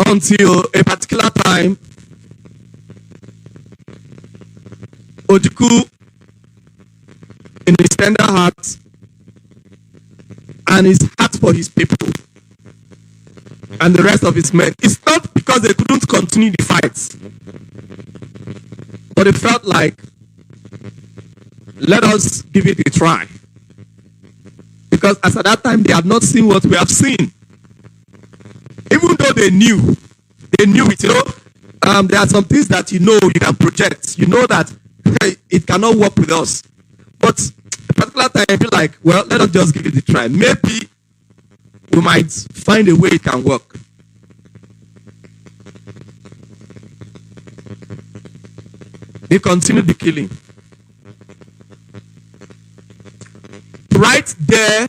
until a particular time, Ojukwu, in his tender heart and his heart for his people and the rest of his men, it's not because they couldn't continue the fights, but they felt like, let us give it a try. Because as at that time, they had not seen what we have seen. Even though they knew it, there are some things that you can project. You know that it cannot work with us. But a particular time, I feel like, well, let us just give it a try. Maybe we might find a way it can work. They continued the killing. Right there,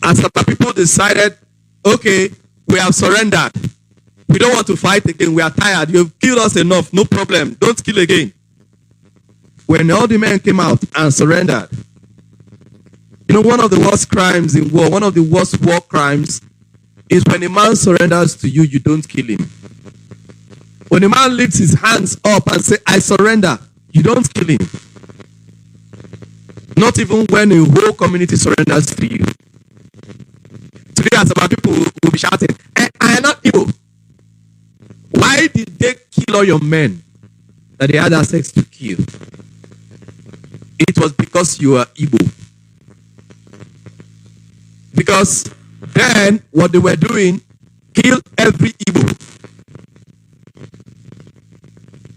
as the people decided, okay, we have surrendered. We don't want to fight again. We are tired. You've killed us enough. No problem. Don't kill again. When all the men came out and surrendered, one of the worst crimes in war, one of the worst war crimes is when a man surrenders to you, you don't kill him. When a man lifts his hands up and says, I surrender, you don't kill him. Not even when a whole community surrenders to you. Today, as about people will be shouting, I am not evil. Why did they kill all your men that they had access to kill? It was because you are evil. Because then what they were doing, kill every evil.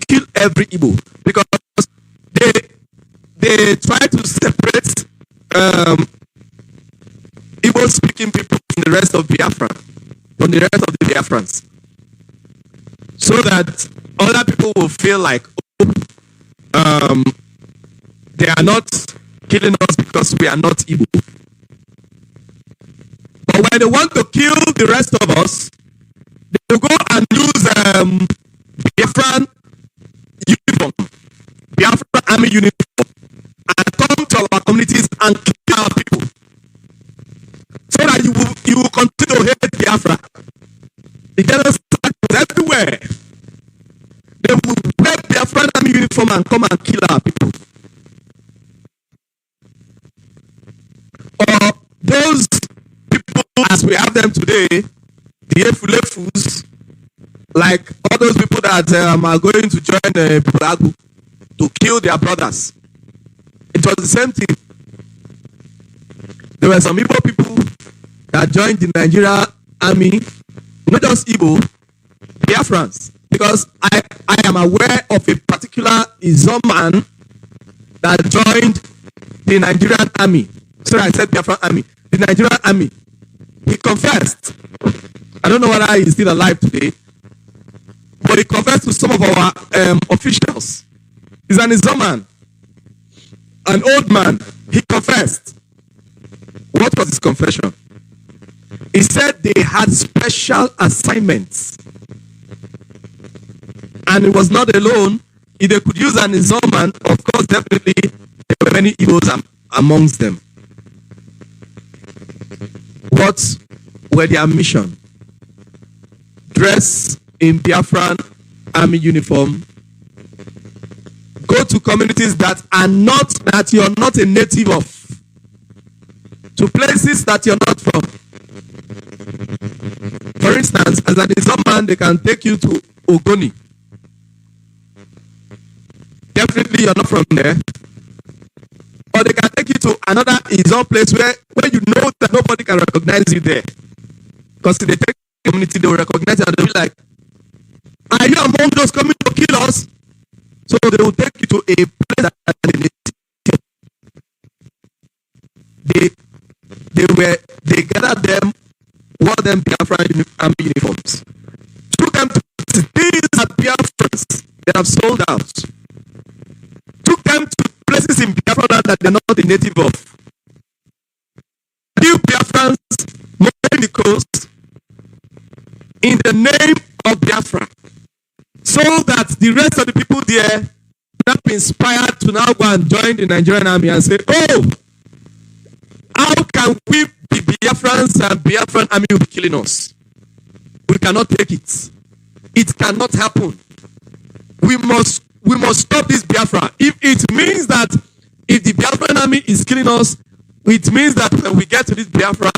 Kill every evil. Because they try to separate Igbo-speaking people from the rest of Biafra, from the rest of the Biafrans, so that other people will feel like, they are not killing us because we are not Igbo. But when they want to kill the rest of us, they will go and use Biafran uniform, Biafran army uniform, and come to our communities and kill our people. So that you will continue to hate Biafra. The genocide is everywhere. They will wear Biafran army uniform and come and kill our people. Or those people as we have them today, the Efulefus, like all those people that are going to join Bulagu to kill their brothers. It was the same thing. There were some Ipob people that joined the Nigerian army, not just Igbo, Biafrans, because I am aware of a particular Izom man that joined the Nigerian army. Sorry, I said Biafran army. The Nigerian army. He confessed. I don't know whether he's still alive today, but he confessed to some of our officials. He's an Izom man, an old man. He confessed. What was his confession? He said they had special assignments. And he was not alone. If they could use an Izom man, of course, definitely there were many Igbos amongst them. What were their mission? Dress in Biafran army uniform. Go to communities that you're not a native of. To places that you're not from. For instance, as an Izom man, they can take you to Ogoni. Definitely you're not from there. Or they can take you to another Izom place where you know that nobody can recognize you there. Because if they take the community, they will recognize you and they'll be like, are you among those coming to kill us? So they will take you to a place that they gathered them, wore them Biafran army uniforms. Took them to these are Biafrans that have sold out. Took them to places in Biafra that they're not the native of. New Biafrans moving the coast in the name of Biafra, so that the rest of the people there not be inspired to now go and join the Nigerian army and say, oh, how can we be Biafrans and Biafran army will be killing us? We cannot take it. It cannot happen. We must stop this Biafra. If it means that if the Biafran army is killing us, it means that when we get to this Biafra,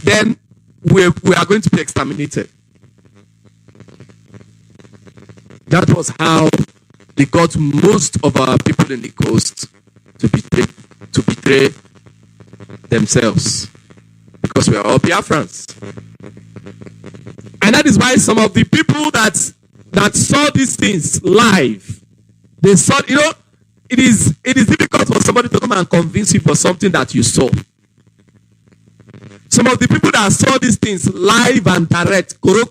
then we are going to be exterminated. That was how they got most of our people in the coast to betray themselves, because we are all Biafrans. And that is why some of the people that saw these things live, they saw, it is difficult for somebody to come and convince you for something that you saw. Some of the people that saw these things live and direct, koro,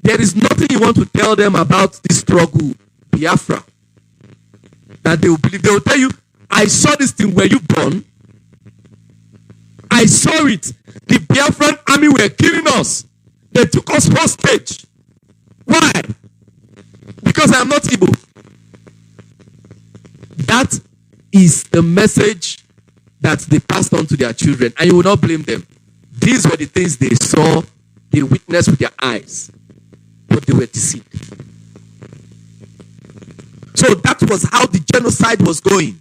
there is nothing you want to tell them about this struggle, Biafra, that they will believe. They will tell you, I saw this thing. Were you born? I saw it. The Biafran army were killing us. They took us hostage. Why? Because I am not Igbo. That is the message that they passed on to their children, and you will not blame them. These were the things they saw, they witnessed with their eyes, but they were deceived. So that was how the genocide was going.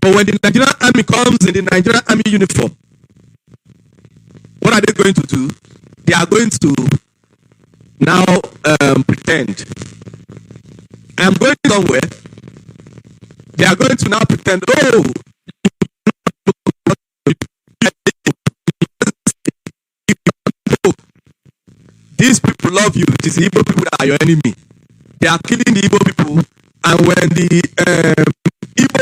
But when the Nigerian army comes in the Nigerian army uniform, what are they going to do? They are going to now pretend. I am going somewhere. They are going to now pretend, oh, these people love you. It is the Igbo people that are your enemy. They are killing the Igbo people. And when the Igbo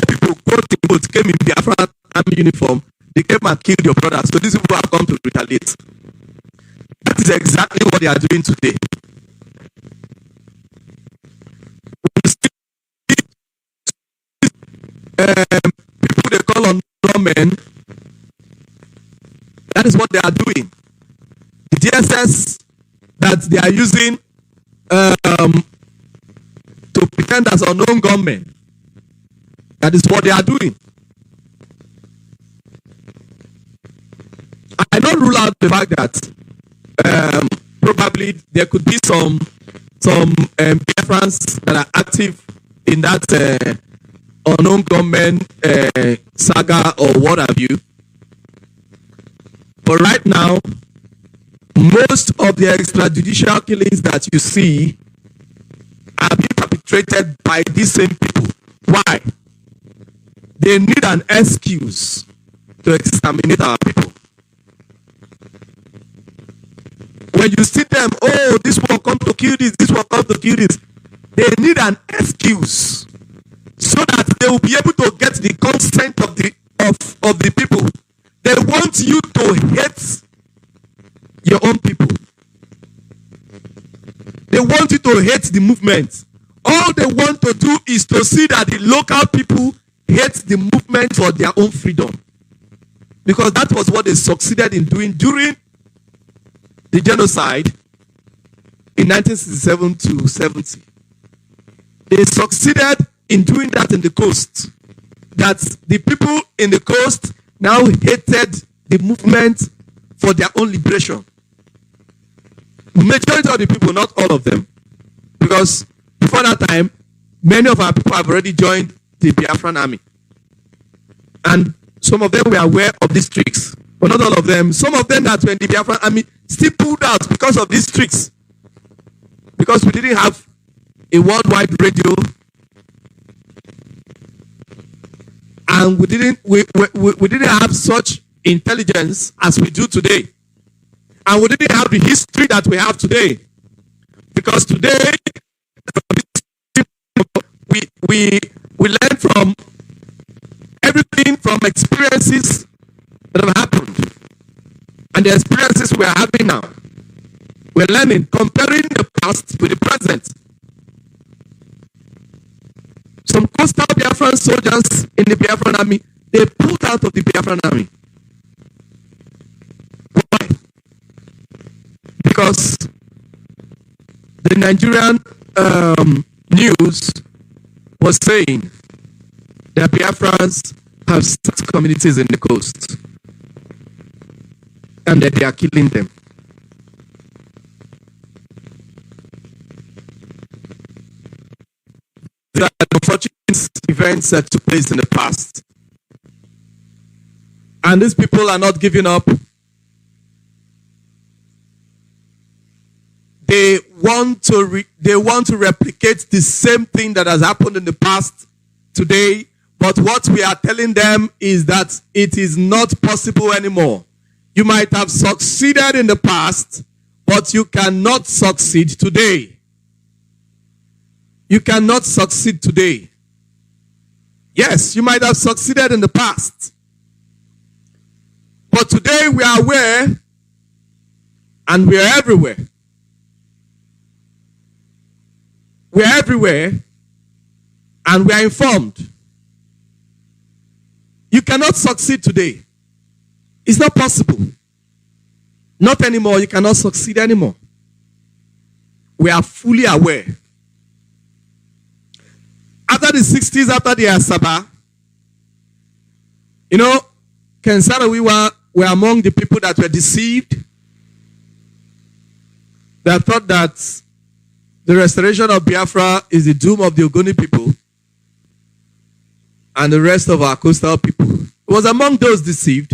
people came in the Biafran army uniform, they came and killed your brothers. So these people have come to retaliate. That is exactly what they are doing today. People they call on men, that is what they are doing. The DSS that they are using to pretend as unknown gunmen, that is what they are doing. I don't rule out the fact that probably there could be some Biafrans that are active in that unknown gunmen saga or what have you. But right now, most of the extrajudicial killings that you see are being perpetrated by these same people. Why? They need an excuse to exterminate our people. When you see them, oh, this one come to kill this, this one come to kill this, they need an excuse so that they will be able to get the consent of the people. They want you to hate your own people. They want you to hate the movement. All they want to do is to see that the local people hate the movement for their own freedom. Because that was what they succeeded in doing during the genocide in 1967 to 70. They succeeded in doing that in the coast. That the people in the coast now hated the movement for their own liberation. Majority of the people, not all of them. Because before that time, many of our people have already joined the Biafran army. And some of them were aware of these tricks. But not all of them. Some of them that were in the Biafran army still pulled out because of these tricks. Because we didn't have a worldwide radio. And we didn't have such intelligence as we do today. And we didn't have the history that we have today. Because today, we learn from everything from experiences that have happened. And the experiences we are having now. We're learning, comparing the past with the present. Some coastal Biafran soldiers in the Biafran army, they pulled out of the Biafran army. Why? Because the Nigerian news was saying that Biafrans have such communities in the coast and that they are killing them. events that took place in the past. And these people are not giving up. They want to replicate the same thing that has happened in the past today. But what we are telling them is that it is not possible anymore. You might have succeeded in the past, but you cannot succeed today. You cannot succeed today. Yes, you might have succeeded in the past. But today we are aware and we are everywhere. We are everywhere and we are informed. You cannot succeed today. It's not possible. Not anymore. You cannot succeed anymore. We are fully aware. After the 60s, after the Asaba, you know, Kensara, we were among the people that were deceived. That thought that the restoration of Biafra is the doom of the Ogoni people and the rest of our coastal people. It was among those deceived.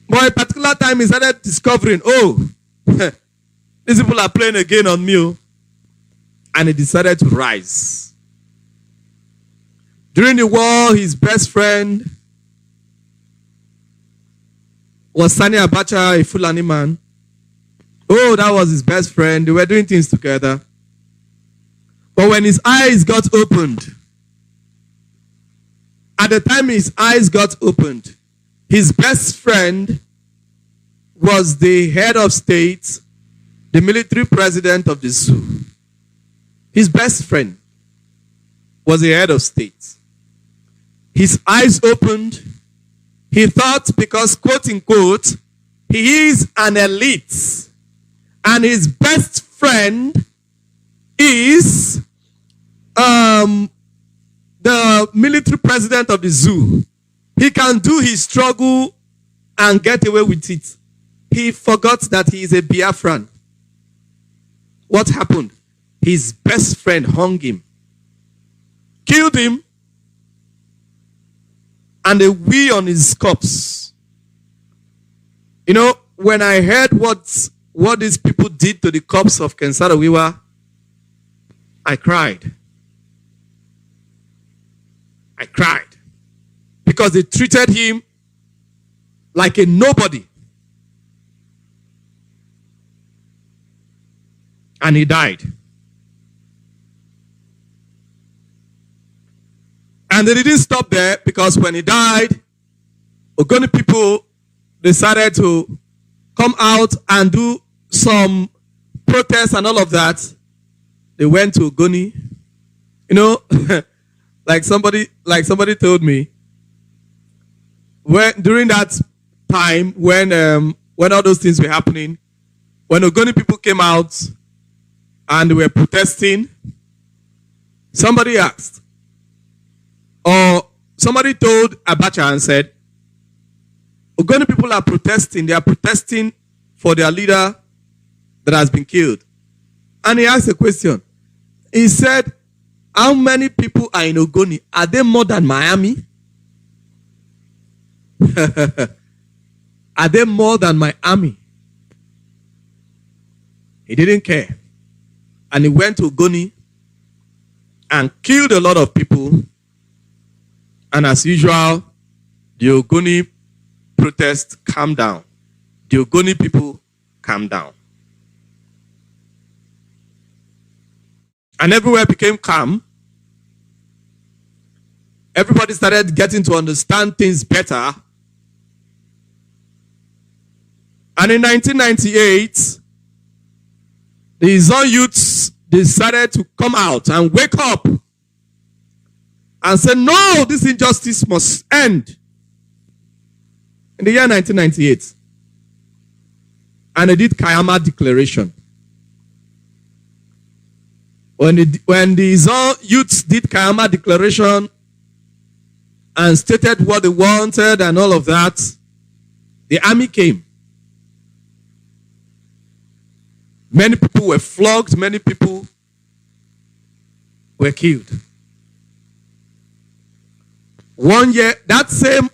But at a particular time, he started discovering, oh, these people are playing again on me. And he decided to rise. During the war, his best friend was Sani Abacha, a Fulani man. Oh, that was his best friend. They were doing things together. But when his eyes got opened, at the time his eyes got opened, his best friend was the head of state, the military president of the zoo. His best friend was the head of state. His eyes opened. He thought, because quote unquote, he is an elite. And his best friend is the military president of the zoo. He can do his struggle and get away with it. He forgot that he is a Biafran. What happened? His best friend hung him, killed him, and they wee on his corpse. You know, when I heard what these people did to the corpse of Kensara Wiwa, I cried. I cried. Because they treated him like a nobody. And he died. And they didn't stop there, because when he died, Ogoni people decided to come out and do some protests and all of that. They went to Ogoni. You know, like somebody told me, during that time when all those things were happening, when Ogoni people came out and they were protesting, somebody asked, or somebody told Abacha and said, Ogoni people are protesting. They are protesting for their leader that has been killed. And he asked a question. He said, how many people are in Ogoni? Are they more than Miami? Are they more than my army? He didn't care. And he went to Ogoni and killed a lot of people. And as usual, the Ogoni protest calmed down. The Ogoni people calmed down. And everywhere became calm. Everybody started getting to understand things better. And in 1998, the Izon youths decided to come out and wake up and say, no, this injustice must end. In the year 1998. And they did Kayama Declaration. When the Izon youths did Kayama Declaration and stated what they wanted and all of that, the army came. Many people were flogged. Many people were killed. 1 year, that same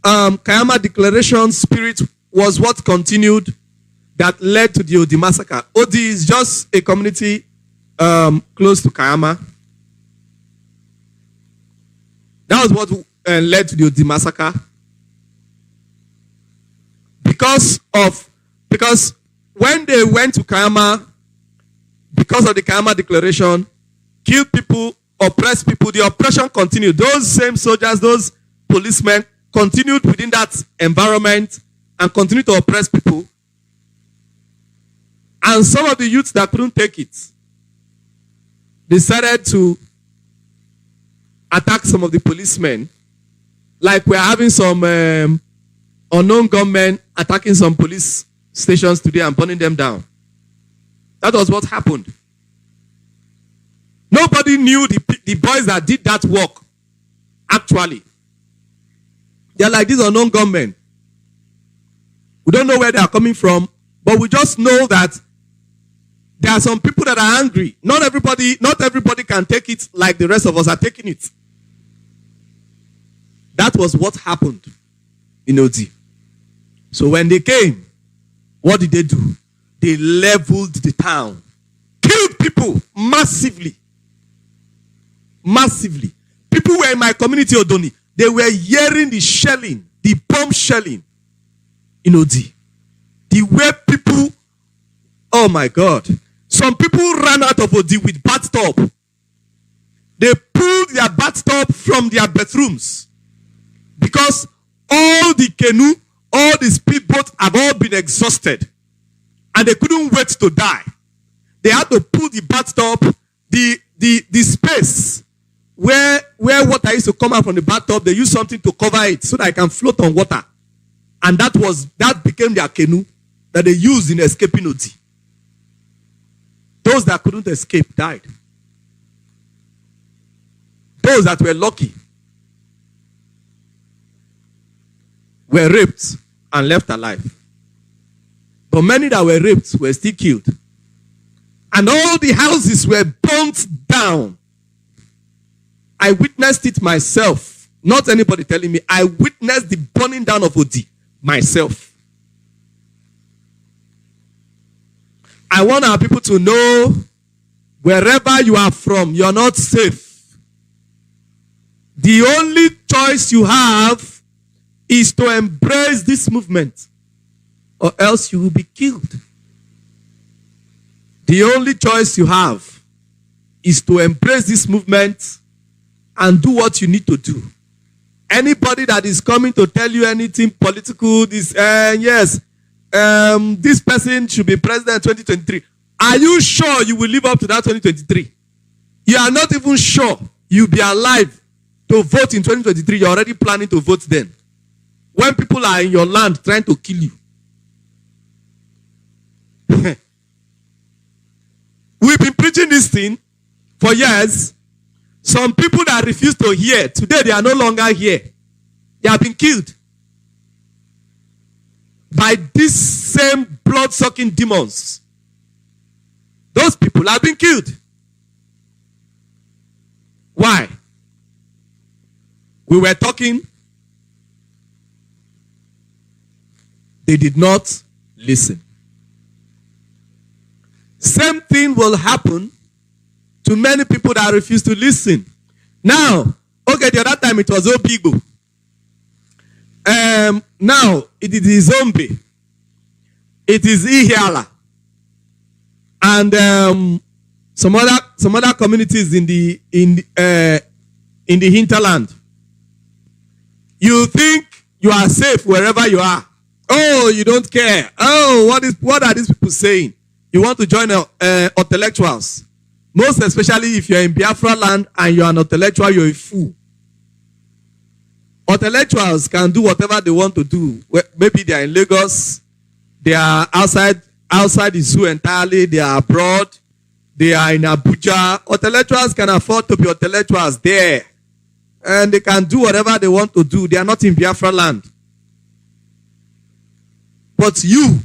Kayama Declaration spirit was what continued that led to the Odi massacre. Odi is just a community close to Kayama. That was what led to the Odi massacre. Because when they went to Kayama, because of the Kayama Declaration, killed people, oppressed people, the oppression continued. Those same soldiers, those policemen continued within that environment and continued to oppress people. And some of the youths that couldn't take it decided to attack some of the policemen. Like we're having some unknown gunmen attacking some police stations today and burning them down. That was what happened. Nobody knew the boys that did that work, actually. They're like these unknown gunmen. We don't know where they are coming from, but we just know that there are some people that are angry. Not everybody can take it like the rest of us are taking it. That was what happened in Odi. So when they came, what did they do? They leveled the town. Killed people massively. Massively. People were in my community, Odoni. They were hearing the shelling, the bomb shelling in Odi. The way people, oh my God. Some people ran out of Odi with bathtub. They pulled their bathtub from their bedrooms because all the canoe, all the speedboats have all been exhausted and they couldn't wait to die. They had to pull the bathtub, the space where water used to come out from the bathtub. They used something to cover it so that it can float on water. And that became their canoe that they used in escaping Odi. Those that couldn't escape died. Those that were lucky were raped and left alive. But many that were raped were still killed. And all the houses were burnt down. I witnessed it myself. Not anybody telling me. I witnessed the burning down of Odi myself. I want our people to know wherever you are from, you're not safe. The only choice you have is to embrace this movement, or else you will be killed. The only choice you have is to embrace this movement and do what you need to do. Anybody that is coming to tell you anything political, this person should be president in 2023. Are you sure you will live up to that 2023? You are not even sure you'll be alive to vote in 2023. You're already planning to vote then. When people are in your land trying to kill you. We've been preaching this thing for years. Some people that refuse to hear, today they are no longer here. They have been killed by these same blood-sucking demons. Those people have been killed. Why? We were talking. They did not listen. Same thing will happen to many people that refuse to listen. Now, okay, the other time it was Obigo. Now it is Zombie. It is Ihiala. And some other communities in the hinterland. You think you are safe wherever you are. Oh, you don't care. Oh, what are these people saying? You want to join intellectuals. Most especially if you're in Biafra land and you're an intellectual, you're a fool. Intellectuals can do whatever they want to do. Maybe they are in Lagos, they are outside the zoo entirely, they are abroad, they are in Abuja. Intellectuals can afford to be intellectuals there. And they can do whatever they want to do. They are not in Biafra land. But you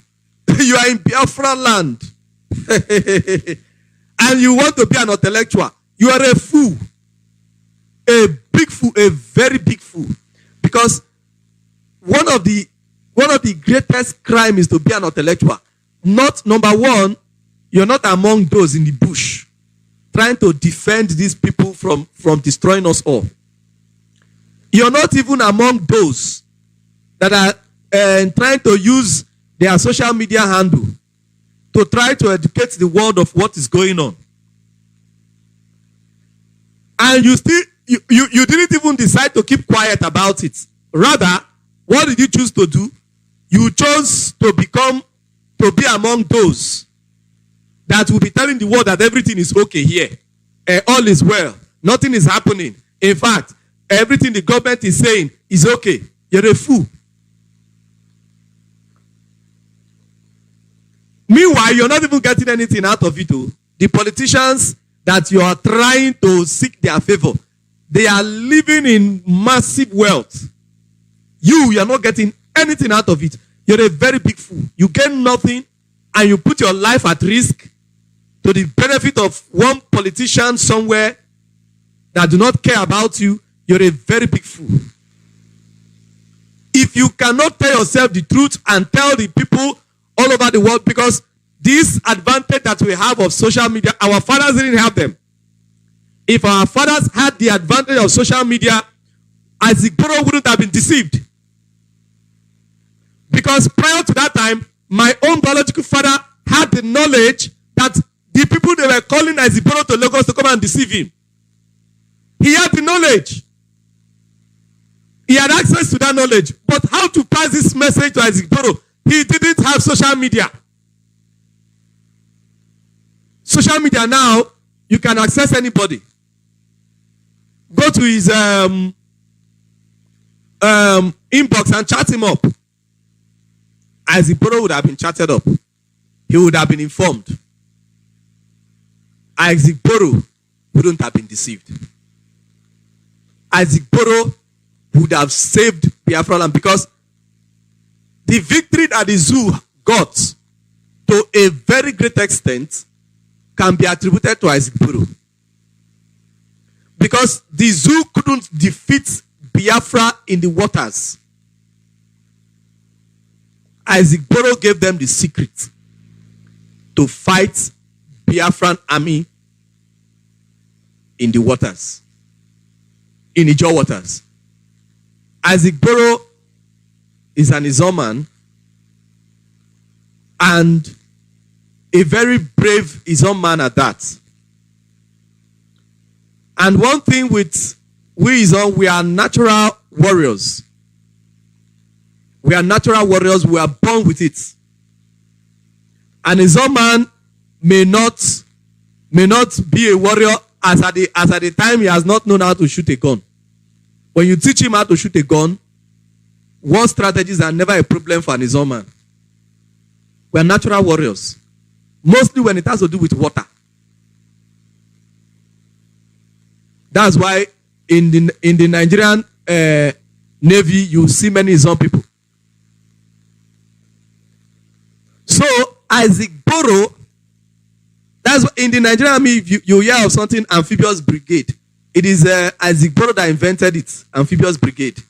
are in Biafra land. And you want to be an intellectual. You are a fool. A big fool, a very big fool. Because one of the greatest crime is to be an intellectual. Not number one, you're not among those in the bush trying to defend these people from destroying us all. You're not even among those that are trying to use their social media handle to try to educate the world of what is going on. And you didn't even decide to keep quiet about it. Rather, what did you choose to do? You chose to be among those that will be telling the world that everything is okay here. All is well. Nothing is happening. In fact, everything the government is saying is okay. You're a fool. Meanwhile, you're not even getting anything out of it. The politicians that you are trying to seek their favor, they are living in massive wealth. You're not getting anything out of it. You're a very big fool. You gain nothing and you put your life at risk to the benefit of one politician somewhere that do not care about you. You're a very big fool. If you cannot tell yourself the truth and tell the people all over the world, because this advantage that we have of social media, our fathers didn't have them. If our fathers had the advantage of social media, Boro wouldn't have been deceived. Because prior to that time, my own biological father had the knowledge that the people they were calling Boro to Lagos to come and deceive him. He had the knowledge. He had access to that knowledge. But how to pass this message to Boro? He didn't have social media. Social media now, you can access anybody. Go to his inbox and chat him up. Boro would have been chatted up. He would have been informed. Boro wouldn't have been deceived. Boro would have saved Biafra land, because the victory that the zoo got to a very great extent can be attributed to Boro. Because the zoo couldn't defeat Biafra in the waters. Boro gave them the secret to fight Biafran army in the waters, in the Ijaw waters. Boro is an Izoman and a very brave Izon at that. And one thing with we Izon, we are natural warriors. We are natural warriors. We are born with it. An Izon may not be a warrior as at the time he has not known how to shoot a gun. When you teach him how to shoot a gun, war strategies are never a problem for an Izon. We are natural warriors. Mostly when it has to do with water. That's why in the Nigerian Navy, you see many Izon people. So, Boro, that's in the Nigerian Army, you hear of something, amphibious brigade. It is Boro that invented it, amphibious brigade.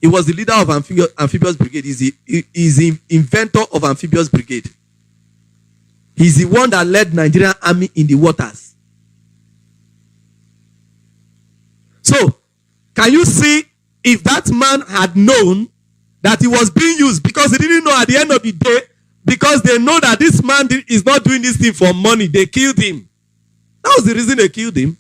He was the leader of amphibious brigade. He's the inventor of amphibious brigade. He's the one that led Nigerian army in the waters. So, can you see if that man had known that he was being used, because he didn't know at the end of the day, because they know that this man is not doing this thing for money, they killed him. That was the reason they killed him.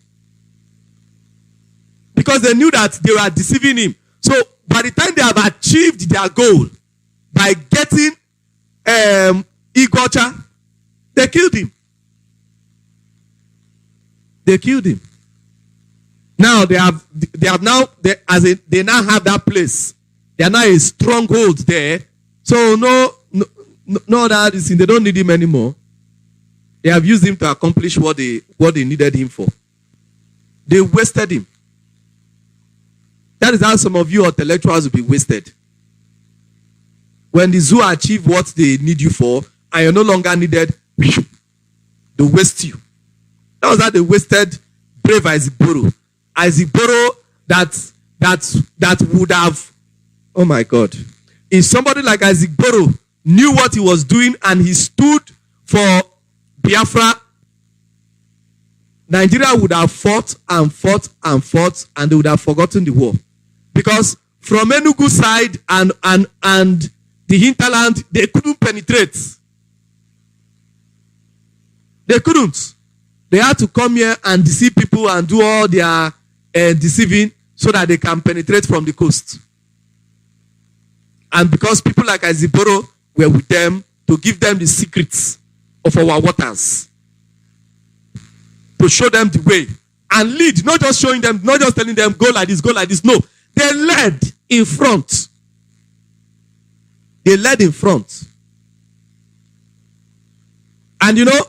Because they knew that they were deceiving him. So, by the time they have achieved their goal, by getting Igocha, they killed him. They killed him. Now they now have that place. They are now a stronghold there. So no that is, they don't need him anymore. They have used him to accomplish what they needed him for. They wasted him. That is how some of you intellectuals will be wasted. When the zoo achieve what they need you for, and you're no longer needed, they waste you. That was how they wasted brave Boro. Boro that would have, oh my God, if somebody like Isaac Boro knew what he was doing and he stood for Biafra, Nigeria would have fought and fought and fought, and they would have forgotten the war. Because from Enugu side and the hinterland, they couldn't penetrate. They couldn't. They had to come here and deceive people and do all their deceiving so that they can penetrate from the coast. And because people like Aziboro were with them to give them the secrets of our waters, to show them the way and lead, not just showing them, not just telling them go like this, go like this. No, they led in front. They led in front. And you know,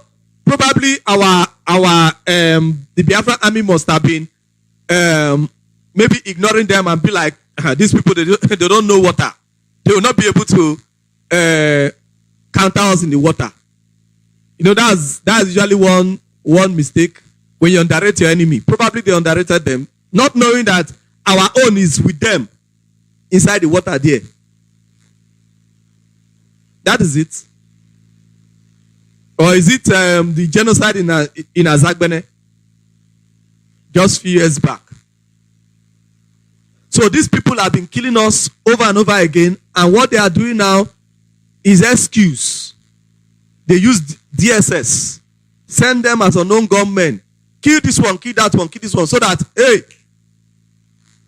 probably the Biafra army must have been maybe ignoring them and be like, these people, they don't know water. They will not be able to counter us in the water. You know, that's usually one mistake when you underrate your enemy. Probably they underrated them, not knowing that our own is with them inside the water there. That is it. Or is it the genocide in Azagbene just a few years back? So these people have been killing us over and over again, and what they are doing now is excuse. They use DSS, send them as unknown gunmen, kill this one, kill that one, kill this one, so that, hey,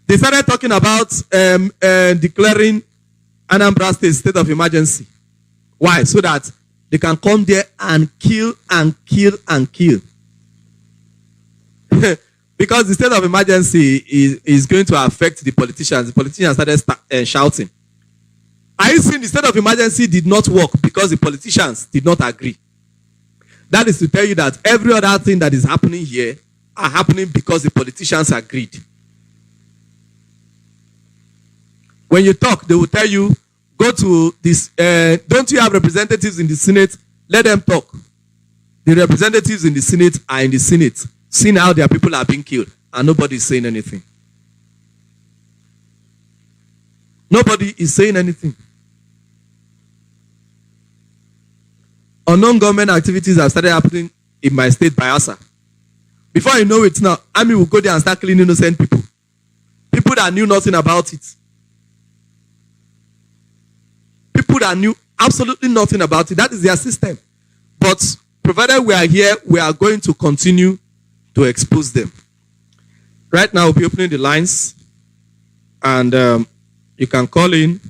they started talking about declaring Anambra state of emergency. Why? So that they can come there and kill and kill and kill. Because the state of emergency is going to affect the politicians. The politicians started shouting. Are you seeing the state of emergency did not work because the politicians did not agree? That is to tell you that every other thing that is happening here are happening because the politicians agreed. When you talk, they will tell you, go to this, don't you have representatives in the Senate? Let them talk. The representatives in the Senate are in the Senate, seeing how their people are being killed, and nobody is saying anything. Nobody is saying anything. Unknown government activities have started happening in my state, Biafra. Before you know it now, army will go there and start killing innocent people. People that knew nothing about it. People that knew absolutely nothing about it. That is their system. But provided we are here, we are going to continue to expose them. Right now, we'll be opening the lines. And you can call in.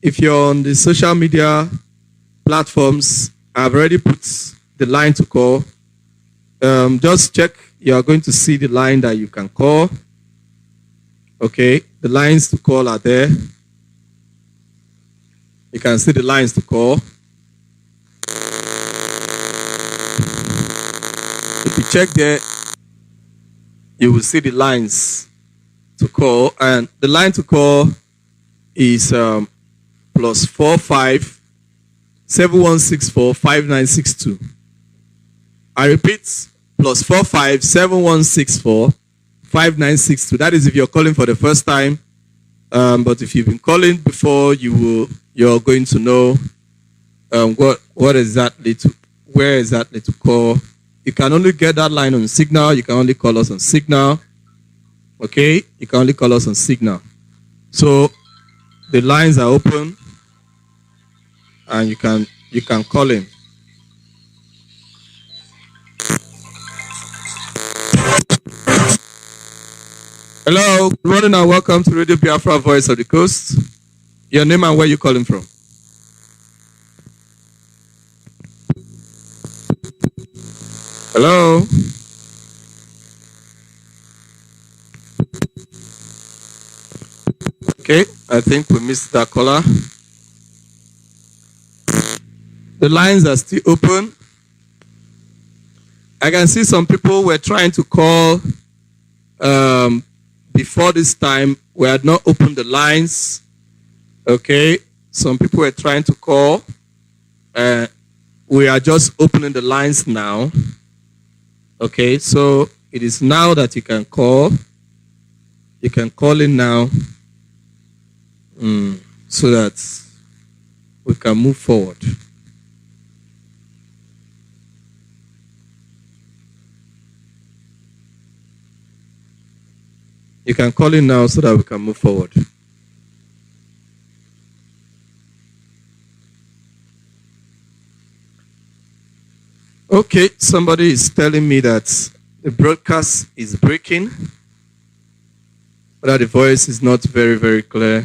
If you're on the social media platforms, I've already put the line to call. Just check. You are going to see the line that you can call. Okay. The lines to call are there. You can see the lines to call. If you check there, you will see the lines to call. And the line to call is +45 7164 5962. I repeat, +45 7164 5962. That is if you're calling for the first time. But if you've been calling before, you're going to know where exactly to call. You can only get that line on Signal. You can only call us on Signal. Okay, you can only call us on Signal. So the lines are open, and you can call in. Hello, good morning and welcome to Radio Biafra, Voice of the Coast. Your name and where you calling from? Hello? Okay, I think we missed that caller. The lines are still open. I can see some people were trying to call before this time. We had not opened the lines. Okay, some people were trying to call. We are just opening the lines now. Okay, so it is now that you can call. You can call in now so that we can move forward. You can call in now so that we can move forward. Okay, somebody is telling me that the broadcast is breaking, but that the voice is not very, very clear.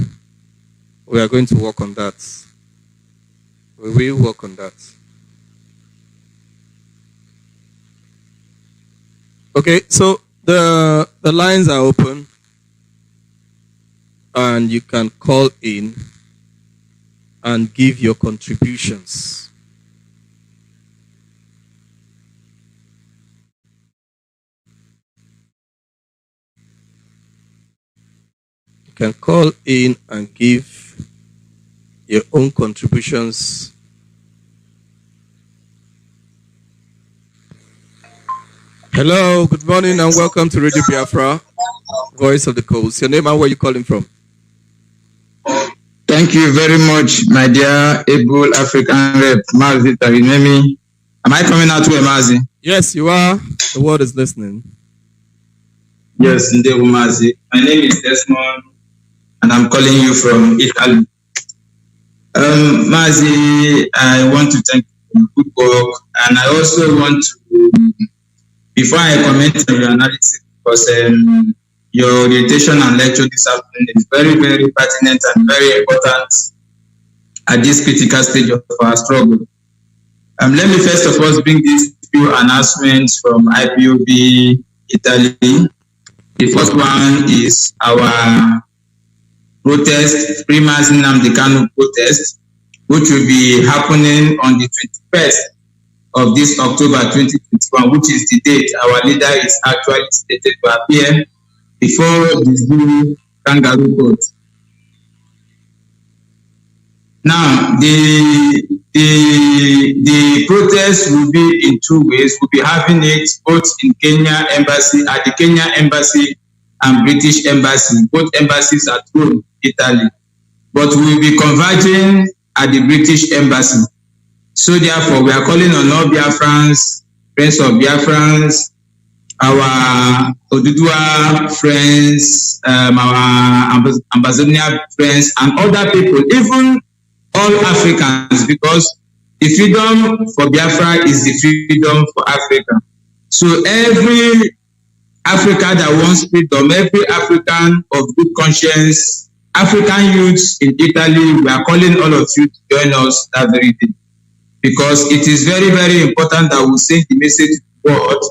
We are going to work on that. We will work on that. Okay, so the lines are open and you can call in and give your contributions. You can call in and give your own contributions. Hello, good morning and welcome to Radio Biafra, Voice of the Coast. Your name and where you calling from? Thank you very much, my dear able African rep, Mazi Tarinemi. Am I coming out to a Mazi? Yes, you are. The world is listening. Yes, Ndewo Mazi. My name is Desmond and I'm calling you from Italy. Mazi, I want to thank you for your good work, and I also want to, before I comment on your analysis, because your orientation and lecture this afternoon is very, very pertinent and very important at this critical stage of our struggle. Let me first of all bring these few announcements from IPOB Italy. The first one is our protest, Free Mazi Nnamdi Kanu protest, which will be happening on the 21st of this October 2021, which is the date our leader is actually stated to appear before the new kangaroo court. Now, the protest will be in two ways. We'll be having it both in Kenya Embassy, at the Kenya Embassy and British Embassy, both embassies at Rome, Italy. But we'll be converging at the British Embassy. So therefore, we are calling on all Biafrans, friends of Biafrans, our Odudua friends, our Ambazonian friends, and other people, even all Africans, because the freedom for Biafra is the freedom for Africa. So every Africa that wants freedom, every African of good conscience, African youths in Italy, we are calling all of you to join us that very day. Because it is very, very important that we send the message to the world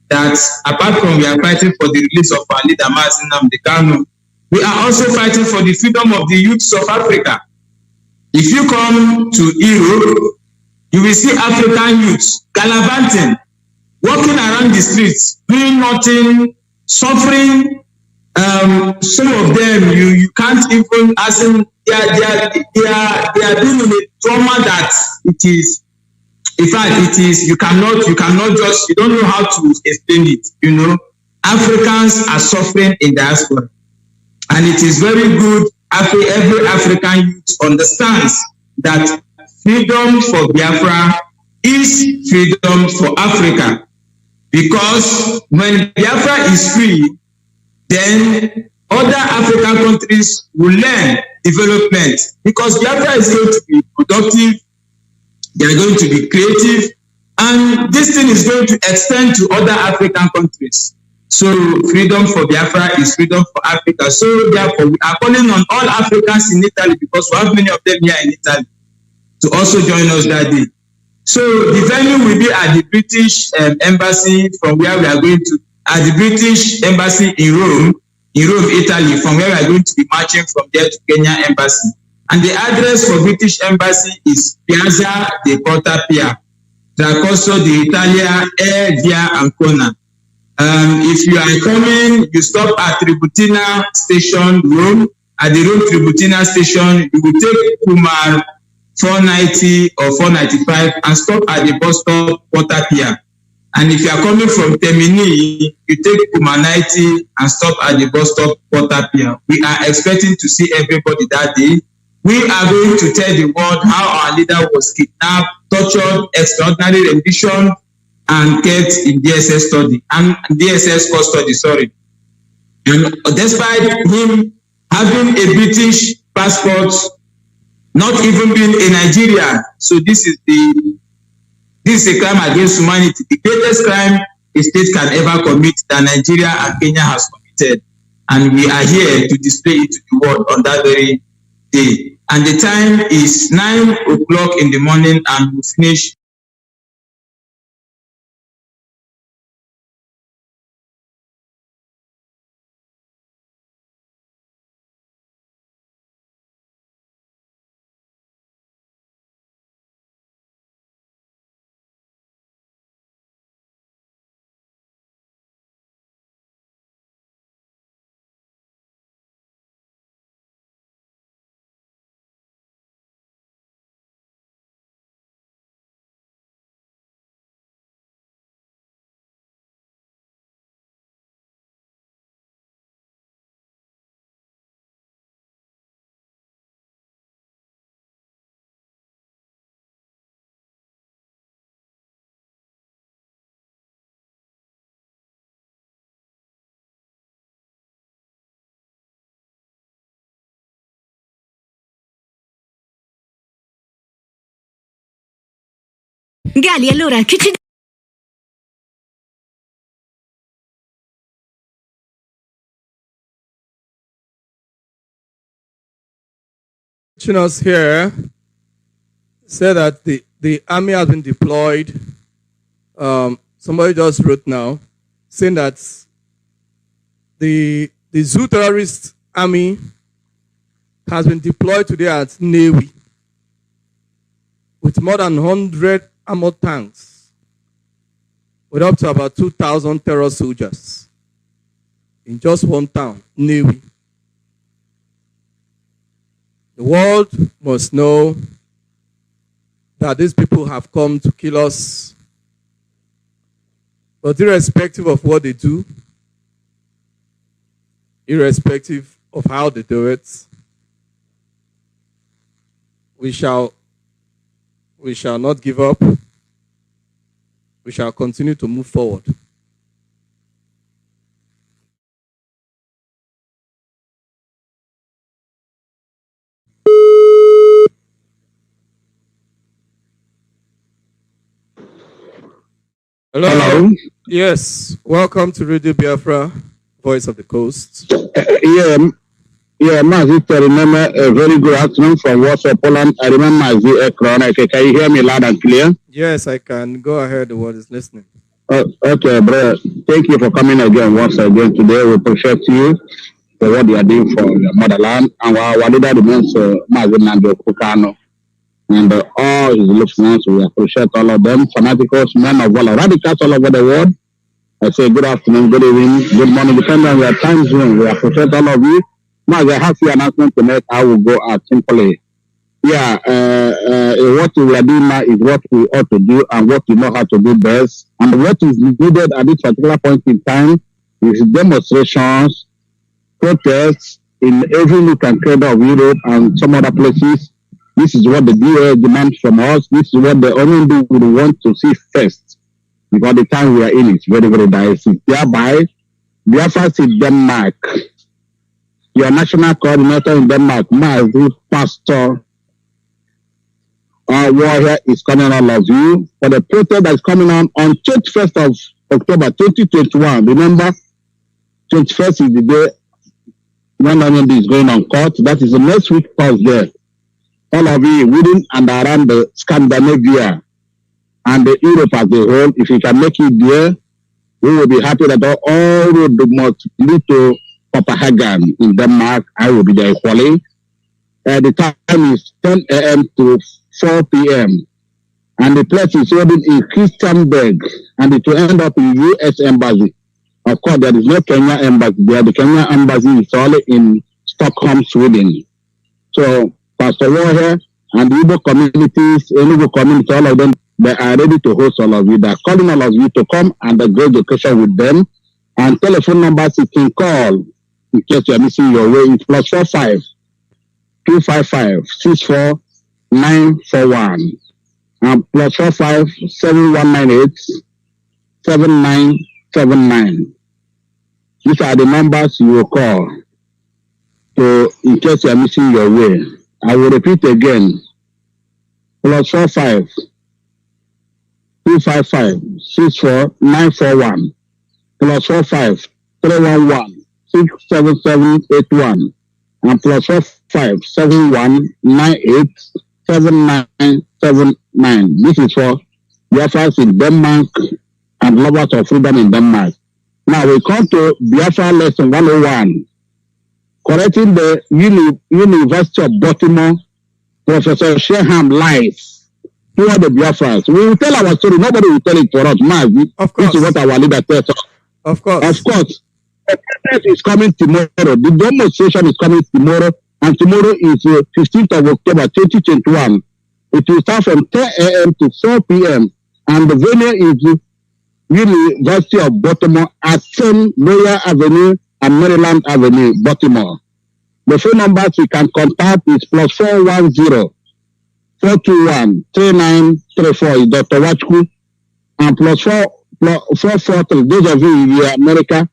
that apart from we are fighting for the release of our leader, Mazi Nnamdi Kanu, we are also fighting for the freedom of the youths of Africa. If you come to Europe, you will see African youths gallivanting, walking around the streets, doing nothing, suffering. Some of them, you can't even ask them, they are dealing with trauma that it is, in fact, it is, you cannot just, you don't know how to explain it, you know. Africans are suffering in diaspora. And it is very good, every African youth understands that freedom for Biafra is freedom for Africa. Because when Biafra is free, then other African countries will learn development. Because Biafra is going to be productive, they are going to be creative, and this thing is going to extend to other African countries. So freedom for Biafra is freedom for Africa. So therefore, we are calling on all Africans in Italy, because we have many of them here in Italy, to also join us that day. So the venue will be at the British Embassy, from where we are going to, at the British Embassy in Rome, Italy, from where we are going to be marching from there to Kenya Embassy. And the address for British Embassy is Piazza di Porta Pia, Tracorso d'Italia, Via Ancona. If you are coming, you stop at Tributina Station, Rome. At the Rome Tributina Station, you will take Kumar 490 or 495 and stop at the bus stop Porta Pia. And if you are coming from Temini, you take Humanity and stop at the bus stop Portapia. We are expecting to see everybody that day. We are going to tell the world how our leader was kidnapped, tortured, extraordinary rendition, and kept in DSS study and DSS custody. Sorry. And despite him having a British passport, not even being a Nigerian, so this is a crime against humanity, the greatest crime a state can ever commit that Nigeria and Kenya has committed, and we are here to display it to the world on that very day. And the time is 9 o'clock in the morning, and we finish. Gali, allora, che ci... Us here said that the army has been deployed. Somebody just wrote now saying that the zoo terrorist army has been deployed today at Nnewi with more than 100 armored tanks with up to about 2,000 terror soldiers in just one town, Nnewi. The world must know that these people have come to kill us, but irrespective of what they do, irrespective of how they do it, we shall not give up. We shall continue to move forward. Hello. Hello. Yes. Welcome to Radio Biafra, Voice of the Coast. Yeah, Mazi, I remember a very good afternoon from Warsaw, Poland. I remember Mazi Ekron. Can you hear me loud and clear? Yes, I can. Go ahead. The word is listening. Okay, bro. Thank you for coming again once again today. We appreciate you for what you are doing for your motherland. And our leader remains Mazi Kanu. And all his listeners, we appreciate all of them, fanaticals, men of valor, radicals all over the world. I say good afternoon, good evening, good morning, depending on your time zone. We appreciate all of you. Now, I have the announcement to make. I will go out simply. Yeah, what we are doing now is what we ought to do and what we know how to do best. And what is needed at this particular point in time is demonstrations, protests in every nook and corner of Europe and some other places. This is what the DOA demands from us. This is what the Anambra would want to see first. Because the time we are in is very, very dicey. Thereby, Biafra in Denmark, your national coordinator in Denmark, Mazi Pastor Warrior, is coming all of you for the protest that is coming on 21st of October 2021. Remember, 21st is the day when Nnamdi is going on court. That is the next week Thursday. All of you within and around the Scandinavia and the Europe as a whole, if you can make it there, we will be happy that all road must lead to Copenhagen in Denmark. I will be there equally. The time is 10 a.m. to 4 p.m. And the place is holding in Christianberg, and it will end up in U.S. Embassy. Of course, there is no Kenya Embassy there. The Kenya Embassy is only in Stockholm, Sweden. So, Pastor Warrior and the Igbo communities, Igbo community, all of them They are ready to host all of you. They are calling all of you to come and grace the occasion with them. And telephone numbers you can call in case you are missing your way. It's +45 255 64941 and +45 7198 7979. These are the numbers you will call to in case you are missing your way. I will repeat again. +45 255 64941 +45 311 67781 and +45 7198 7979. This is for Biafrans in Denmark and lovers of freedom in Denmark. Now we come to Biafra lesson 101. Correcting the University of Baltimore, Professor Sheham lies toward the Biafrans. We will tell our story. Nobody will tell it for us. Mazi, Of course. this is what our leader tells us. Of course. Of course. The protest is coming tomorrow. The demonstration is coming tomorrow. And tomorrow is 15th of October 2021. It will start from 10 a.m. to 4 p.m. And the venue is University of Baltimore at 10 Royal Avenue and Maryland Avenue, Baltimore. The phone numbers you can contact is +410 421 3934 is Dr. Wachku, and +443 those of you in America,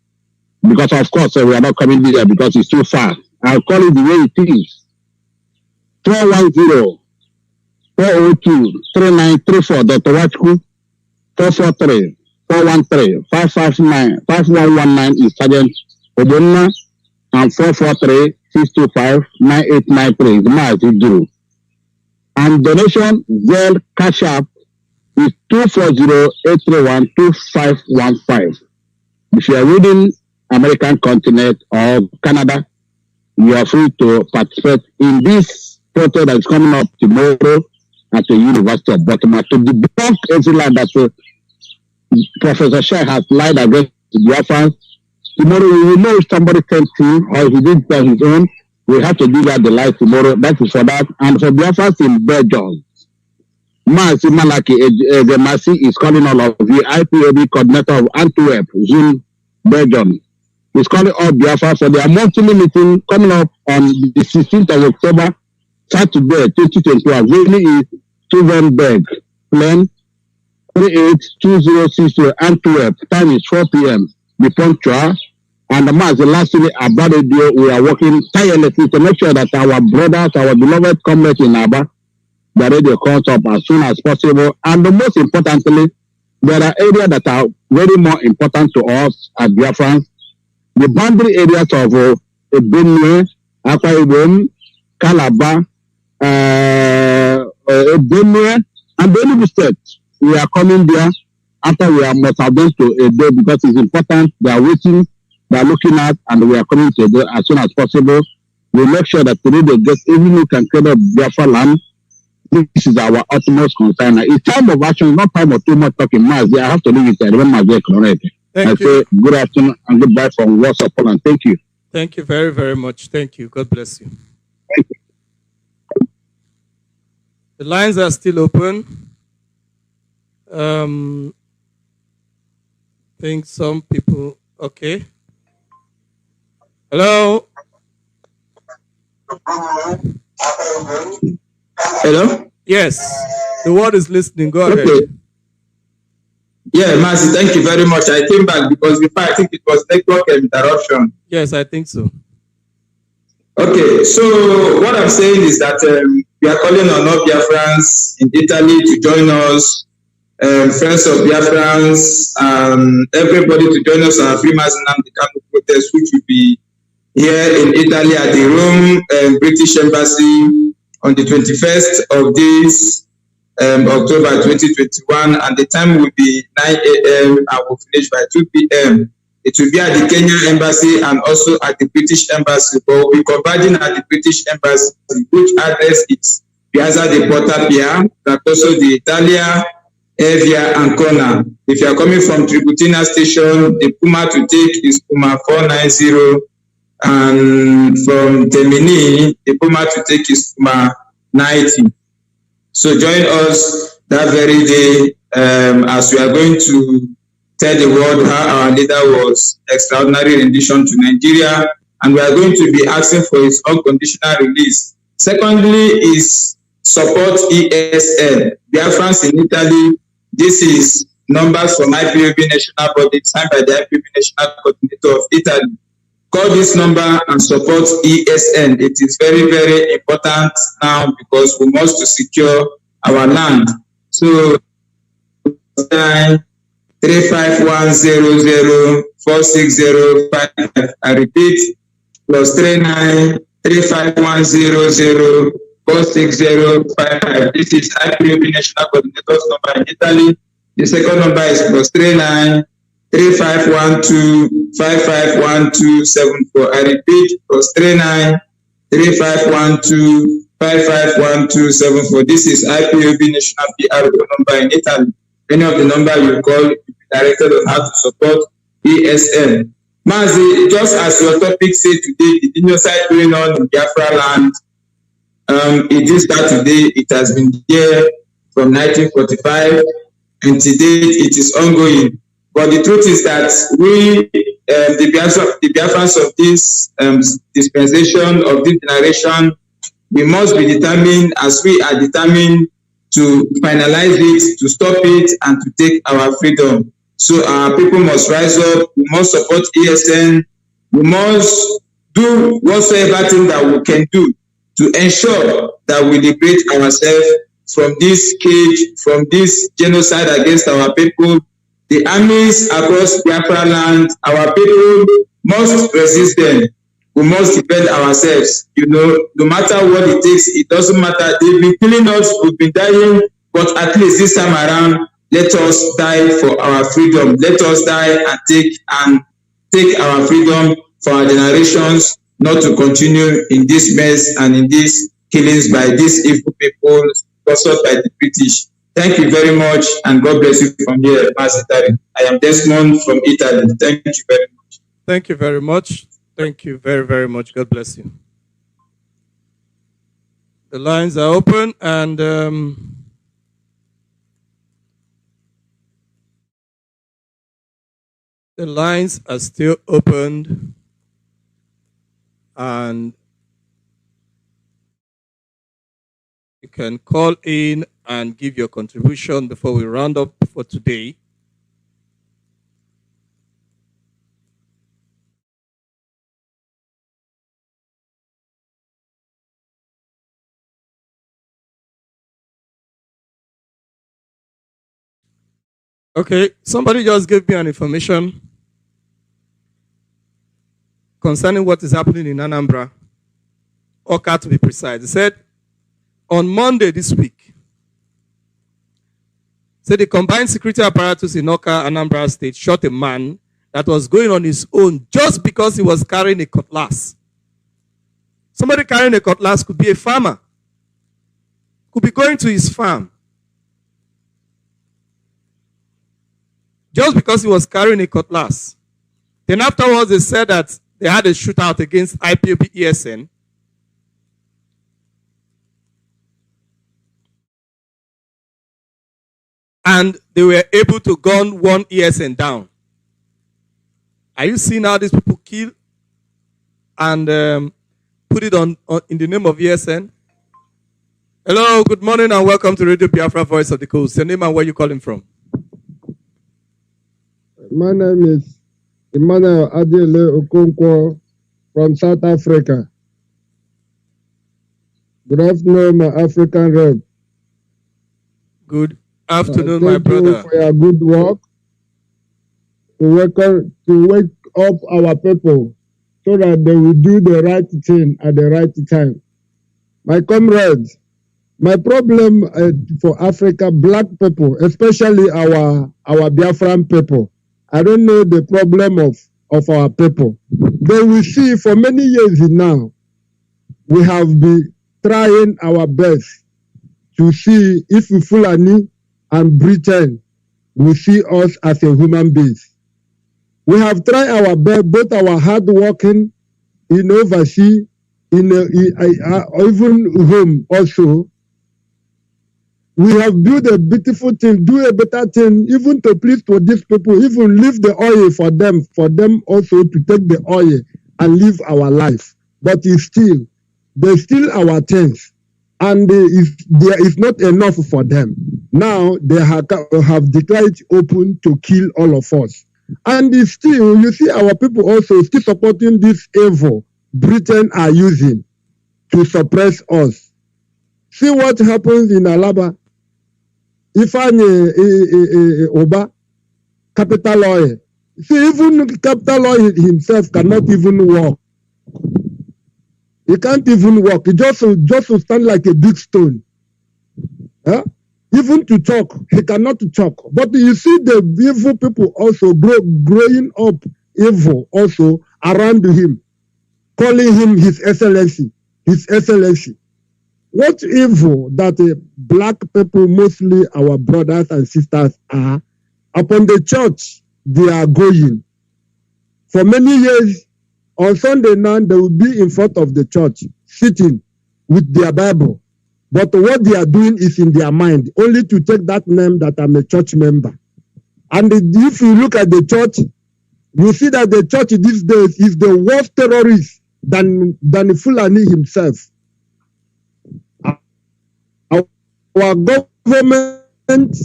because of course we are not coming here because it's too far. I'll call it the way it is. 410 402 3934 Dr. Wachku, 443 413 559 5119 is Sergeant Obonna, and 443 625 9893 is Mazi Duru. And donation Zelle Cash App is 240-831-2515. If you are reading American continent or Canada, you are free to participate in this protest that is coming up tomorrow at the University of Baltimore to debunk every lie that Professor Sheh has lied against the Biafrans. Tomorrow we will know if somebody sent him or he did it on his own. We have to dig out the lie tomorrow. That is for that. And for Biafrans in Belgium, Mazi Malaki, the Mazi is calling all of you, IPOB coordinator of Antwerp, Zoom, Belgium. He's calling all Biafra for their monthly meeting coming up on the 16th of October, Saturday, 2021. Venue is Stuvenberg, Plan 382060 Antwerp. Time is 4 p.m. Be punctual. And the lastly, about the deal, we are working tirelessly to make sure that our brothers, our beloved comrades in Aba, the radio comes up as soon as possible. And the most importantly, there are areas that are very more important to us as Biafrans. The boundary areas of Benue, Akwa Ibom, Calabar, Benue, and Benue State. We are coming there after we must have gone to a day because it's important. They are waiting, they are looking at, and we are coming to a day as soon as possible. We make sure that today they get even we can create a Biafra land. This is our utmost concern. It's time of action, not time of too much talking. Mazi, I have to leave it. I remember Mazi correct. I say good afternoon and goodbye from WhatsApp Poland. Thank you. Thank you very, very much. Thank you. God bless you. Thank you. The lines are still open. I think some people, okay. Hello? Hello? Yes, the world is listening. Go ahead. Okay. Yeah, Mazi, thank you very much. I came back because before I think it was network interruption. Yes, I think so. Okay, so what I'm saying is that we are calling on all Biafrans in Italy to join us, friends of Biafrans, everybody to join us on a free Nnamdi Kanu protest, which will be here in Italy at the Rome British Embassy on the 21st of this October 2021, and the time will be 9 a.m. and will finish by 2 p.m. It will be at the Kenya Embassy and also at the British Embassy, but we'll be converging at the British Embassy, which address is Piazza di Porta Pia, but also the Italia, Evia, and Kona. If you are coming from Tributina Station, the Puma to take is Puma 490, and from Temini, the Puma to take is Puma 90. So join us that very day, as we are going to tell the world how our leader was extraordinary rendition to Nigeria, and we are going to be asking for his unconditional release. Secondly is support ESN, Biafrans in Italy. This is numbers from IPOB national body signed by the IPOB national coordinator of Italy. Call this number and support ESN. It is very, very important now because we must secure our land. So 3510046055. I repeat, +393510046055. This is IPOB national coordinator's number in Italy. The second number is +393512551274. I repeat, +393512551274. This is IPOB national PRO number in Italy. Any of the number you call will be directed on how to support ESN. Mazi, just as your topic said today, the genocide going on in Biafra land, it did start today. It has been here from 1945, and today it is ongoing. But the truth is that we, the Biafrans of this dispensation, of this generation, we must be determined, as we are determined, to finalize it, to stop it, and to take our freedom. So our people must rise up. We must support ESN. We must do whatsoever thing that we can do to ensure that we liberate ourselves from this cage, from this genocide against our people. The armies across Biafra land, our people must resist them. We must defend ourselves. You know, no matter what it takes, it doesn't matter. They've been killing us, we've been dying, but at least this time around, let us die for our freedom. Let us die and take our freedom for our generations, not to continue in this mess and in these killings by these evil people sponsored by the British. Thank you very much, and God bless you from here, Mazi. I am Desmond from Italy. Thank you very much. Thank you very much. Thank you very, very much. God bless you. The lines are open, and the lines are still opened, and you can call in and give your contribution before we round up for today. Okay, somebody just gave me an information concerning what is happening in Anambra, Oka to be precise. He said, on Monday this week, said the combined security apparatus in Oka, Anambra State, shot a man that was going on his own just because he was carrying a cutlass. Somebody carrying a cutlass could be a farmer, could be going to his farm. Just because he was carrying a cutlass. Then afterwards, they said that they had a shootout against IPOB ESN. And they were able to gun one ESN down. Are you seeing how these people kill and put it on in the name of ESN? Hello, good morning, and welcome to Radio Biafra, Voice of the Coast. Your name and where you calling from? My name is Emmanuel Adele Okonkwo from South Africa. Good afternoon, my African rep. Good afternoon, my brother. Thank you for your good work to wake up our people so that they will do the right thing at the right time. My comrades, my problem for Africa, black people, especially our Biafran people, I don't know the problem of our people. But we see for many years now, we have been trying our best to see if Fulani and Britain will see us as a human being. We have tried our best, both our hard working in overseas, even home also. We have built a beautiful thing, do a better thing, even to please for these people, even leave the oil for them also to take the oil and live our life. But it's still, they steal our things, and there is not enough for them. Now they have declared open to kill all of us. And it's still, you see, our people also still supporting this evil Britain are using to suppress us. See what happens in Alaba. Ifeanyi Oba, capital lawyer. See, even capital lawyer himself cannot even walk. He can't even walk. He just will stand like a big stone. Huh? Even to talk, he cannot talk. But you see the evil people also growing up evil also around him, calling him His Excellency, His Excellency. What evil that black people, mostly our brothers and sisters, are upon the church they are going. For many years, on Sunday now, they will be in front of the church, sitting with their Bible. But what they are doing is in their mind, only to take that name that I'm a church member. And if you look at the church, you see that the church these days is the worst terrorist than Fulani himself. Our government,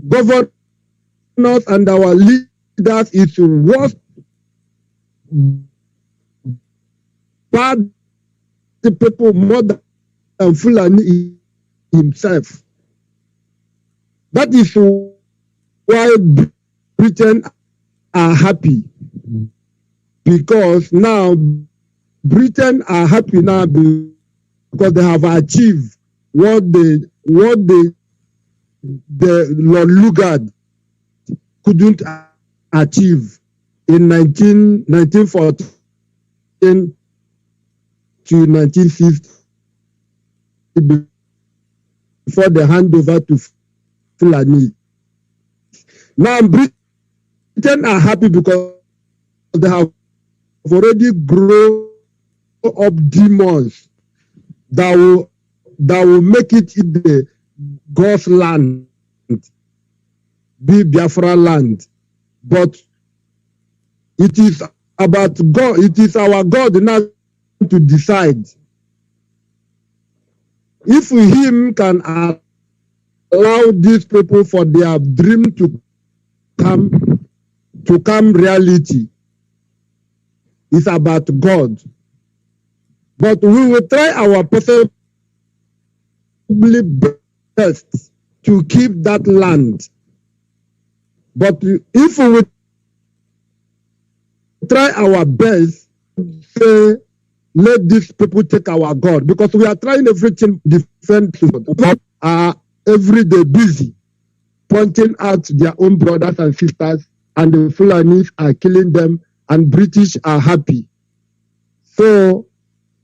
governors, and our leaders is worse, bad the people more than Fulani himself. That is why Britain are happy, because now Britain are happy now because they have achieved what the Lord Lugard couldn't achieve in 1914 to 1950 before the handover to Fulani. Now Britain are happy because they have already grown up demons that will make it in the God's land, be Biafra land. But it is about God, it is our God now to decide. If him can allow these people for their dream to come reality, it's about God. But we will try our possible best to keep that land. But if we try our best, say, let these people take our God, because we are trying everything to defend God, are every day busy pointing out their own brothers and sisters, and the Fulanis are killing them, and British are happy. So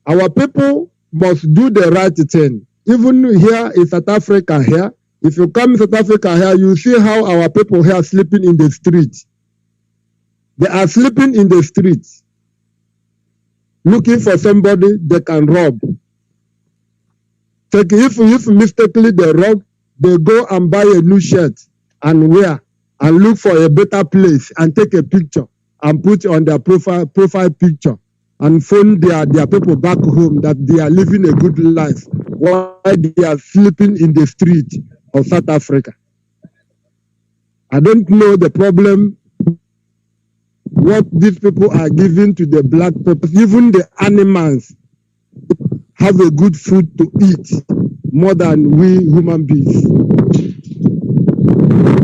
our people must do the right thing. Even here in South Africa here, if you come in South Africa here, you see how our people here are sleeping in the streets. They are sleeping in the streets, looking for somebody they can rob. If mistakenly they rob, they go and buy a new shirt and wear and look for a better place and take a picture and put on their profile picture and phone their people back home that they are living a good life while they are sleeping in the street of South Africa. I don't know the problem what these people are giving to the black people. Even the animals have a good food to eat more than we human beings.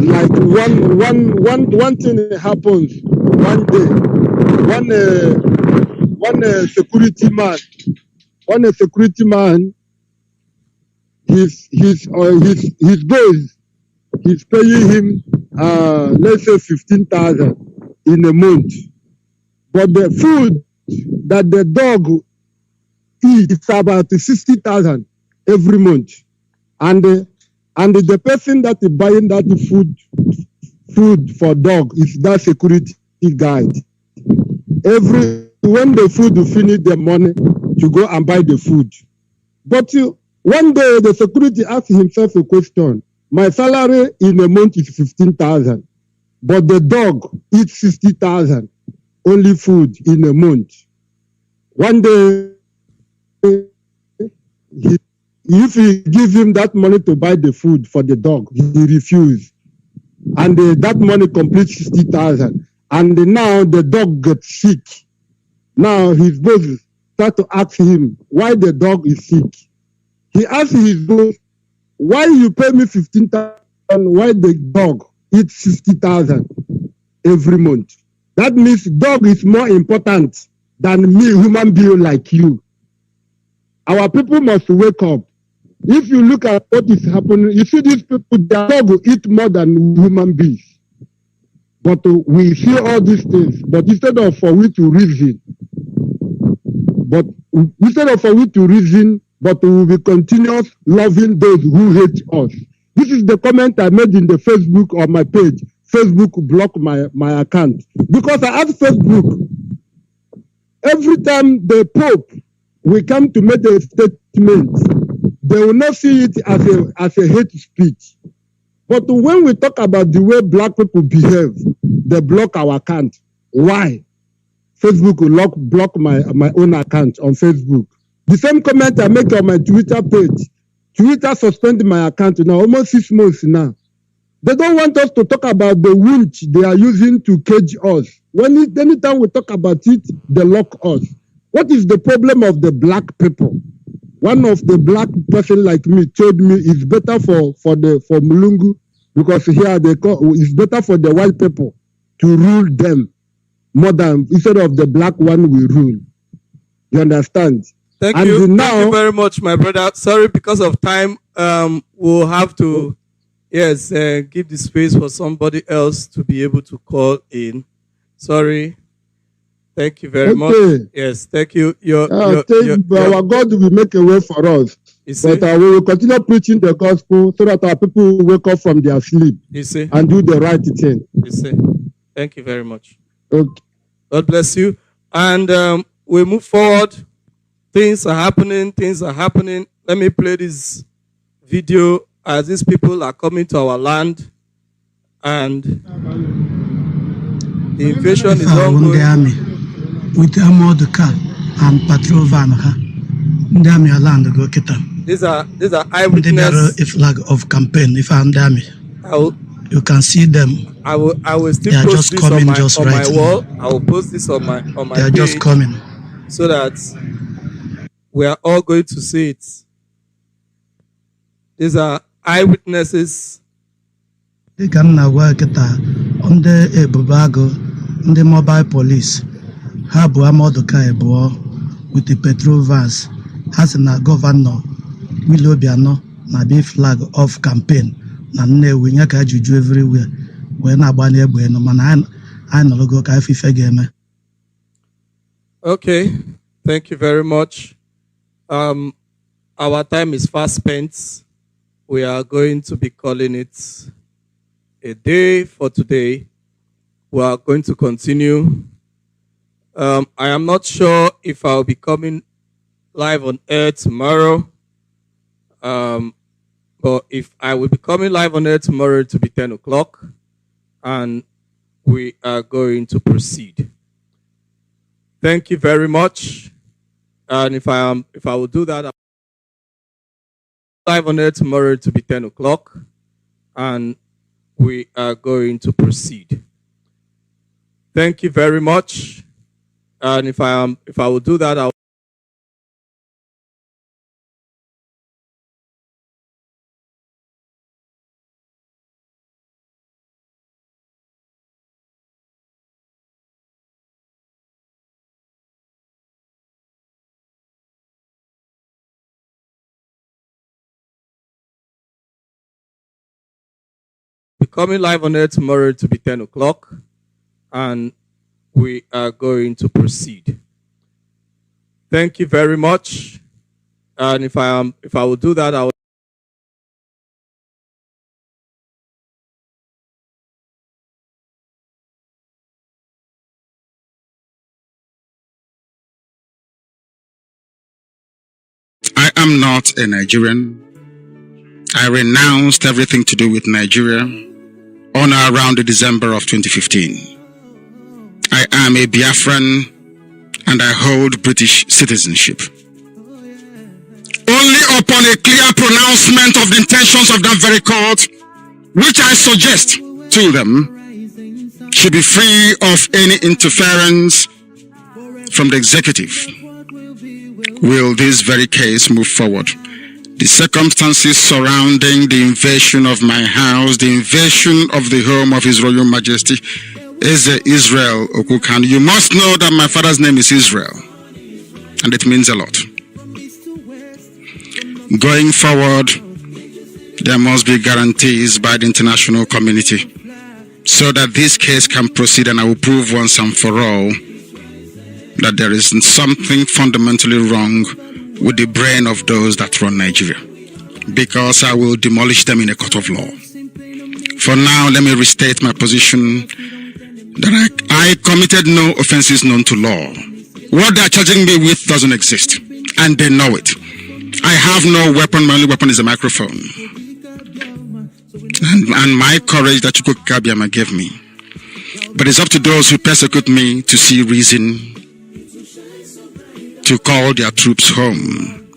Like one thing happens one day. One security man, his goals, he's paying him let's say 15,000 in a month, but the food that the dog eats is about 60,000 every month, and the person that is buying that food for dog is that security guard. When the food finish the money to go and buy the food, but One day, the security asked himself a question. My salary in a month is 15,000, but the dog eats 60,000, only food in a month. One day, if he give him that money to buy the food for the dog, he refused. And that money completes 60,000. And now the dog gets sick. Now his boss start to ask him why the dog is sick. He asked his boss, why you pay me 15,000, why the dog eats 60,000 every month? That means dog is more important than me, human being like you. Our people must wake up. If you look at what is happening, you see these people, their dog will eat more than human beings. But we see all these things. But instead of for we to reason, but we will be continuous loving those who hate us. This is the comment I made in the Facebook on my page. Facebook blocked my account because I asked Facebook, every time the Pope will come to make a statement, they will not see it as a hate speech. But when we talk about the way black people behave, they block our account. Why? Facebook will block my own account on Facebook. The same comment I make on my Twitter page. Twitter suspended my account now, almost 6 months now. They don't want us to talk about the winch they are using to cage us. Anytime we talk about it, they lock us. What is the problem of the black people? One of the black person like me told me it's better for Mulungu, because here it's better for the white people to rule them more than instead of the black one we rule. You understand? Thank you very much, my brother. Sorry, because of time, we'll have to give the space for somebody else to be able to call in. Sorry. Thank you very much. Yes, thank you. Our God will make a way for us. But we will continue preaching the gospel so that our people will wake up from their sleep and do the right thing. Thank you very much. Okay. God bless you. And we move forward. Things are happening. Let me play this video as these people are coming to our land and the invasion is ongoing. With armored car and patrol van, land go kita. These are eyewitness. A flag of campaign. If I'm army, you can see them. I will still post this on my wall. I will post this on my They are page just coming, so that we are all going to see it. These are eyewitnesses. They can now work it on the Bubago, on the mobile police. Habu Amodoka Ebo with the petrol vans has a governor Willow Biano na be flag of campaign na nne winyaka juju everywhere when abani egbe no man I no logo ka fife game. Okay, thank you very much. Our time is fast spent. We are going to be calling it a day for today. We are going to continue. I am not sure if I'll be coming live on air tomorrow. But if I will be coming live on air tomorrow, to be 10 o'clock, and we are going to proceed. Thank you very much. And if I will do that, I'll be live on air tomorrow to be 10 o'clock, and we are going to proceed. Thank you very much. And if I will do that, I'll be coming live on air tomorrow to be 10 o'clock, and we are going to proceed. Thank you very much. And if I will do that, I will am not a Nigerian. I renounced everything to do with Nigeria on or around December of 2015. I am a Biafran and I hold British citizenship. Only upon a clear pronouncement of the intentions of that very court, which I suggest to them, should be free of any interference from the executive, will this very case move forward. The circumstances surrounding the invasion of my house, the invasion of the home of His Royal Majesty, is Israel Okukan. You must know that my father's name is Israel, and it means a lot. Going forward, there must be guarantees by the international community so that this case can proceed, and I will prove once and for all that there is something fundamentally wrong with the brain of those that run Nigeria, because I will demolish them in a court of law. For now, let me restate my position that I committed no offenses known to law. What they are charging me with doesn't exist, and they know it. I have no weapon. My only weapon is a microphone. And my courage that Chukwu Kabiama gave me. But it's up to those who persecute me to see reason to call their troops home.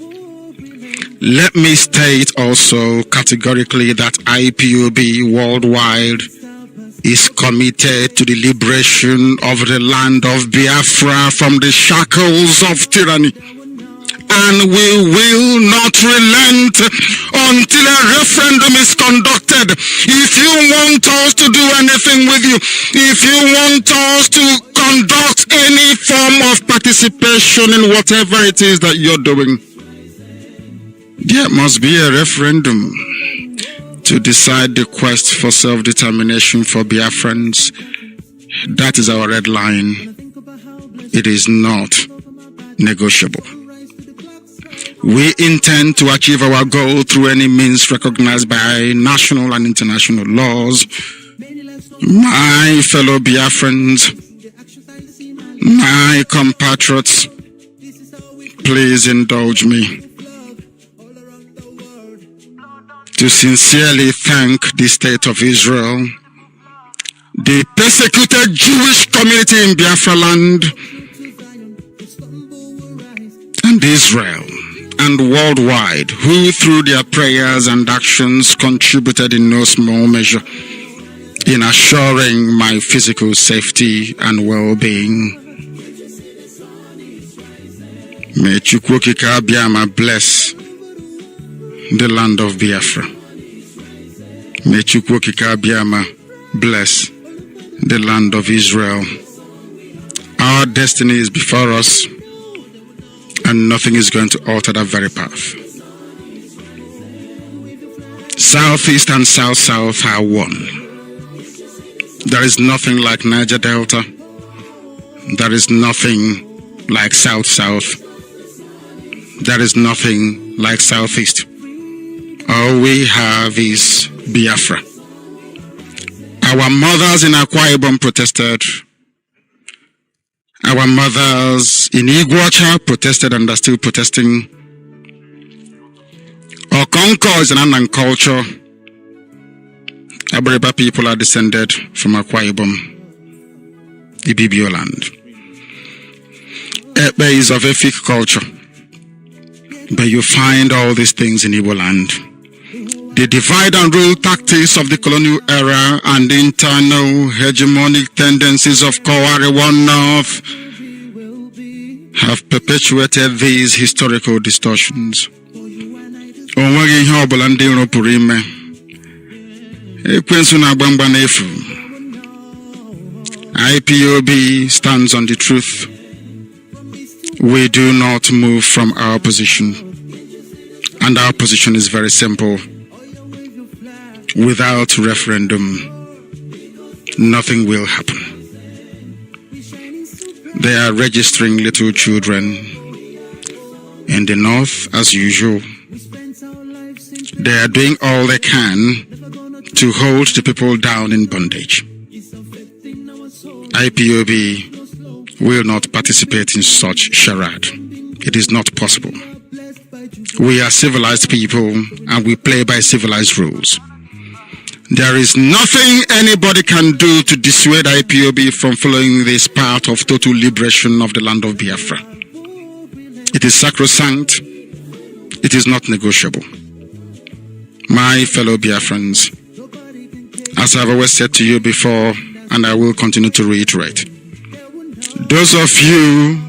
Let me state also categorically that IPOB worldwide is committed to the liberation of the land of Biafra from the shackles of tyranny. And we will not relent until a referendum is conducted. If you want us to do anything with you, if you want us to conduct any form of participation in whatever it is that you're doing, there must be a referendum to decide the quest for self-determination for Biafrans. That is our red line. It is not negotiable. We intend to achieve our goal through any means recognized by national and international laws. My fellow Biafrans, my compatriots, please indulge me to sincerely thank the State of Israel, the persecuted Jewish community in Biafra land, and Israel, and worldwide, who through their prayers and actions contributed in no small measure in assuring my physical safety and well-being. May Chukwu Okike Abiama bless the land of Biafra. May Chukwu Okike Abiama bless the land of Israel. Our destiny is before us, and nothing is going to alter that very path. Southeast and South-South are one. There is nothing like Niger Delta. There is nothing like South-South. There is nothing like Southeast. All we have is Biafra. Our mothers in Akwa Ibom protested. Our mothers in Iguacha protested and are still protesting. Okonko is an Annan culture. Abariba people are descended from Akwa Ibom, Ibibio land. Ekpe is of Efik culture. But you find all these things in Igbo land. The divide and rule tactics of the colonial era and the internal hegemonic tendencies of Kowari One North have perpetuated these historical distortions. IPOB stands on the truth. We do not move from our position. And our position is very simple. Without referendum, nothing will happen. They are registering little children in the north as usual. They are doing all they can to hold the people down in bondage. IPOB will not participate in such charade. It is not possible. We are civilized people and we play by civilized rules. There is nothing anybody can do to dissuade IPOB from following this path of total liberation of the land of Biafra. It is sacrosanct. It is not negotiable. My fellow Biafrans, as I've always said to you before, and I will continue to reiterate, those of you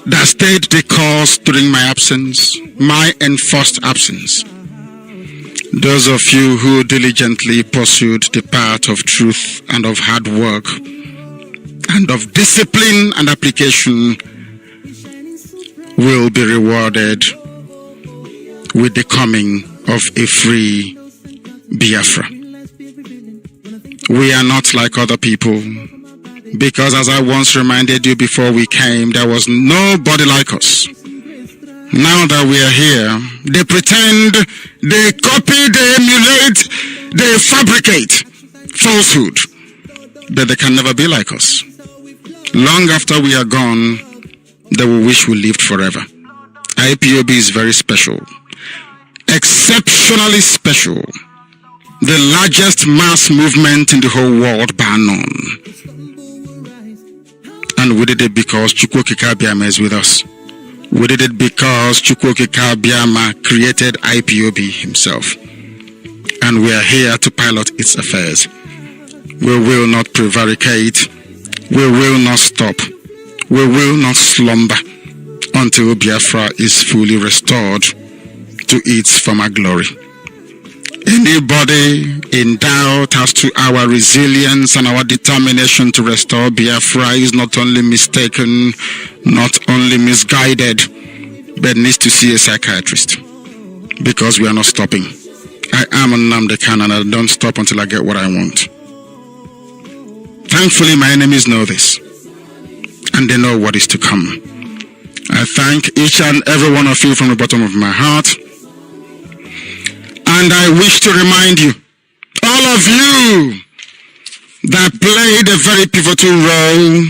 that stayed the course during my absence, my enforced absence, those of you who diligently pursued the path of truth and of hard work and of discipline and application will be rewarded with the coming of a free Biafra. We are not like other people, because as I once reminded you before we came, there was nobody like us. Now that we are here, they pretend, they copy, they emulate, they fabricate falsehood, but they can never be like us. Long after we are gone, they will wish we lived forever. IPOB is very special, exceptionally special, the largest mass movement in the whole world bar none. And we did it because Chukwokika Biama is with us. We did it because Chukwokika Biama created IPOB himself. And we are here to pilot its affairs. We will not prevaricate. We will not stop. We will not slumber until Biafra is fully restored to its former glory. Anybody in doubt as to our resilience and our determination to restore Biafra is not only mistaken, not only misguided, but needs to see a psychiatrist, because we are not stopping. I am Nnamdi Kanu and I don't stop until I get what I want. Thankfully, my enemies know this, and they know what is to come. I thank each and every one of you from the bottom of my heart. And I wish to remind you, all of you that played a very pivotal role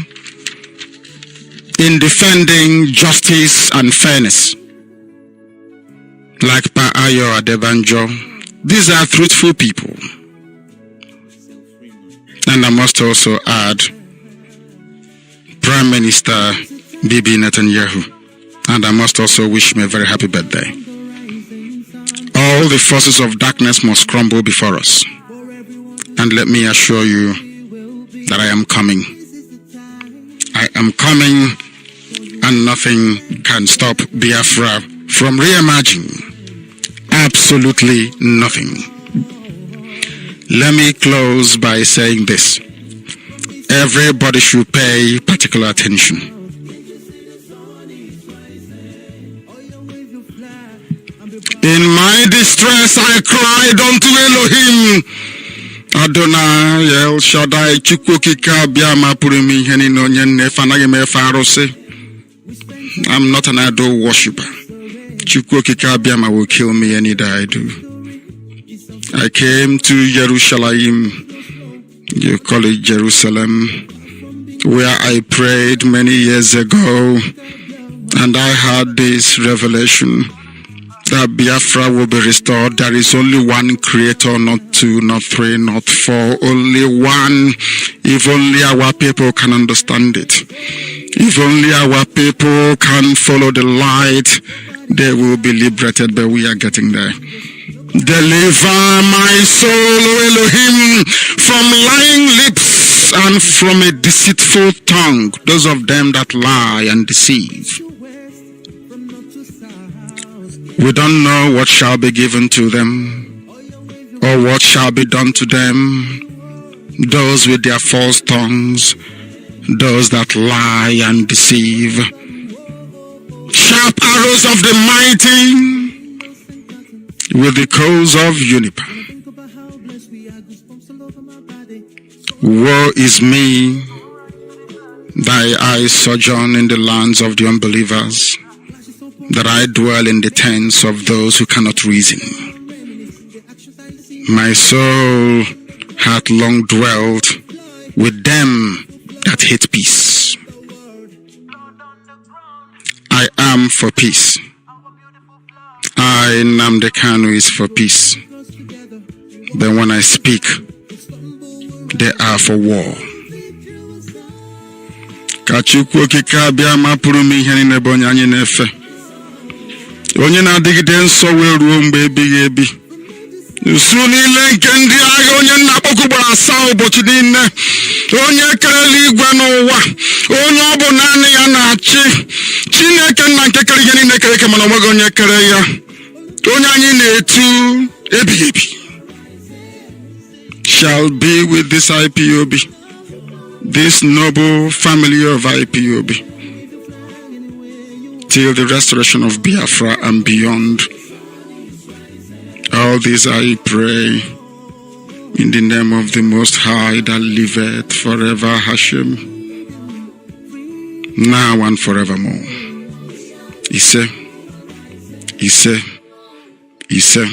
in defending justice and fairness, like Pa Ayo Adebanjo, these are truthful people. And I must also add Prime Minister Bibi Netanyahu, and I must also wish him a very happy birthday. All the forces of darkness must crumble before us. And let me assure you that I am coming. I am coming, and nothing can stop Biafra from reimagining. Absolutely nothing. Let me close by saying this. Everybody should pay particular attention. In my distress I cried unto Elohim. Adonai El Shaddai Chukwokika Biama Purimi Henino Nyenne Fanagime Farose. I'm not an idol worshipper. Chukwokika Biama will kill me any day I do. I came to Jerusalem, you call it Jerusalem, where I prayed many years ago, and I had this revelation that Biafra will be restored. There is only one creator, not two, not three, not four, only one. If only our people can understand it. If only our people can follow the light, they will be liberated, but we are getting there. Deliver my soul, O Elohim, from lying lips and from a deceitful tongue, those of them that lie and deceive. We don't know what shall be given to them or what shall be done to them, those with their false tongues, those that lie and deceive. Sharp arrows of the mighty with the coals of juniper. Woe is me, that I sojourn in the lands of the unbelievers, that I dwell in the tents of those who cannot reason. My soul hath long dwelt with them that hate peace. I am for peace. I, Nnamdi Kanu, is for peace. Then when I speak, they are for war. Kachukwu okike abịa mapụrụ m ihe niile bụ onye anyị na-efe. Onye na-adịgide nsọ wee ruo mgbe ebighị ebi. Usu niile nke ndị agha onye nna-akpọku gbara asaa ụbọchị niile. Onye kere eluigwe n'ụwa. Onye ọ bụ naanị ya na-achị. Chineke nna nke kere ihe niile kere eke mana onweghị onye kere ya. Onye anyị na-etu ebighị ebi. Shall be with this IPOB, this noble family of IPOB, till the restoration of Biafra and beyond. All this I pray in the name of the Most High that liveth forever, Hashem, now and forevermore. Ise, Ise, Ise.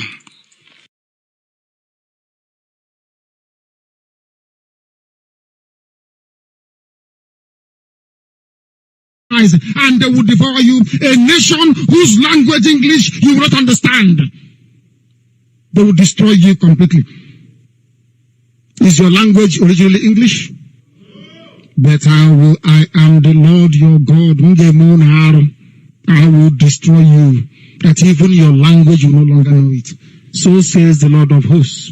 And they will devour you, a nation whose language, English, you will not understand. They will destroy you completely. Is your language originally English? But I am the Lord your God. I will destroy you, that even your language will no longer know it. So says the Lord of hosts.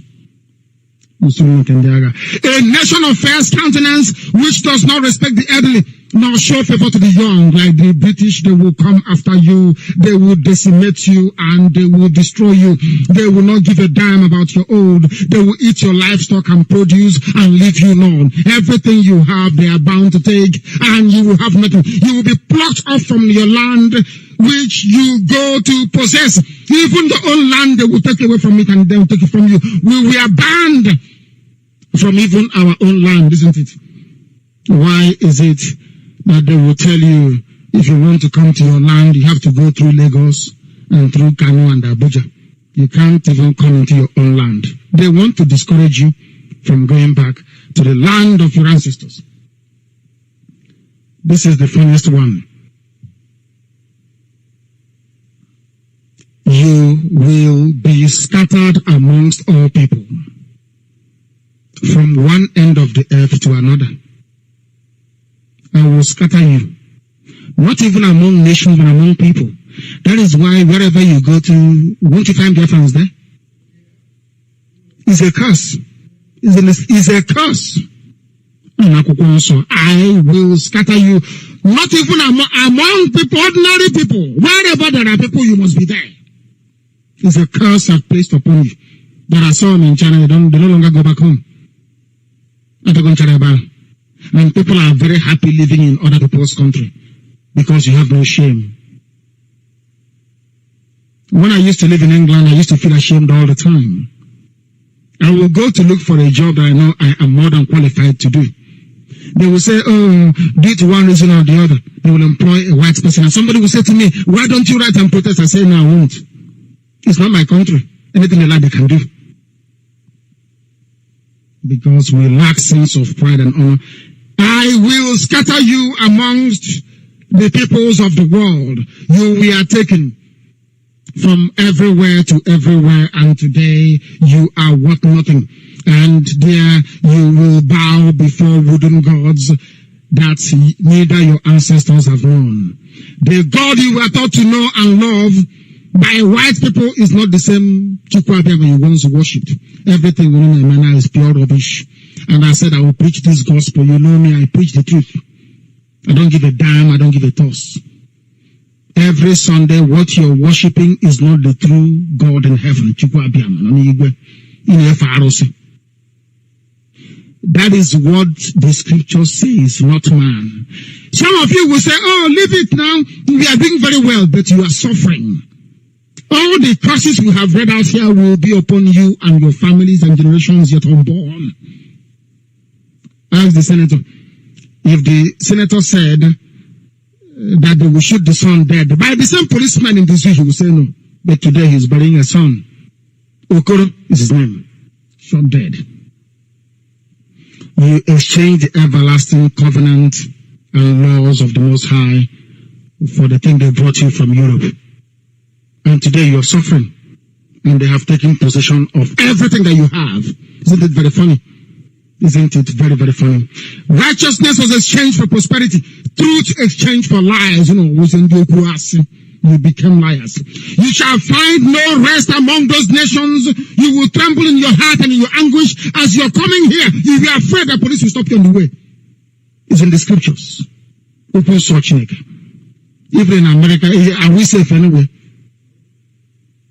A nation of fair countenance which does not respect the elderly, nor show favor to the young. Like the British, they will come after you, they will decimate you, and they will destroy you. They will not give a damn about your old. They will eat your livestock and produce and leave you alone. Everything you have, they are bound to take, and you will have nothing. You will be plucked off from your land which you go to possess. Even the old land, they will take away from it, and they will take it from you. We are banned from even our own land, isn't it? Why is it that they will tell you, if you want to come to your land, you have to go through Lagos and through Kanu and Abuja? You can't even come into your own land. They want to discourage you from going back to the land of your ancestors. This is the funniest one. You will be scattered amongst all people, from one end of the earth to another. I will scatter you. Not even among nations, but among people. That is why wherever you go to, won't you find Biafrans there? It's a curse. It's a curse. I will scatter you. Not even among people, ordinary people. Wherever there are people, you must be there. It's a curse I've placed upon you. There are some in China, they no longer go back home. And people are very happy living in other people's country because you have no shame. When I used to live in England, I used to feel ashamed all the time. I will go to look for a job that I know I am more than qualified to do. They will say, oh, due to one reason or the other, they will employ a white person. And somebody will say to me, why don't you write and protest? I say, no, I won't. It's not my country. Anything they like, they can do. Because we lack sense of pride and honor. I will scatter you amongst the peoples of the world. You were taken from everywhere to everywhere, and today you are worth nothing. And there you will bow before wooden gods that neither your ancestors have known. The God you were taught to know and love by white people is not the same Chukwuabiama you once worshipped. Everything within my manner is pure rubbish. And I said, I will preach this gospel. You know me, I preach the truth. I don't give a damn, I don't give a toss. Every Sunday, what you're worshipping is not the true God in heaven. That is what the scripture says, not man. Some of you will say, oh, leave it now. We are doing very well, but you are suffering. All the curses we have read out here will be upon you and your families and generations yet unborn. Ask the senator. If the senator said that they will shoot the son dead, by the same policeman in this he will say no. But today he's burying a son. Okoro is his name. Shot dead. You exchange the everlasting covenant and laws of the Most High for the thing they brought you from Europe. And today you're suffering. And they have taken possession of everything that you have. Isn't it very funny? Isn't it very, very funny? Righteousness was exchanged for prosperity. Truth exchanged for lies. You became liars. You shall find no rest among those nations. You will tremble in your heart and in your anguish as you're coming here. You will be afraid that police will stop you on the way. It's in the scriptures. Open search. Even in America, are we safe anyway?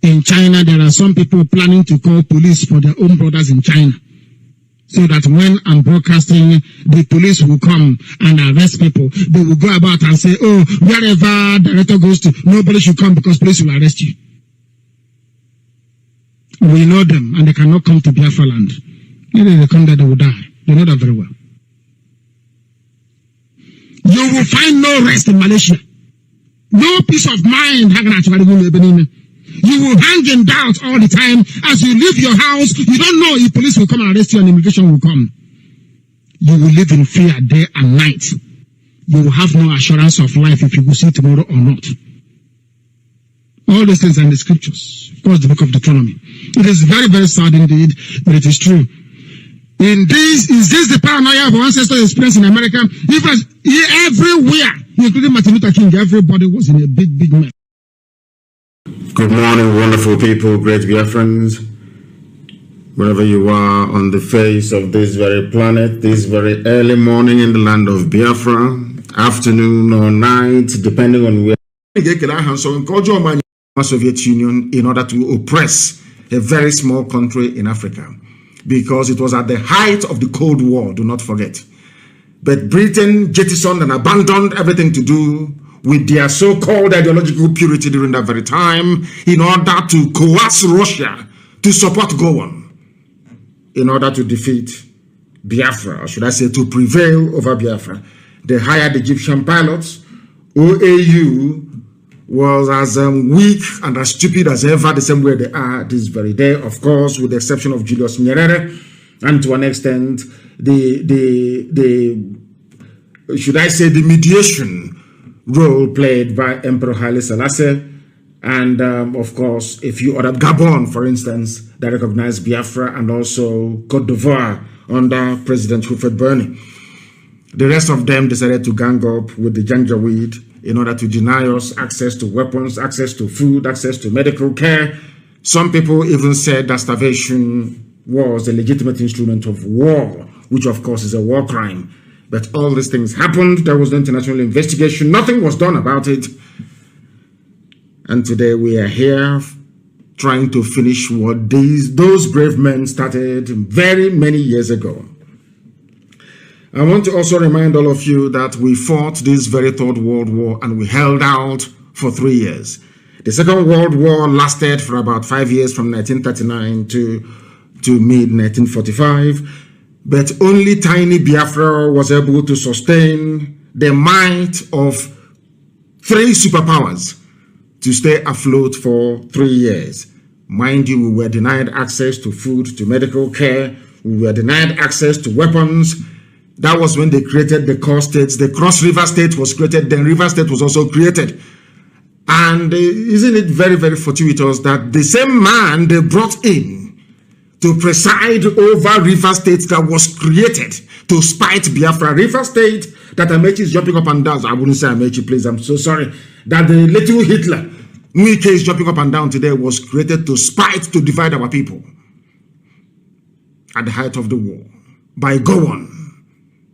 In China, there are some people planning to call police for their own brothers in China. So that when I'm broadcasting, the police will come and arrest people. They will go about and say, oh, wherever director goes to, nobody should come because police will arrest you. We know them and they cannot come to Biafra land. If they come there, they will die. They know that very well. You will find no rest in Malaysia. No peace of mind. You will hang in doubt all the time. As you leave your house, you don't know if police will come and arrest you and immigration will come. You will live in fear day and night. You will have no assurance of life if you will see tomorrow or not. All these things are in the scriptures. Of course, the book of Deuteronomy. It is very, very sad indeed, but it is true. Is this the paranoia of our ancestors experienced in America? Everywhere, including Martin Luther King, everybody was in a big, big mess. Good morning, wonderful people, great Biafrans. Wherever you are on the face of this very planet, this very early morning in the land of Biafra, afternoon or night, depending on where. Soviet Union in order to oppress a very small country in Africa, because it was at the height of the Cold War, do not forget. But Britain jettisoned and abandoned everything to do with their so-called ideological purity during that very time in order to coerce Russia to support Gowon in order to defeat Biafra, or should I say to prevail over Biafra. They hired Egyptian pilots. OAU was as weak and as stupid as ever, the same way they are this very day, of course, with the exception of Julius Nyerere, and to an extent, should I say, the mediation role played by Emperor Haile Selassie, and of course, a few other, Gabon, for instance, that recognized Biafra, and also Cote d'Ivoire under President Hufred Burney. The rest of them decided to gang up with the Janjaweed in order to deny us access to weapons, access to food, access to medical care. Some people even said that starvation was a legitimate instrument of war, which of course is a war crime. But all these things happened. There was no international investigation. Nothing was done about it. And today we are here trying to finish what those brave men started very many years ago. I want to also remind all of you that we fought this very Third World War and we held out for 3 years. The Second World War lasted for about 5 years, from 1939 to mid-1945. But only tiny Biafra was able to sustain the might of 3 superpowers to stay afloat for 3 years. Mind you, we were denied access to food, to medical care. We were denied access to weapons. That was when they created the core states. The Cross River State was created, then River State was also created. And isn't it very, very fortuitous that the same man they brought in to preside over River State that was created to spite Biafra, River State that Amechi is jumping up and down. I wouldn't say Amechi, please, I'm so sorry. That the little Hitler, Nwike is jumping up and down today, was created to spite, to divide our people at the height of the war by Gowon.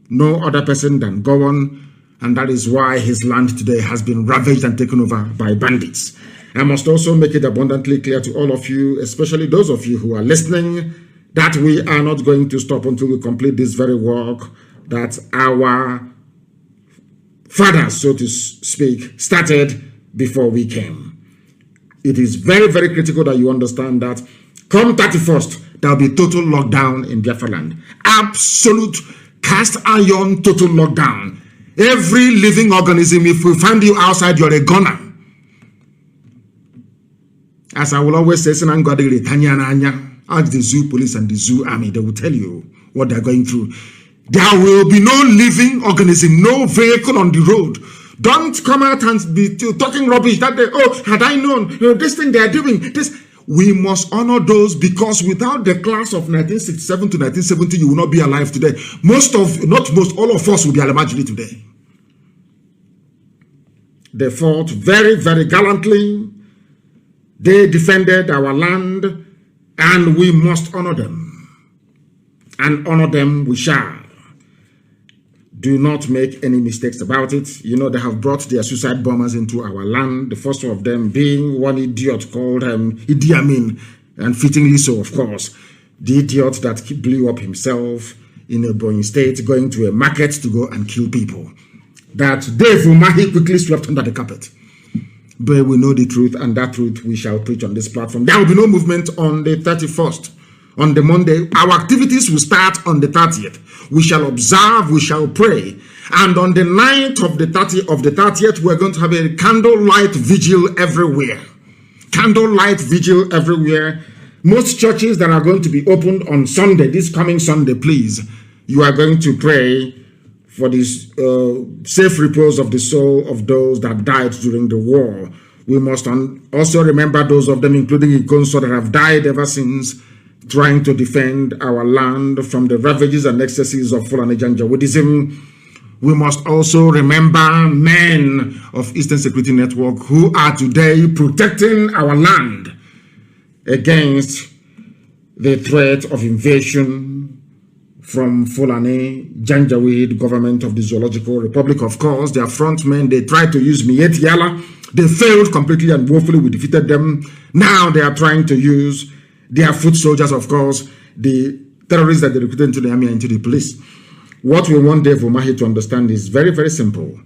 No other person than Gowon, and that is why his land today has been ravaged and taken over by bandits. I must also make it abundantly clear to all of you, especially those of you who are listening, that we are not going to stop until we complete this very work that our fathers, so to speak, started before we came. It is very, very critical that you understand that come 31st, there will be total lockdown in Biafra land. Absolute cast iron total lockdown. Every living organism, if we find you outside, you're a gunner. As I will always say, ask the zoo police and the zoo army, they will tell you what they're going through. There will be no living organism, no vehicle on the road, Don't come out and be talking rubbish that they, oh, had I known, this thing they are doing, this. We must honor those, because without the class of 1967 to 1970, you will not be alive today. All of us will be alive today. They fought very, very gallantly. They defended our land, and we must honor them. And honor them we shall. Do not make any mistakes about it. You know, they have brought their suicide bombers into our land. The first of them being one idiot called Idi Amin, and fittingly so, of course. The idiot that blew up himself in a Ebonyi state, going to a market to go and kill people. That Dave Umahi quickly swept under the carpet. But we know the truth, and that truth we shall preach on this platform. There will be no movement on the 31st. On the Monday, our activities will start on the 30th. We shall observe, we shall pray. And on the 9th of the 30th, we're going to have a candlelight vigil everywhere. Candlelight vigil everywhere. Most churches that are going to be opened on Sunday, this coming Sunday, please, you are going to pray for this safe repose of the soul of those that died during the war. We must also remember those of them, including Ikonso, that have died ever since, trying to defend our land from the ravages and excesses of Fulani Janjaweedism. We must also remember men of Eastern Security Network who are today protecting our land against the threat of invasion from Fulani Janjaweed government of the Zoological Republic. Of course, their frontmen, they tried to use Miet Yala. They failed completely and woefully. We defeated them. Now they are trying to use their foot soldiers, of course, the terrorists that they recruited into the army and into the police. What we want Dave Umahi to understand is very, very simple.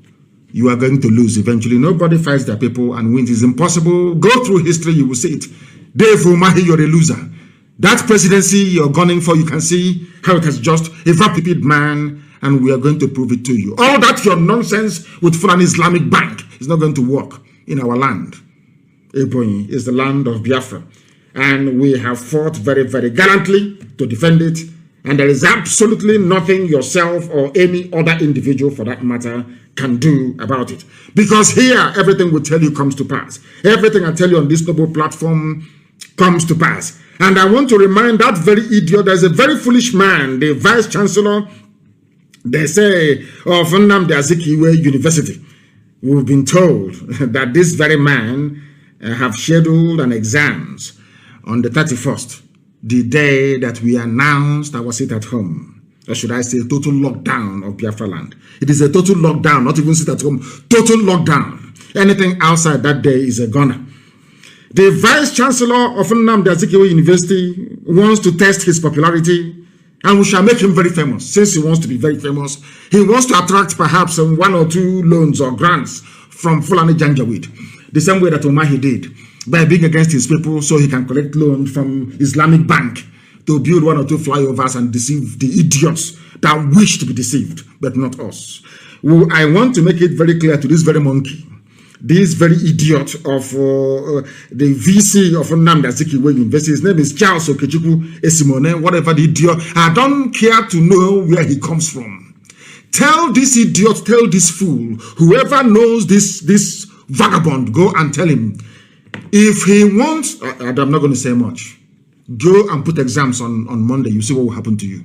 You are going to lose eventually. Nobody fights their people and wins. It's impossible. Go through history, you will see it. Dave Umahi, you're a loser. That presidency you're gunning for, you can see how it has just evaporated, man, and we are going to prove it to you. All that your nonsense with Fulani Islamic Bank is not going to work in our land. Ebonyi is the land of Biafra. And we have fought very, very gallantly to defend it. And there is absolutely nothing yourself or any other individual, for that matter, can do about it. Because here, everything we tell you comes to pass. Everything I tell you on this noble platform comes to pass. And I want to remind that very idiot, there's a very foolish man, the Vice Chancellor, they say, of Nnamdi Azikiwe University. We've been told that this very man have scheduled an exams on the 31st, the day that we announced our sit at home, or should I say total lockdown of Biafra land. It is a total lockdown, not even sit at home, total lockdown. Anything outside that day is a goner. The Vice Chancellor of Nnamdi Azikiwe University wants to test his popularity, and we shall make him very famous. Since he wants to be very famous, he wants to attract perhaps 1 or 2 loans or grants from Fulani Janjaweed, the same way that Umahi did, by being against his people, so he can collect loans from Islamic Bank to build 1 or 2 flyovers and deceive the idiots that wish to be deceived, but not us. Well, I want to make it very clear to this very monkey, this very idiot of the VC of Nnamdi Azikiwe University. His name is Charles Okechukwu Esimone, whatever the idiot. I don't care to know where he comes from. Tell this idiot, tell this fool, whoever knows this vagabond, go and tell him, if he wants, I'm not going to say much, go and put exams on Monday, you see what will happen to you.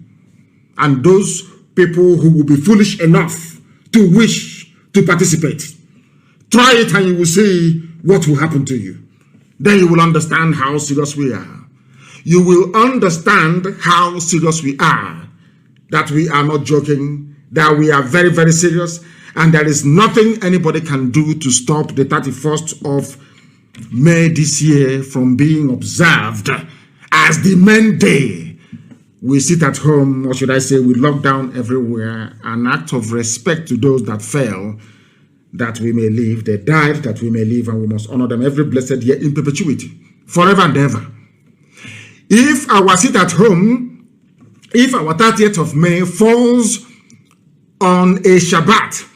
And those people who will be foolish enough to wish to participate, try it and you will see what will happen to you. Then you will understand how serious we are. You will understand how serious we are, that we are not joking, that we are very, very serious, and there is nothing anybody can do to stop the 31st of May this year from being observed as the main day. We sit at home, or should I say, we lock down everywhere, an act of respect to those that fell, that we may live. They died, that we may live, and we must honor them every blessed year in perpetuity, forever and ever. If our sit at home, if our 30th of May falls on a Shabbat,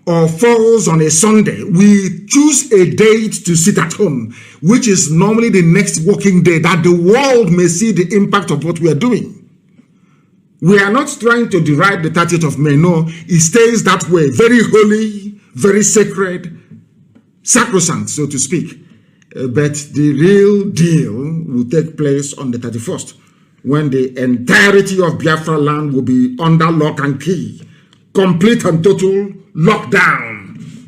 or falls on a Sunday, we choose a date to sit at home, which is normally the next working day, that the world may see the impact of what we are doing. We are not trying to deride the 30th of May, no, it stays that way, very holy, very sacred, sacrosanct, so to speak. But the real deal will take place on the 31st, when the entirety of Biafra land will be under lock and key. Complete and total lockdown.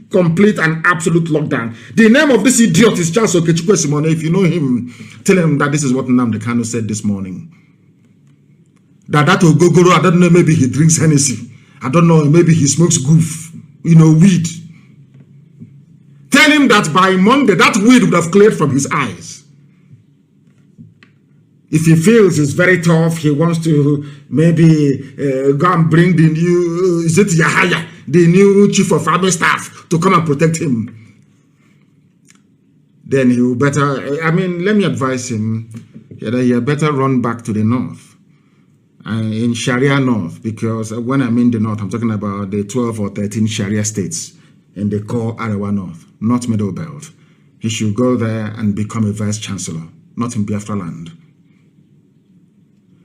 Complete and absolute lockdown. The name of this idiot is Charles Okechukwu Simone. If you know him, tell him that this is what Nnamdi Kanu said this morning. That Ogogoro, I don't know, maybe he drinks Hennessy. I don't know, maybe he smokes goof, weed. Tell him that by Monday, that weed would have cleared from his eyes. If he feels it's very tough, he wants to maybe go and bring the new, is it Yahaya, the new chief of army staff, to come and protect him. Then he will better, I mean, let me advise him that he better run back to the north, in Sharia North, because when I mean the north, I'm talking about the 12 or 13 Sharia states in the core Arewa North, not Middle Belt. He should go there and become a vice chancellor, not in Biafra land.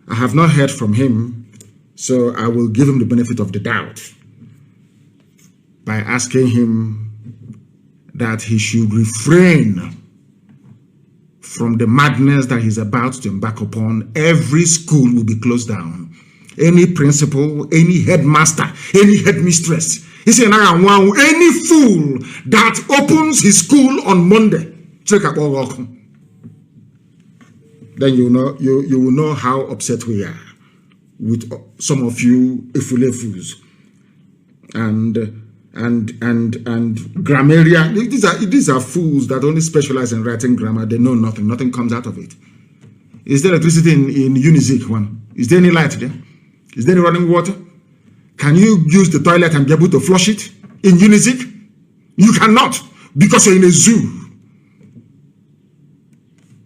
I have not heard from him, so I will give him the benefit of the doubt by asking him that he should refrain from the madness that he's about to embark upon. Every school will be closed down. Any principal, any headmaster, any headmistress, any fool that opens his school on Monday, check out all. Then you will know how upset we are with some of you ifulefus and grammarian. These are fools that only specialize in writing grammar. They know nothing. Nothing comes out of it. Is there electricity in Unizik one? Is there any light there? Is there any running water? Can you use the toilet and be able to flush it in Unizik? You cannot, because you're in a zoo.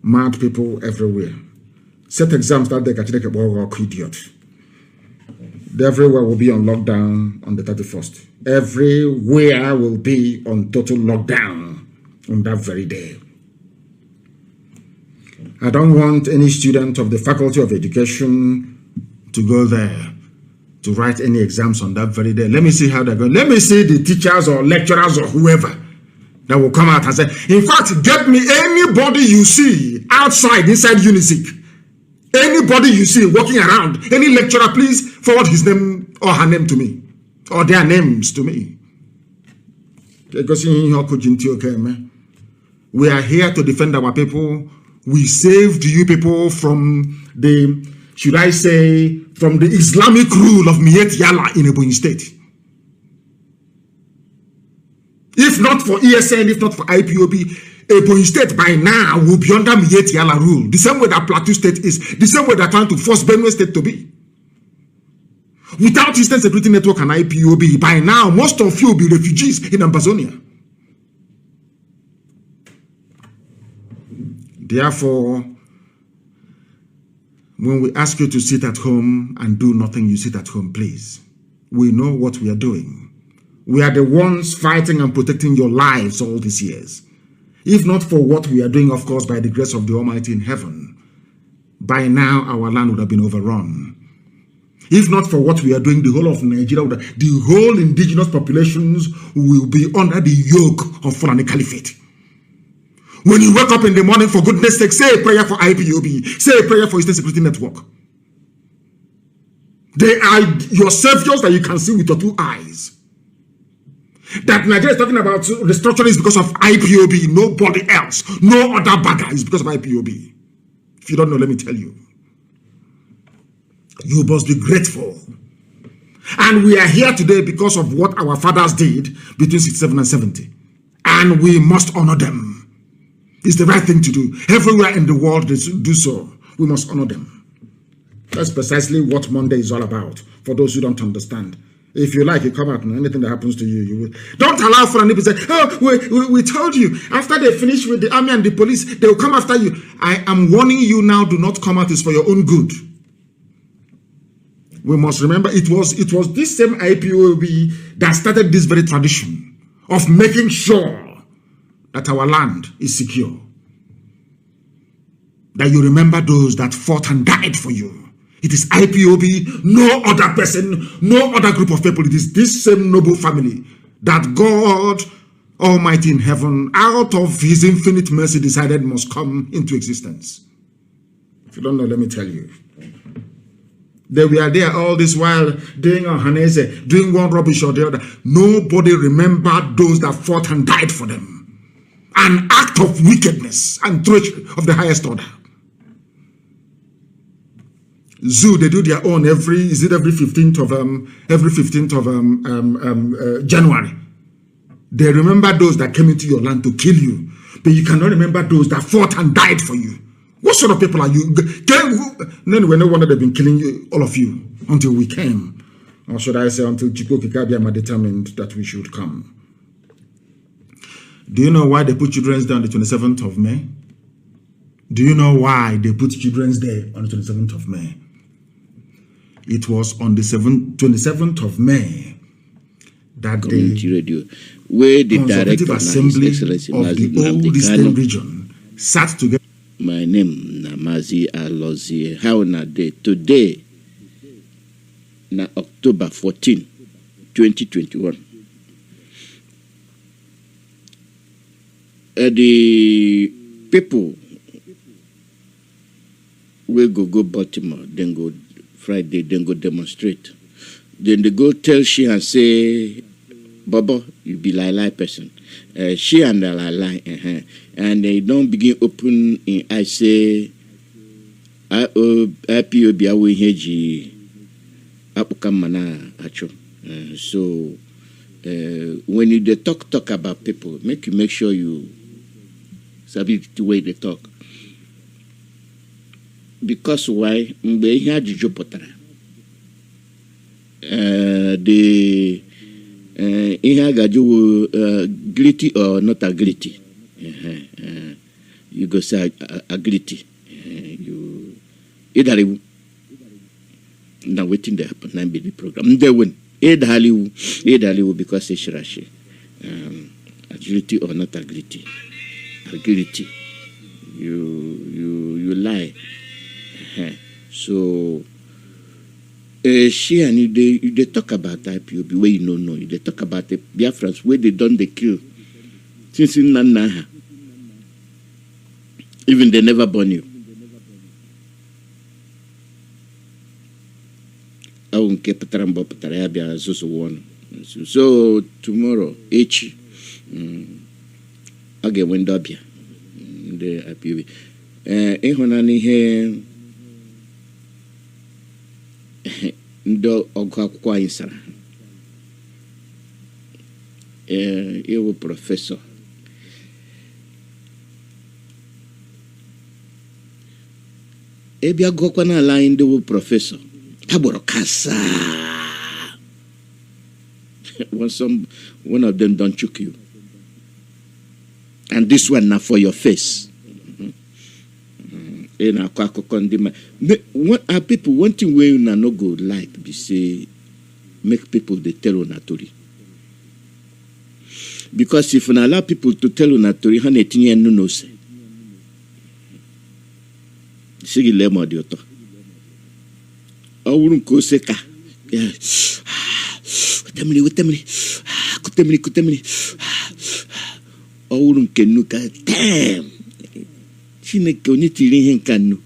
Mad people everywhere. Set exams that they can take a idiot. Everywhere will be on lockdown on the 31st. Everywhere will be on total lockdown on that very day. I don't want any student of the Faculty of Education to go there to write any exams on that very day. Let me see how they're going. Let me see the teachers or lecturers or whoever that will come out and say, in fact, get me anybody you see outside, inside Unizik. Anybody you see walking around, any lecturer, please forward his name or her name to me, or their names to me. We are here to defend our people. We saved you people from the, should I say, from the Islamic rule of Miet Yala in Ebonyi State. If not for ESN, if not for IPOB, Ebonyi State by now will be under Miet Yala rule. The same way that Plateau State is, the same way they're trying to force Benue State to be. Without Eastern Security Network and IPOB, by now most of you will be refugees in Ambazonia. Therefore, when we ask you to sit at home and do nothing, you sit at home, please. We know what we are doing. We are the ones fighting and protecting your lives all these years. If not for what we are doing, of course, by the grace of the Almighty in heaven, by now our land would have been overrun. If not for what we are doing, the whole of Nigeria, the whole indigenous populations will be under the yoke of Fulani Caliphate. When you wake up in the morning, for goodness sake, say a prayer for IPOB, say a prayer for Eastern Security Network. They are your saviors that you can see with your two eyes. That Nigeria is talking about restructuring is because of IPOB, nobody else. No other bagger is because of IPOB. If you don't know, let me tell you. You must be grateful. And we are here today because of what our fathers did between 67 and 70. And we must honor them. It's the right thing to do. Everywhere in the world they do so. We must honor them. That's precisely what Monday is all about, for those who don't understand. If you like, you come out and anything that happens to you, you will. Don't allow for any people to say, oh, we told you. After they finish with the army and the police, they will come after you. I am warning you now, do not come out. It's for your own good. We must remember it was this same IPOB that started this very tradition of making sure that our land is secure. That you remember those that fought and died for you. It is IPOB, no other person, no other group of people. It is this same noble family that God Almighty in heaven, out of his infinite mercy, decided must come into existence. If you don't know, let me tell you. They were there all this while doing Hanese, doing one rubbish or the other. Nobody remembered those that fought and died for them. An act of wickedness and treachery of the highest order. Zoo, they do their own every 15th of January. They remember those that came into your land to kill you, but you cannot remember those that fought and died for you. What sort of people are you? Anyway, no wonder they've been killing you, all of you, until we came. Or should I say, until Chiko Kikabiama determined that we should come. Do you know why they put Children's Day on the 27th of May? Do you know why they put Children's Day on the 27th of May? It was on the 27th of May that Community Radio, where the director of Assembly Excellency of Mazi, the old Nnamdi Eastern Kanu region sat together. My name na Mazi Alozie. How na day? Today na October 14, 2021. The people will go Baltimore, then go Friday, then go demonstrate. Then they go tell she and say, Bobo, you be lie person. She and the lie. And they don't begin open in I say, IPOB awe heji apukamana acho. So when you they talk about people, make sure you sabi the way they talk. Because why? Mbe ihe ajụjụ pụtara. The ihe agajụ guilty or not a guilty. You go say a guilty. You idariwu. Now waiting there happen. Now be the program. They win. Idariwu because it's rashi. A guilty or not a guilty. A guilty. You lie. So she and you they talk about IPOB where you don't know. They talk about the Biafrans where they done the kill since in Nanaha. Even they never born you. I won't keep Patrambo Patarabia so one. So tomorrow H again when Dobia the IPOB. Ehonani here ndo ọgụ akwụkwọ anyị sara iwu prọfesọ ebe agụkwa n'ala anyị ndị wu prọfesọ agboro kasa one of them don't choke you and this one now for your face. In our people, one thing we no go like be say make people they tell on story. Because if you allow people to tell on story, how netinye no say. Sigi lemo di oto. Awurun ko seka. Kutemini. Awurun kenuka. Damn. Chineke onye tiri ihe nka nnu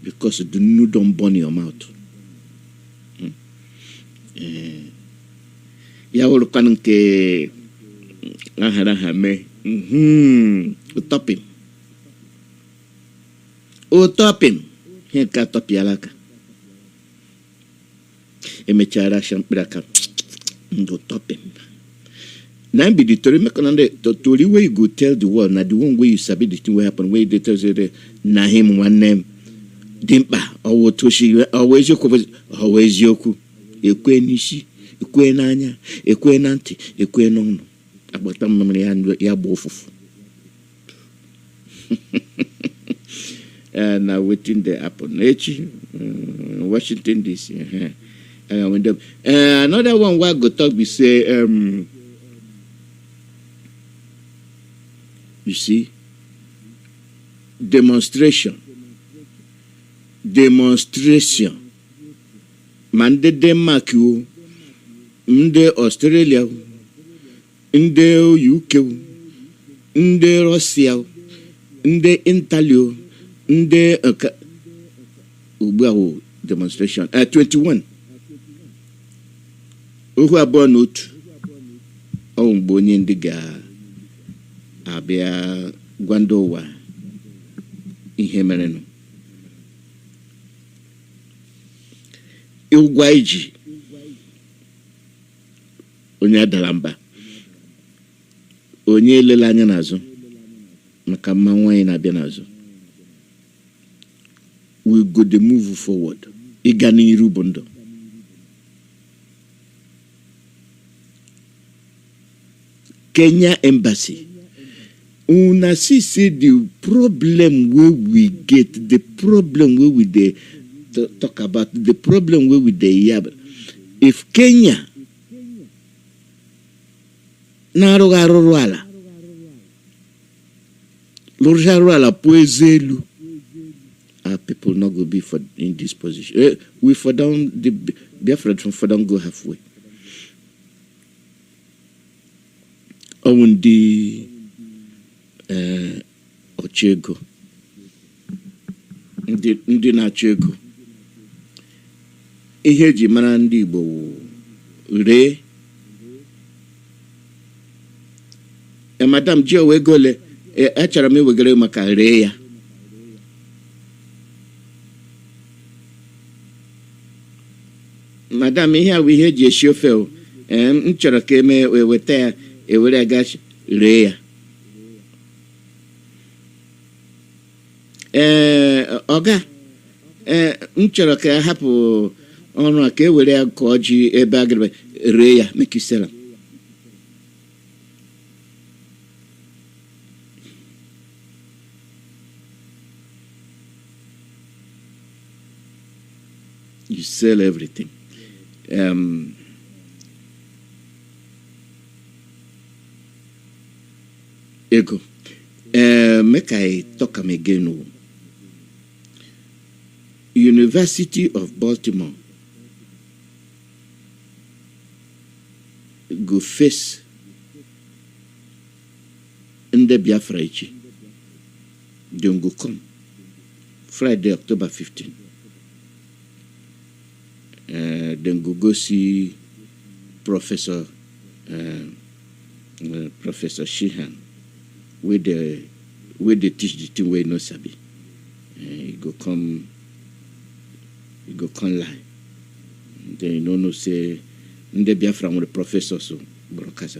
because the new don't burn your mouth. Ya wurukwan nke ahara me utopim he ka topialaka emechara shampiraka utopim. Now be the story make on the story where you go tell the world. Now the one way you sabi the thing will happen. Where they tell you na him one name dimpa or toshi always yoku ekwe nishi ekwe nanya ekwe nanti ekwe nono abota mmiri ya bofufu. Now waiting the happen. Washington DC. Another one where go talk we say you see, demonstration. Mande Denmark you ndị Australia, ndị UK, ndị Russia, ndị Italy, ndị ugbu a demonstration 21 ohu abụọ na otu ọ mgbe onye ndị ga-abịa gwa ndị ụwa ihe merenụ. Ụgwọ iji onye adara mba, onye elele anya n'azụ maka mma nwaanyị na-abịa n'azụ. We go to move forward. Ịga n'iru bụ ndụ. Kenya Embassy. Una see the problem where we get, the problem where we talk about, the problem where we yab. If Kenya na-arụgharụrụ ala poezelu, our people not go be in this position. We for down the Biafrans for down go halfway. Owundi Ochego. Ndi na-achego. Ihe ji mara ndị Igbo ree. Madam Gio wegole achara m ewegere maka ree ya. Madam, ihe a bụ ihe eji esi ofe o. M chọrọ ka weta ya ewere aga ree ya. Ọga m chọrọ ka hapụ ọrụ a ka ewere ya ka ọjị ebe agịrị ree ya, make you sell am. You sell everything. Ego. Make I talk am again. University of Baltimore go face in the Biafra ichi. They go come Friday, October 15. Then go see Professor Sheehan, where they teach the thing where no sabi. He go come lie. Then you know say the Biafra with the professor so broadcast.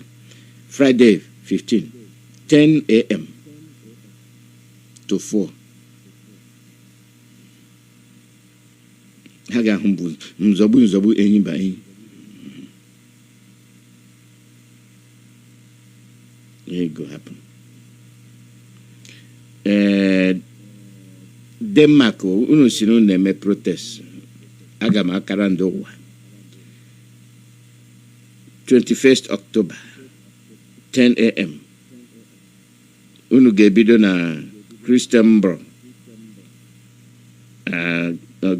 Friday 15, 10 a.m. to 4. Haga humbu nzobu enyi ba enyi. It go happen. Denmark unu si no na-eme protest. Aga m akara ndị ụwa. 21st October 10 a.m. Unu ga-ebido na Christian Bro.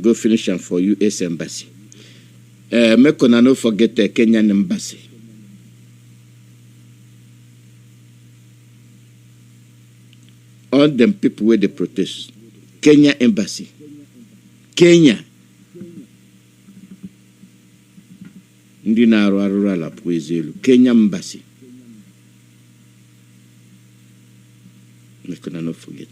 Go finish them for U.S. Embassy. Make una no forget the Kenyan Embassy. All them people where they protest. Kenya Embassy. Kenya. Ndi na arụ ala poezelu. Kenya Embassy. Make una no forget.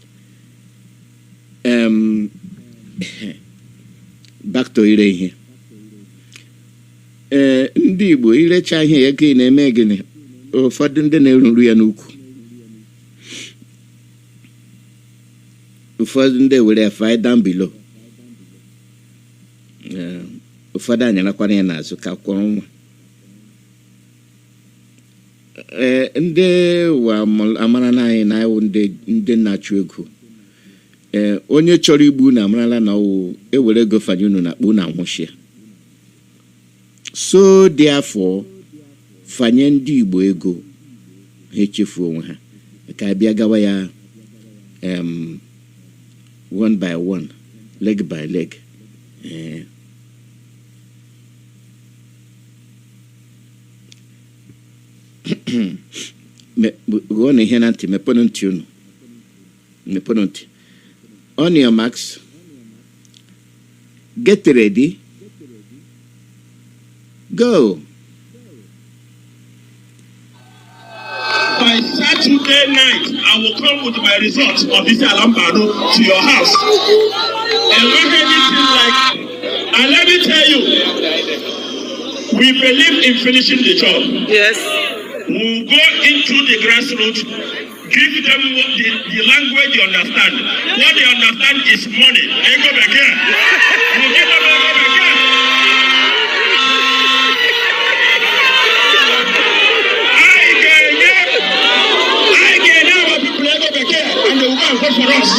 Back to ire ihe. Ndị Igbo irecha ihe ya ka ị na-eme gịnị? Ụfọdụ ndị na-eruru ya n'ukwu. Ụfọdụ ndị were ya fire down below. Ụfọdụ anyarakwara ya n'azụ ka kwọrọ nwa. Ndị wa amara na anyị na iwu ndị na-achụ ego. Onye chọrọ igbu na amarala na ewere ego fanye unu na akpụ na nwụchia. So therefore fanye ndị Igbo ego ha echefu onwe ha ka abịa gawa ya one by one, leg by leg. Go here nanti me pononti uno. Me pononti. On your marks. Get ready. Go. By Saturday night, I will come with my results of this Anambra to your house. And when anything like, and let me tell you, we believe in finishing the job. Yes. We'll go into the grassroots, give them the language they understand. What they understand is money. They go back here. We'll give them go back here. I get our people go back here and they will go and vote for us.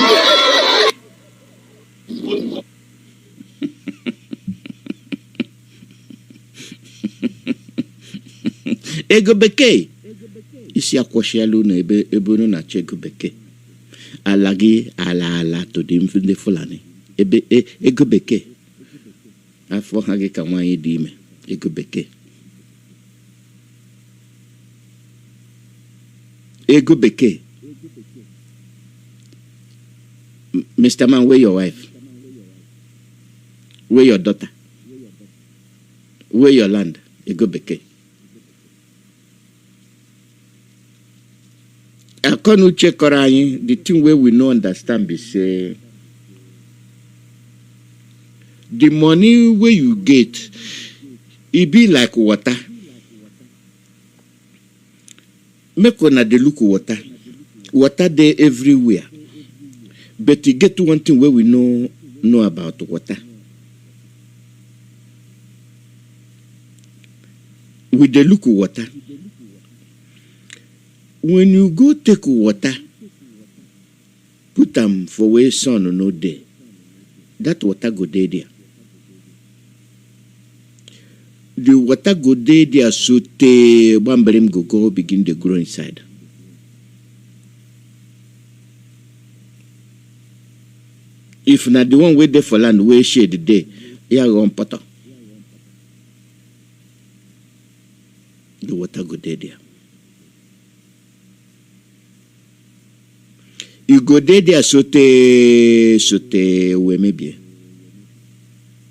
Ego bekee isi akwọchielu na ebe unu na-achọ ego bekee ala gị ala tụdị ndị Fulani ebe ego bekee afọ ha gị ka nwaanyị dị ime ego bekee Mr. Man, where your wife? Where your daughter? Where your land? Ego bekee. Kanu check the thing where we no understand be say the money where you get it be like water. Make una dey look water. Water there everywhere. But you get to one thing where we know about water. We dey look water. When you go take water, put them for where sun no day. That water go dey there. The water go dey there so te bambarim go begin to grow inside. If not the one way there for land where shade day, yeah on potter. The water go dey there. You go there sote we maybe.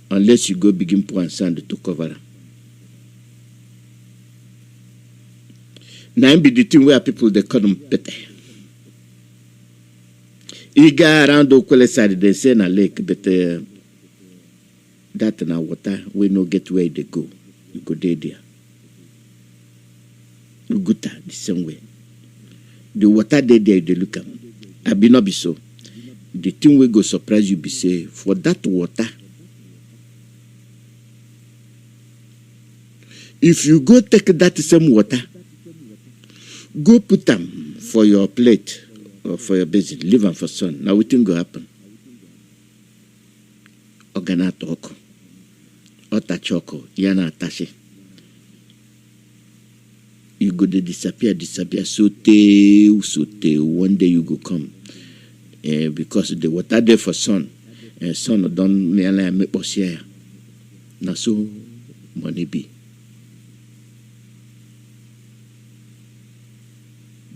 Unless you go begin pour sand to cover them. Now be the thing where people they call them pete. You go around the Okwele side, they say na lake, but that na water we no get where they go. You go there. You go the same way. The water there they look at. I be not be so. The thing we go surprise you be say for that water. If you go take that same water, go put them for your plate or for your basin, leave them for sun. Now what thing go happen? Ogana toko, ota choko, yana tashi. You go to disappear. So one day you go come. Because the water there for sun. Sun don't merely make posya. Na so money be.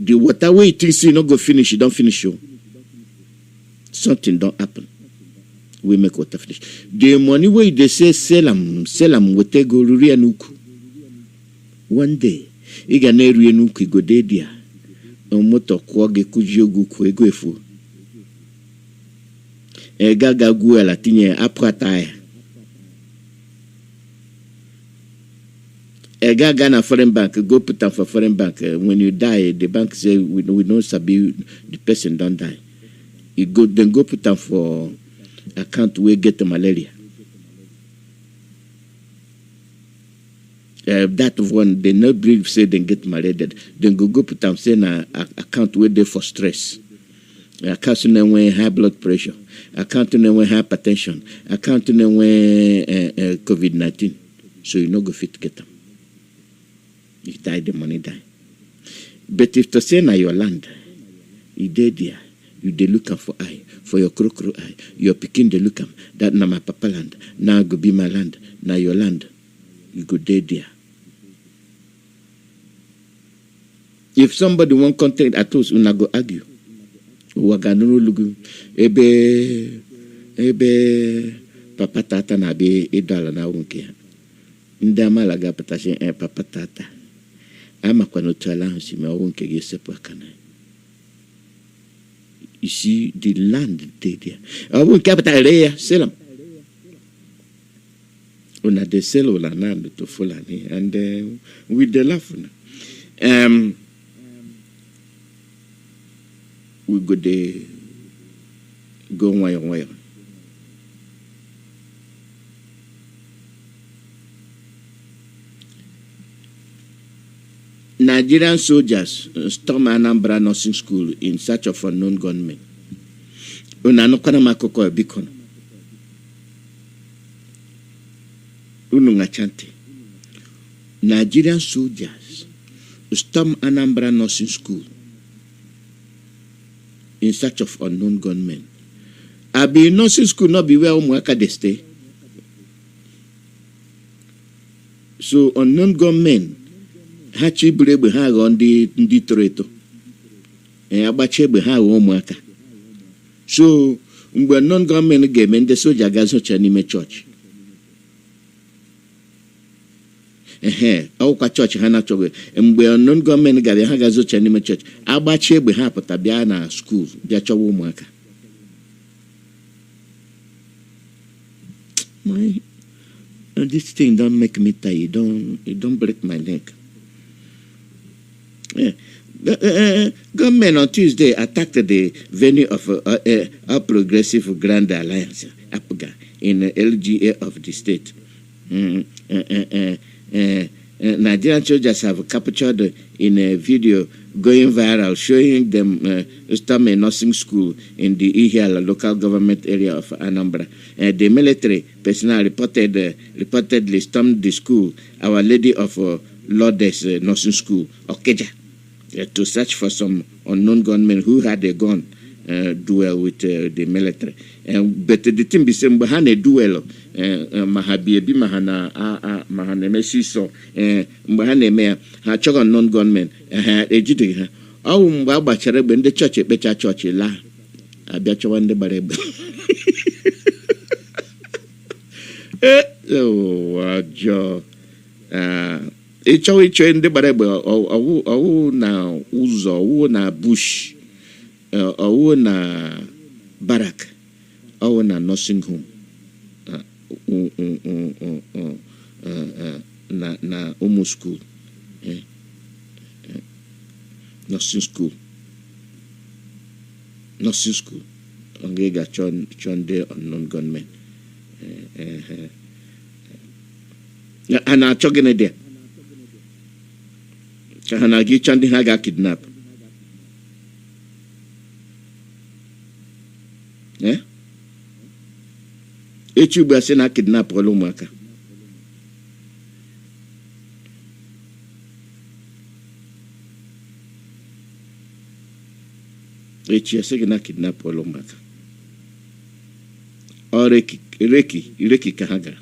The water way you think you not go finish, you don't finish you. Something don't happen. We make water finish. The money way they say sell them, we take go nuku. One day. Iga neru yenu kigo dedia. Omoto kwage kujogu kwego efu. Gaga gue la tinye aprataya. Gaga na foreign bank, go put them for foreign bank. When you die, the bank say we don't sabi the person don't die. You go then go put them for account where get the malaria. That one they not believe say they get married. Then go put them say na account where they for stress. Account when high blood pressure. Account when hypertension. Account when COVID-19. So you no go fit get them. If die, the money die. But if to say na your land, you dey there, you dey looking for eye, for your crow eye, your pikin dey look am. That na my papa land. Now go be my land. Na your land. You go dey there. If somebody won't contact at us, we go argue. Ebe papa tata na be idala na wonke. Ndama laga patashe papa tata. Ama kwa notala hansi me wonke yesepo akana. You see the land there. Wonke pataleya selam. Una de selo la land to Fulani and with the laugh. We go there, go wire. Nigerian soldiers storm Anambra nursing school in search of unknown gunmen. Unanokana makoko ebikono. Unungachante. Nigerian soldiers storm Anambra nursing school in search of unknown gunmen. Abi nursing school not be where umuaka they stay. So unknown gunmen hachi brebe ha on the Toreto. Abache be ha umuaka. So mgbe unknown gunmen game and the soldier gazo chanime church. Au kwa church hana choge mgbe unknown gunmen gabe ha gazo chanime church. Abache be ha pata bia na school bia chowo umuaka. This thing don't make me tired. It don't break my neck. Government on Tuesday attacked the venue of a progressive Grand Alliance, APGA, in LGA of the state. Nigerian soldiers have captured in a video going viral showing them storm a nursing school in the Ihiala local government area of Anambra. The military personnel reportedly stormed the school, Our Lady of Lourdes nursing school, Okeja, to search for some unknown gunmen who had a gun duel with the military. But the thing be saying, Bahane duel, Mahabiebi Mahana, Mahane Messiso, Mahane Mea, Hachog unknown gunmen, Ejidi. Oh, Baba Chereb in the church, Becha Church, La, Abiachawan de Bareb. Oh, Joe. Each in the Bareb, oh, now, Uzo, na bush. Na barrack, na nursing home, na homo school, nursing school. Ongega chonde unknown gunmen. And I chogging there. And I give chandi haga kidnap. Echuba sena kidnap olumaka. Echia segena kidnap olumaka. Reki kahaga.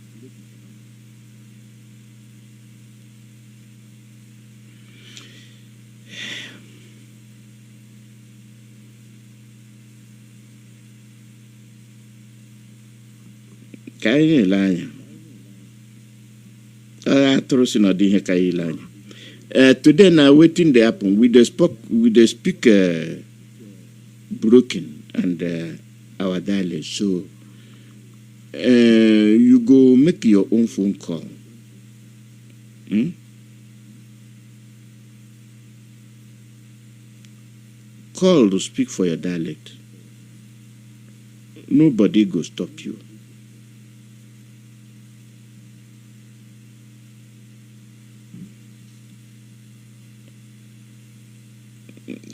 Today now waiting the happen with the speaker broken and our dialect. So you go make your own phone call. Call to speak for your dialect. Nobody go stop you.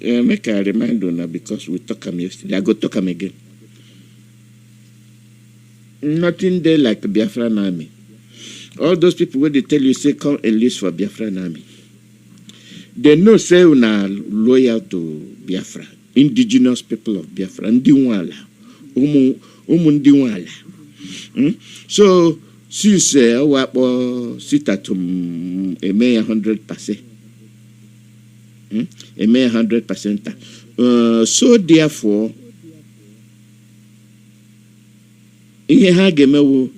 Make a reminder now because we talk them yesterday. I go talk them again. Nothing there like the Biafran army. All those people when they tell you say come enlist for Biafran army, they know say you are loyal to Biafra, indigenous people of Biafra, Ndiwala, Ndiwala. So since sit at a 100%. A mere 100%. So therefore, ihe ha ga-emewu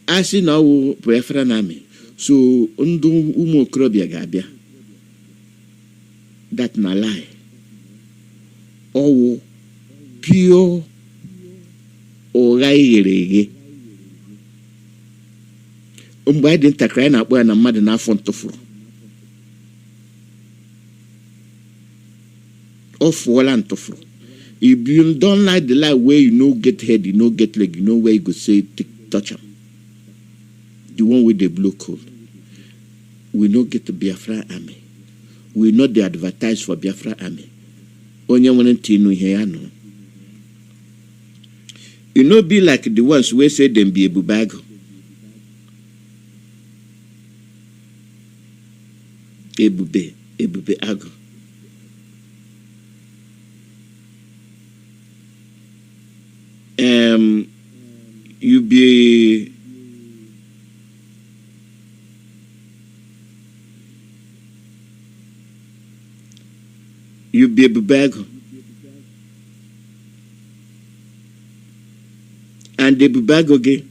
asị na ọwụ Biafran army, so ndụ ụmụ okorobịa ga-abịa. That na lie. Ọwụ pure ụgha ighere eghe. Mgbe anyị dị ntakịrị anyị na-akpọ ya na mmadụ n'afọ ntụfuru. Ọ fụọla ntụfuru. If you don't like the lie where you know get head, you know get leg, you know where you go say touch him. The one with the blue coat. We no get the Biafra army. We not the advertise for Biafra army. Onye nwere ntị inu ihe ya no. You know be like the ones where say them be ebubago. Ebube ago. You be ebubago. And the ebubago ge,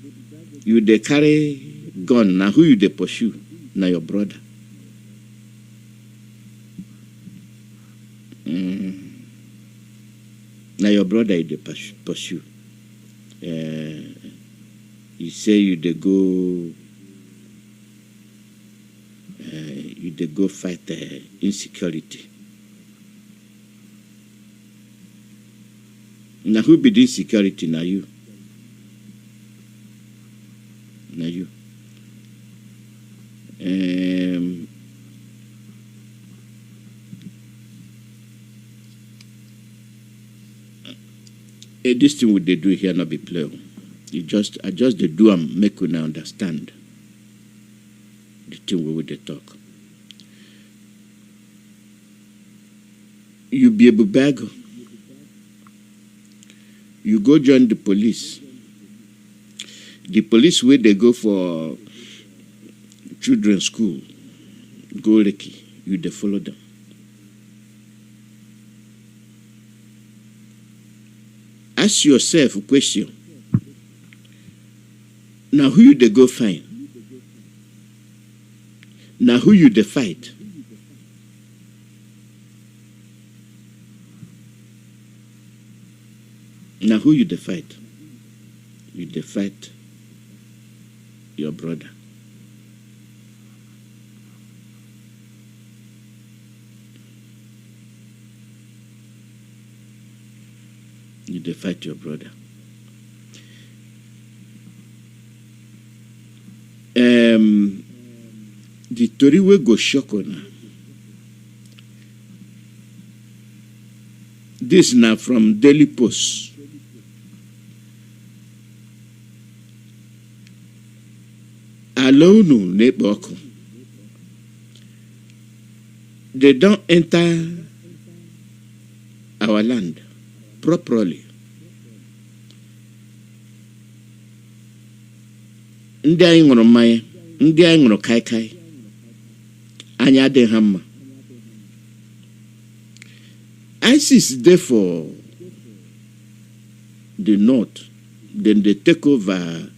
you dey carry gun. Now who you dey pursue? Now your brother. Now your brother you dey pursue. You say you dey go fight insecurity. Now who be the insecurity? Now you. Now you. This thing what they do here not be play. I just they do and make una understand the thing we they talk. You be able bag. You go join the police. The police where they go for children's school, go Reiki, you they follow them. Ask yourself a question. Now who you they go find? Now who you they fight? Now who you they fight? You they fight your brother. You they fight your brother. The story will go shock on. This now from Daily Post. Alone, neighbor. They don't enter our land properly. Ndị anyị ṅụrụ mmanya, ndị anyị ṅụrụ kaikai, anyị adịghị ha mma. ISIS therefore the north, then they take over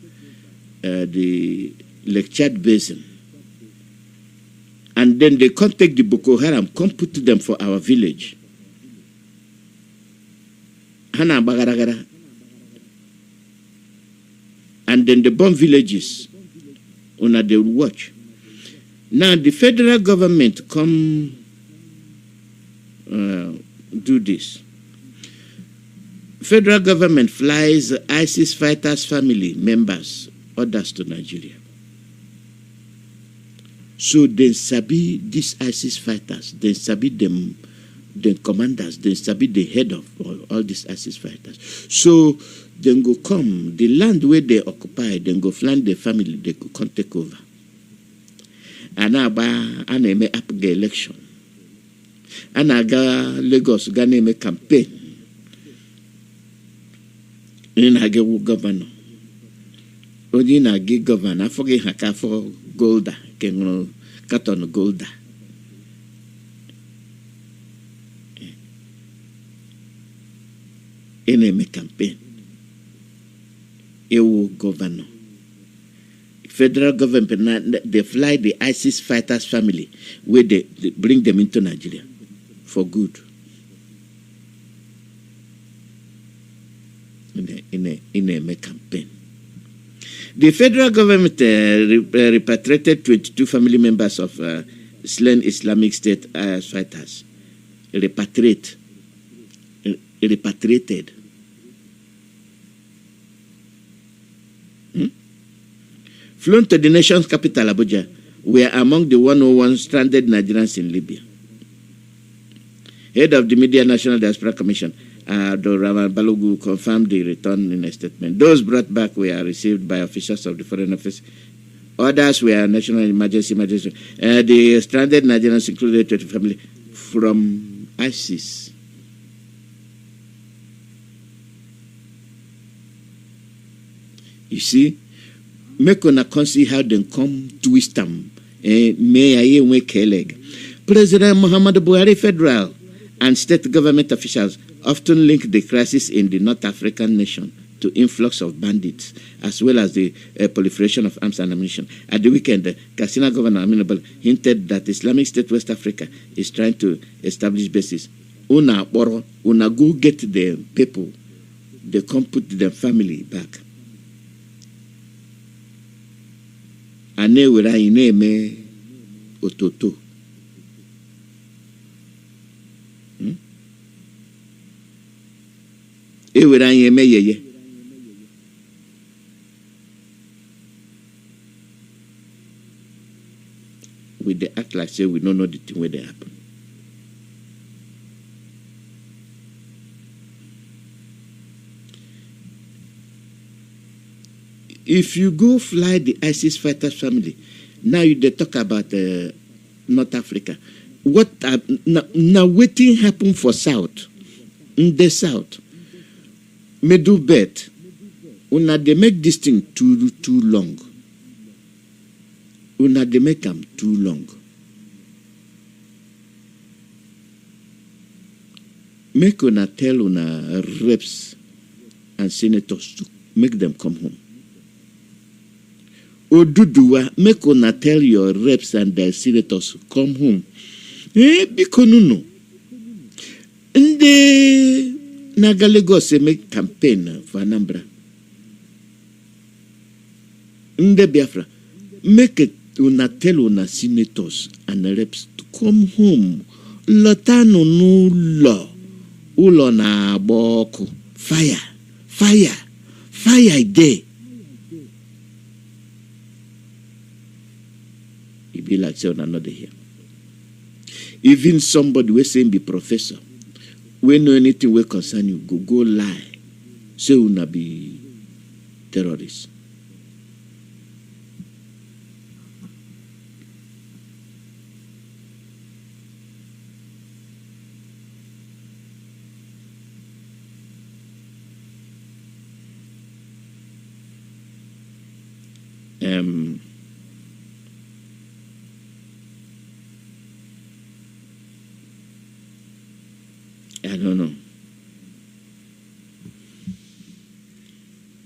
the Lake Chad Basin, and then they contact the Boko Haram, come put them for our village. Hana bagaragara. And then the bomb villages, una they will watch. Now the federal government come do this. Federal government flies ISIS fighters' family members, others to Nigeria. So they sabi these ISIS fighters, they sabi them, the commanders, they sabi the head of all these ISIS fighters. So then go come, the land where they occupy, then go flank the family, they go come take over. And now I make up the election. And I go Lagos, Ghana make campaign. And I get governor. Only I get governor. I forget how for Golda, can cut on Golda. a campaign. EU governor. Federal government, they fly the ISIS fighters family, where they bring them into Nigeria for good. In a campaign. The federal government repatriated 22 family members of slain Islamic State fighters. Repatriated. Flown to the nation's capital, Abuja, were among the 101 stranded Nigerians in Libya. Head of the Media National Diaspora Commission, Abdulrahman Balogu, confirmed the return in a statement. Those brought back were received by officials of the Foreign Office. Others were national emergency. The stranded Nigerians included 20 families from ISIS. You see, make on a see how they come twist them. May I wake a leg. President Muhammad Buhari, federal and state government officials often link the crisis in the North African nation to influx of bandits, as well as the proliferation of arms and ammunition. At the weekend, Katsina Governor Aminobal hinted that Islamic State West Africa is trying to establish bases. Una Boro, una go get the people, they come put their family back. Ane wera ine me ototo. E wera ine me yeye. We they act like say we don't know the thing where they happen. If you go fly the ISIS fighters family, now they talk about North Africa. What now waiting happen for South? In the South, middle bet. Una they make this thing too long. Una they make them too long. Make una tell una reps and senators to make them come home. Oduduwa, make una tell your reps and their senators come home. Bikonuno. Nde Nagalego make campaign for Anambra. Nde Biafra, make it una tell una senators and reps to come home. Lotano no law. Ulo na boko. Fire there. It be like saying another here. Even somebody we saying be professor, we know anything we concern you, go lie. Say una be terrorists.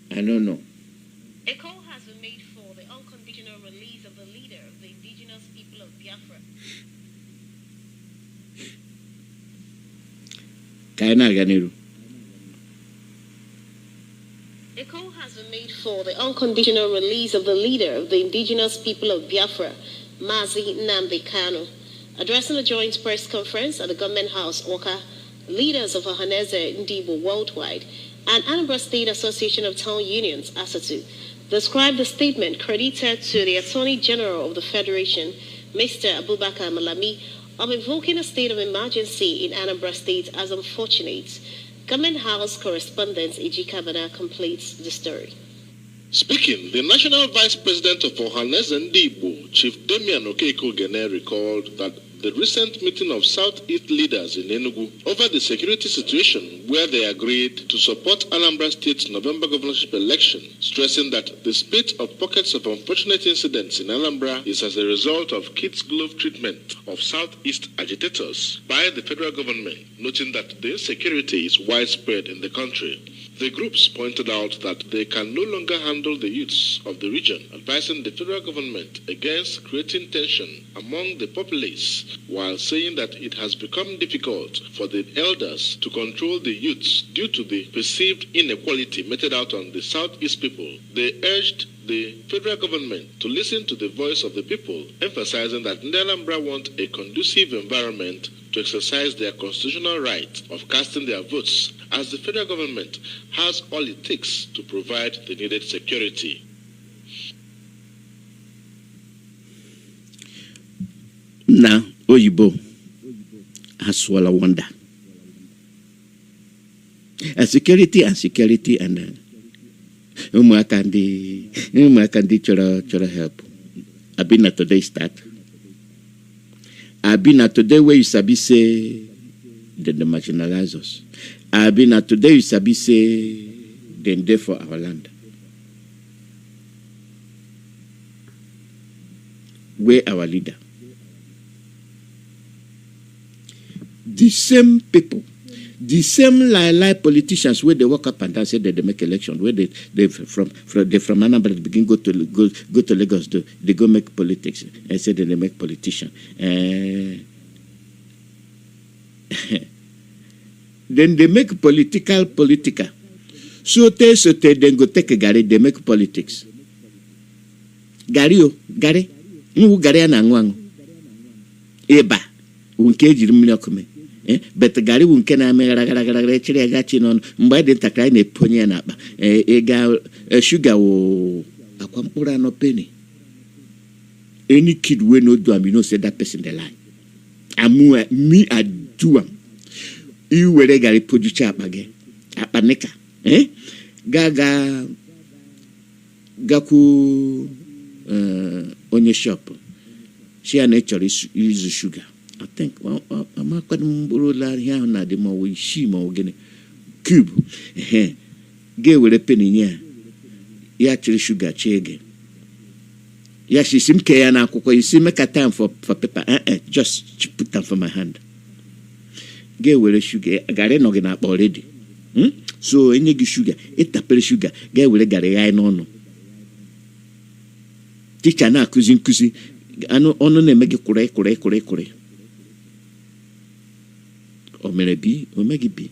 I don't know. A call has been made for the unconditional release of the leader of the indigenous people of Biafra. A call has been made for the unconditional release of the leader of the indigenous people of Biafra, Mazi Nnamdi Kanu. Addressing a joint press conference at the Government House, Oka, leaders of HAUSA-SERVICE worldwide and Anambra State Association of Town Unions, ASATU, described the statement credited to the Attorney General of the Federation, Mr. Abubakar Malami, of invoking a state of emergency in Anambra State as unfortunate. Government House correspondent Ejika Bana completes the story. Speaking, the National Vice President of HAUSA-SERVICE, Chief Damian Okeko-Gene, recalled that the recent meeting of Southeast leaders in Enugu over the security situation, where they agreed to support Anambra State's November governorship election, stressing that the spate of pockets of unfortunate incidents in Anambra is as a result of kids' glove treatment of Southeast agitators by the federal government, noting that the insecurity is widespread in the country. The groups pointed out that they can no longer handle the youths of the region, advising the federal government against creating tension among the populace, while saying that it has become difficult for the elders to control the youths due to the perceived inequality meted out on the Southeast people. They urged the federal government to listen to the voice of the people, emphasizing that Anambra want a conducive environment to exercise their constitutional right of casting their votes, as the federal government has all it takes to provide the needed security. Now, Oyibo has swallowed wonder. Security and Umakandi chora help. I've been at today's start. I've been at today where you sabi say the marginalizers. I've been at today you sabi say then there for our land. Where our leader? The same people, the same lie politicians where they walk up and down say that they make election, where they from Anambra they begin go to Lagos, they go make politics and say that they make politician. Then they make political. So then go take a Gary, they make politics. Gary, no Gary and Angwang. Eba, unke jirimilokome. But Gary unkena me chile gachi non mbade takrai ne ponya na ba ega sugar o akwampura no penny. Any kid we no do am, you know say that person the lie. Me I do am. You were Gary produce apage apaneka gaku onye shop she an actually use sugar. I think I'm not going to here na the more we see more again cube get with a penny here. You actually sugar chege. Yeah, she seem care na koko. You see make a time for paper. Just put them for my hand. Get with a sugar. I got it noggin up already. So any sugar, it a sugar. Get with a gare no. Teacher na kuzi. Ano ono ne make kure. Or maybe be.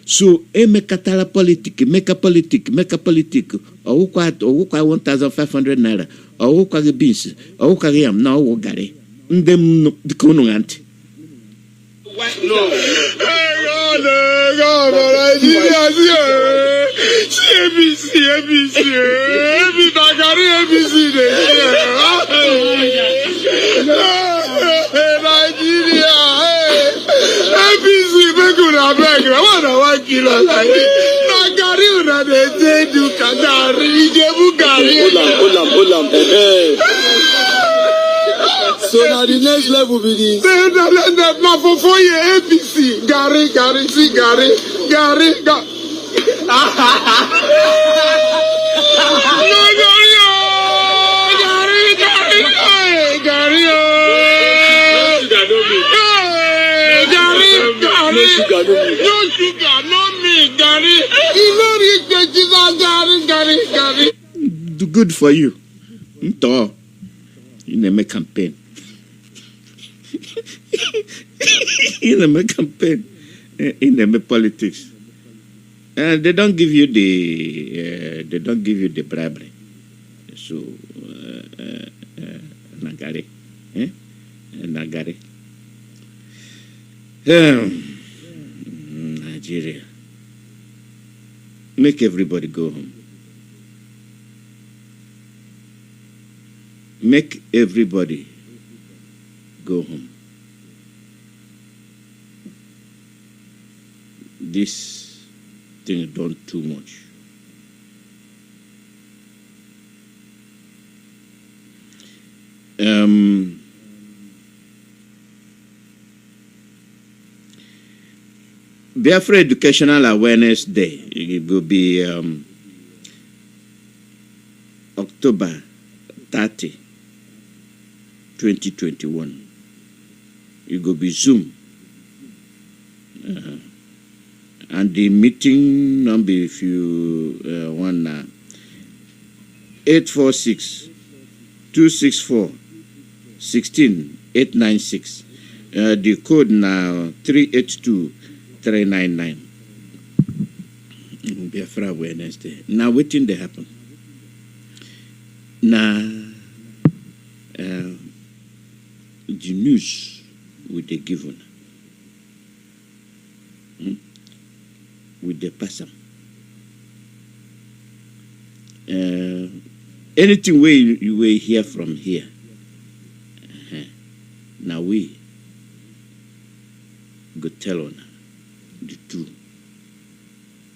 So make a politic. Or who 1,500 naira. Or who the beans. Or who am now who gare. Them the kono auntie. No. ABC. Nigeria. ABC make una beg. I want 1 kilo like this. Nagari una dey say do kagari. Ijebu gari. Olam. So now the next level be this. Now for 4 years APC. Gari. No sugar, no milk, Gary. You know this Gary. Good for you. You never campaign. You never campaign. You never politics. And they don't give you the bribery. So Nagari. Nagari. Nigeria. Make everybody go home. Make everybody go home. This thing done too much. Biafra Educational Awareness Day. It will be October 30, 2021. It will be Zoom. And the meeting number, if you want, 846-264-16896. The code now 382-399. Biafra Awareness Day. Now, what thing they happen? Now, the news with the given, with the person. Anything you will hear from here. Now we go tell on the truth.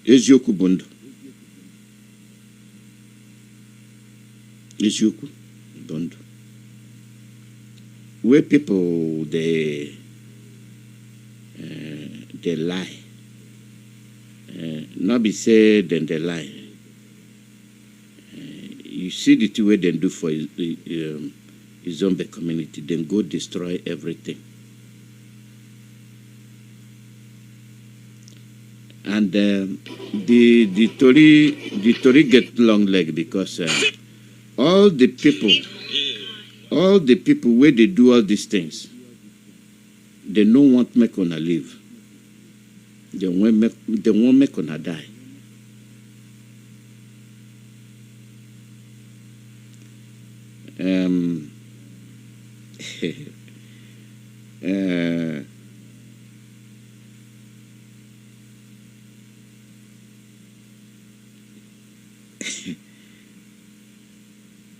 Ezioku bondo. Ezioku bondo. Where people they lie. Not be said then they lie. You see the two way they do for his own community, then go destroy everything. And the Tory get long leg because all the people where they do all these things, they don't want make on live. They won't make on die.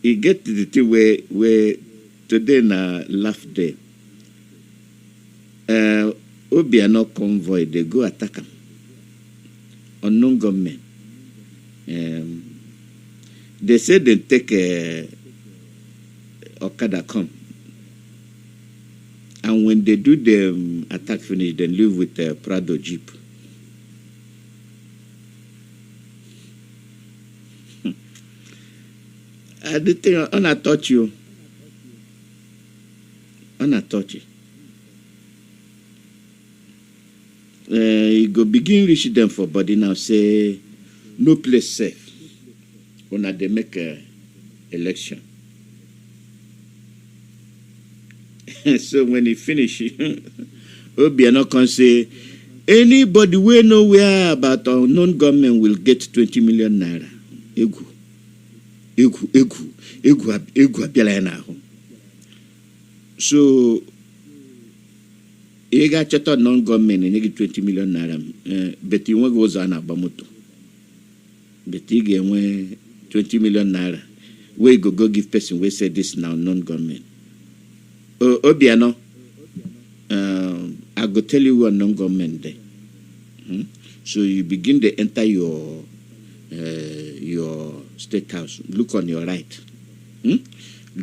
You get to the thing where today na laugh day. Obiano convoy, they go attack them. Unknown government. They say they take Okada come. And when they do the attack finish, they leave with a Prado Jeep. I did think I touch you. I touch you. You go begin reach them for body now. Say no place safe. When they make a election. So when he finish, Obiano can say anybody we know where about unknown government will get 20 million naira. Egu so you got chata non-government and you get 20 million naira. But you want goes on abamoto. But you get 20 million naira. Where you go give person we say this now non-government. Obiano, I go tell you what non-government there. So you begin to enter your state house. Look on your right. You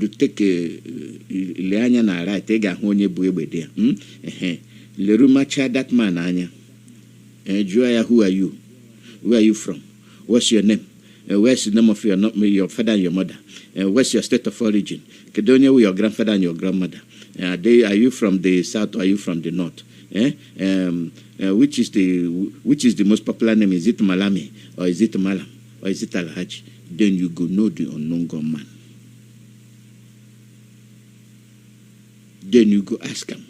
take Leanya na right. Take a honey buebe there. Lerumacha that man anya. Joya, who are you? Where are you from? What's your name? Where's the name of your father and your mother? What's your state of origin? Kedonia, with your grandfather and your grandmother. Are you from the south or are you from the north? Which is the most popular name? Is it Malami or is it Malam or is it Alhaji? Then you go know the unknown gunman. Then you go ask him,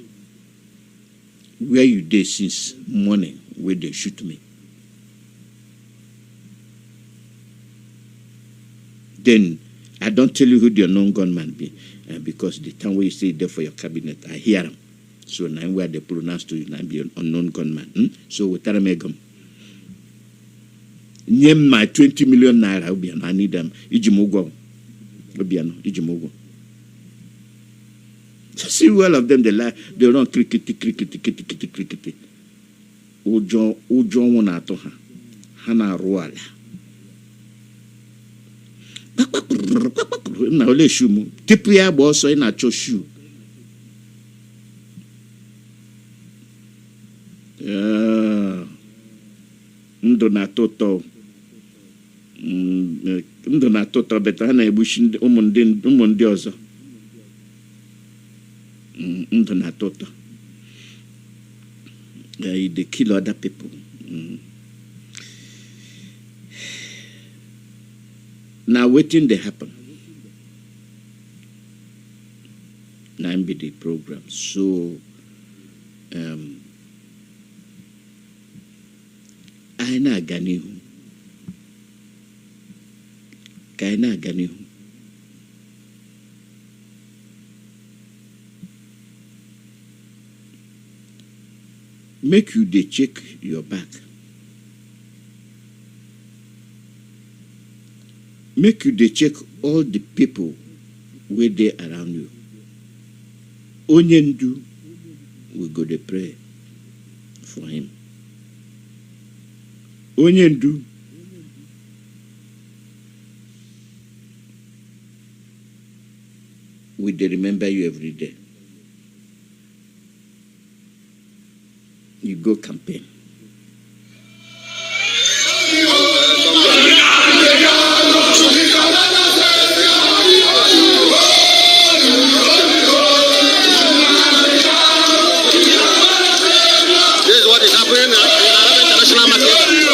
where you dey since morning where they shoot me? Then I don't tell you who the unknown gunman be, because the time where you say there for your cabinet, I hear them. So now where they pronounce to you, now be an unknown gunman. So we tell them, name my 20 million naira, I need them. Ijimogo. Ijimogo. See all of them, they lie, they run crickety. Ujo wana toha. Hana ruala. Na ole shoe tipu ya bo so na cho shoe. ndụ na-atọ ụtọ ndụ na-atọ ụtọ beta ha na-egbuchi ụmụ ndị ọzọ ndụ na-atọ ụtọ they kill other people. Now waiting they happen. Now be the program. So Kaina Ganihu. Make you they check your back. Make you they check all the people where they around you. Onyendu, we go to pray for him. Onyendu, we dey remember you every day. You go campaign. This is what is happening in international market right now.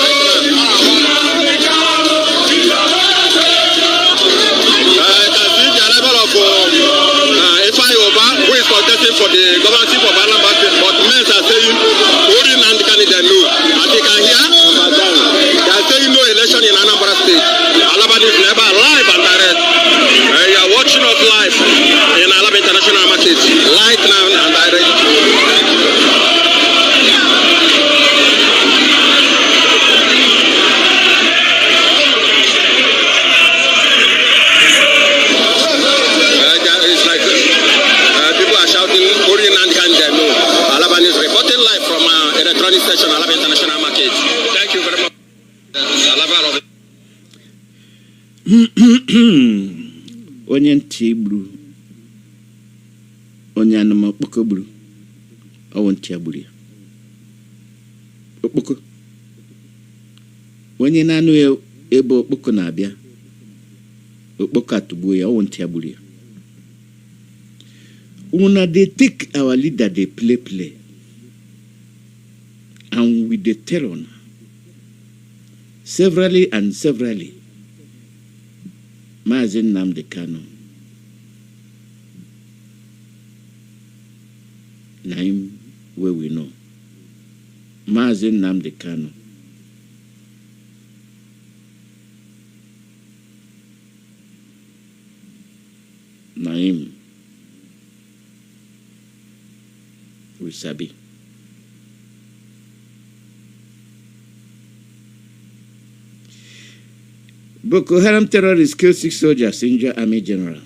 I can see the arrival of who is contesting for the governorship of Anambra State, but men are saying only Nnamdi candidate no. And they can hear they are saying no election in Anambra State. Alaba is never live and direct. You are watching us live in Alaba International Market, live now and direct. Station, Alaba International Market. Thank you very much. Onye ntị gburu onye anụmanụ okpoko gburu ọwụ ntị agburu ya okpoko onye na-anụ ebe okpoko na-abịa okpoko atụgbuo ya ọwụ ntị agburu ya. Una they take our leader they play and with the terror severally Mazi Nnamdi Kanu name where we know Mazi Nnamdi Kanu name we sabi. Boko Haram terrorists killed 6 soldiers, injured army general.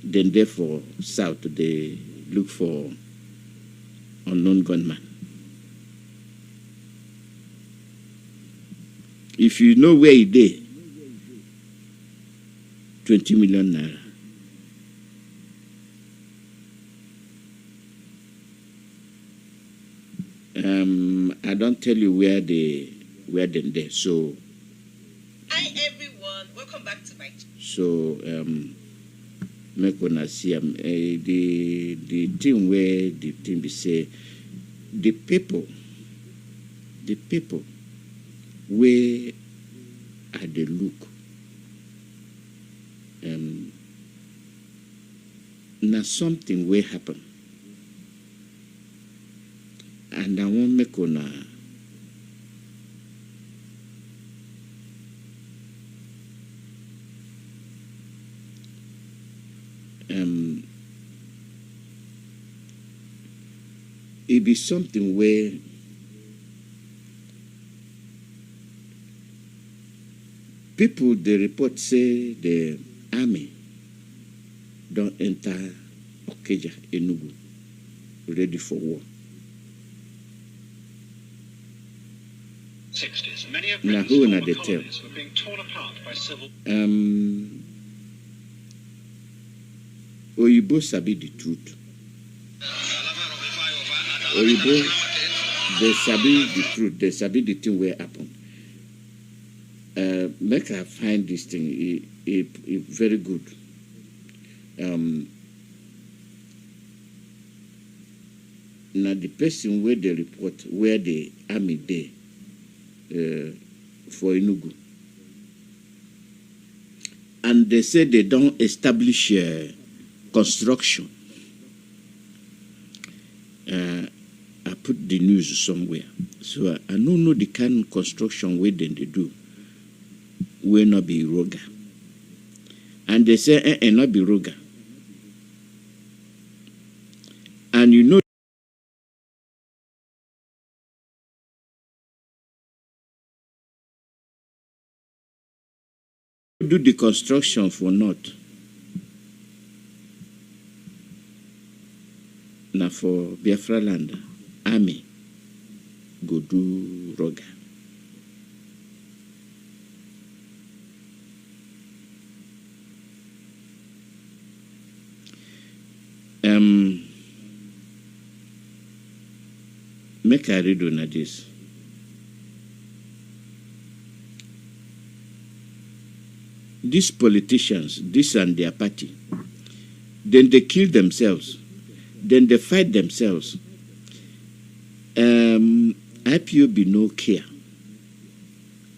Then therefore, south, they look for unknown gunman. If you know where he is, 20 million naira. I don't tell you where they there. So. Hi everyone, welcome back to my channel. So make una see the thing where the thing be say the people where at the look na something will happen and I won't make una it be something where people they report say the army don't enter Okeja, Enugu, ready for war. 60s, many of Now Britain's who na former they tell? colonies were being torn apart by civil. Oyibo sabi the truth. Oyibo, they sabi the truth. They sabi the thing where happen. make I find this thing very good. Now the person where they report where the army dey for Enugu, and they say they don't establish construction. I put the news somewhere, so I don't know the kind of construction where they do will not be Roga, and they say not be Roga, and you know. Do the construction for North. Now for Biafra land, army go do Roga. Make I read on this. These politicians, this and their party, then they kill themselves, then they fight themselves. IPOB no care.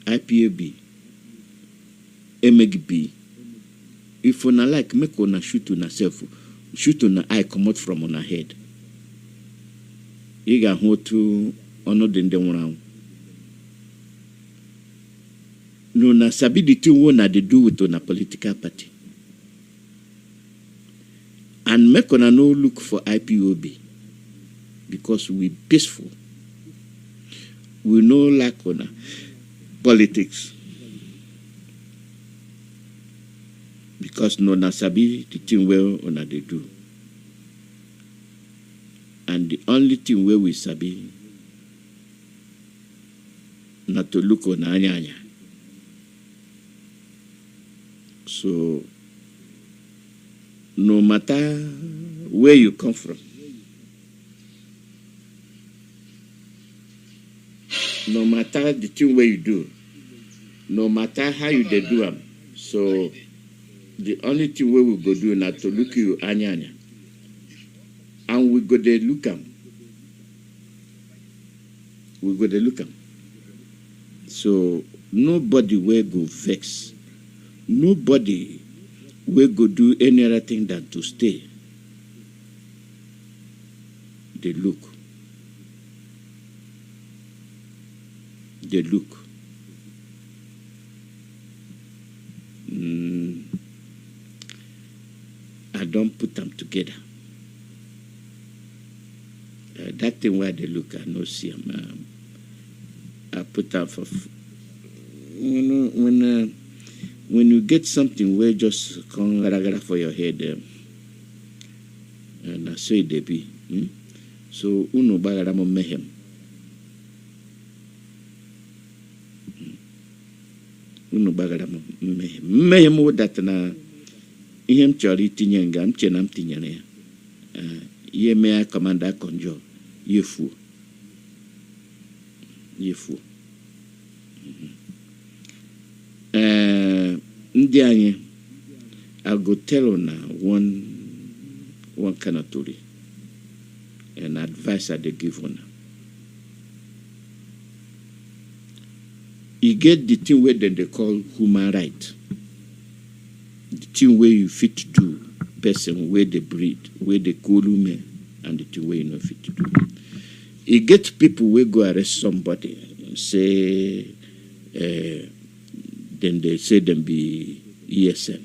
IPOB, MGB. If una like, make una shoot una self, shoot una eye come out from una head. You got how to honor them around. No, na sabi the thing what they do with on a political party. And make on no look for IPOB because we peaceful. We no lack on politics. Because no na sabi the thing well on they do. And the only thing where we sabi not to look on anya. So, no matter where you come from, no matter the thing where you do, no matter how you do them, so the only thing where we go do not to look you anya, and we go there look them. We go there look them. So nobody will go vex. Nobody will go do any other thing than to stay. They look. They look. I don't put them together. That thing where they look, I no see them. I put them for when you get something where just come for your head, and I say they be. So uno bagaramo mehem. Uno bagaramo mehem. Mehem wo that na ihem chori tinyenga mchenam tinyane. Ye mea commander konjo ye fu. Ye fu. Ndi anyị, I go tell on one kind of story, an advice that they give on. You get the thing where they call human right, the thing where you fit to do, person where they breed, where they call me, and the thing where you not fit to do. You get people where go arrest somebody, say. Then they say them be ESN,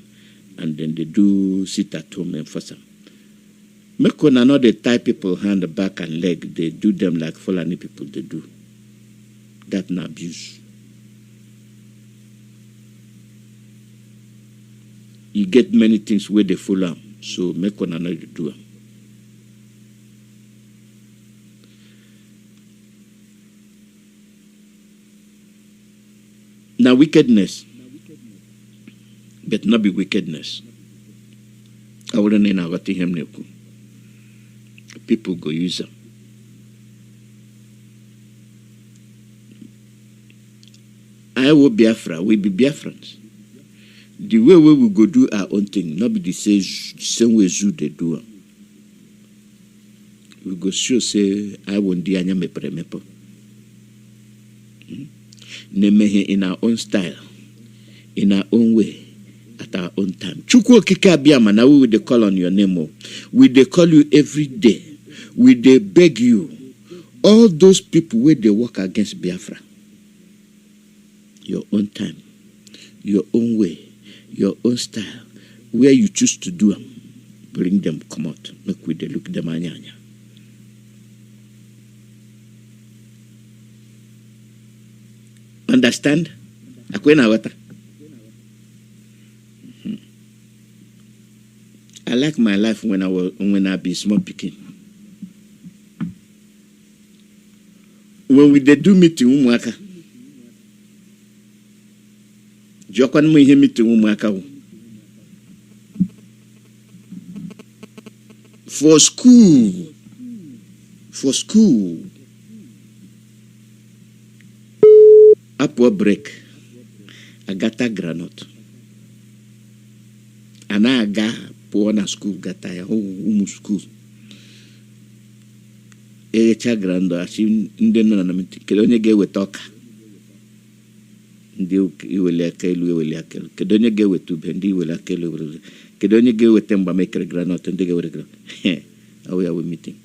and then they do sit at home and for some. Make one another tie people hand, back and leg. They do them like Fulani people they do. That's an abuse. You get many things where they follow them, so make one another do them. Now wickedness, but not be wickedness. I wouldn't know what him. People go use them. I will Biafra, we be Biafrans. The way we will go do our own thing, not be the same way Zoo they do. We go sure say I won't do any mepo. Nemehe in our own style, in our own way, at our own time. Chukwu Okike Abiyama, now we will call on your name. We they call you every day. We they beg you. All those people where they work against Biafra. Your own time, your own way, your own style, where you choose to do them, bring them, come out, make we they look them anyanya. Understand? Akwena wata. I like my life when I be small picking. When we they do meeting umwaka. Jokwan mo ihe meeting umwaka. For school. Apple break. Agata granite. Anaga na school gata ya school. Echa grando ashi ndị nọ na meeting. Kedu onye ga-eweta ọka? Ndị iwele aka elu ewele aka elu. Kedu onye ga-eweta ube? Ndị iwele aka elu ewele. Kedu onye ga-eweta mgba mekere granite? Ndị ga-ewere granite. Awe meeting.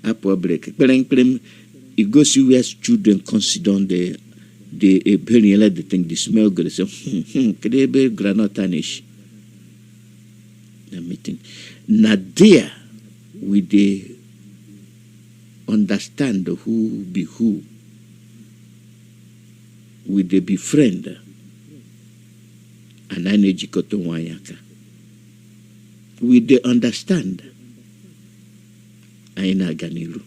Apple break. Kperem it goes you where children consider the very the thing, the smell good. So kedu ebe granite anish? The meeting. Now there we they understand who be who. We they befriend and energy koto wanyaka. We they understand aina ganiru.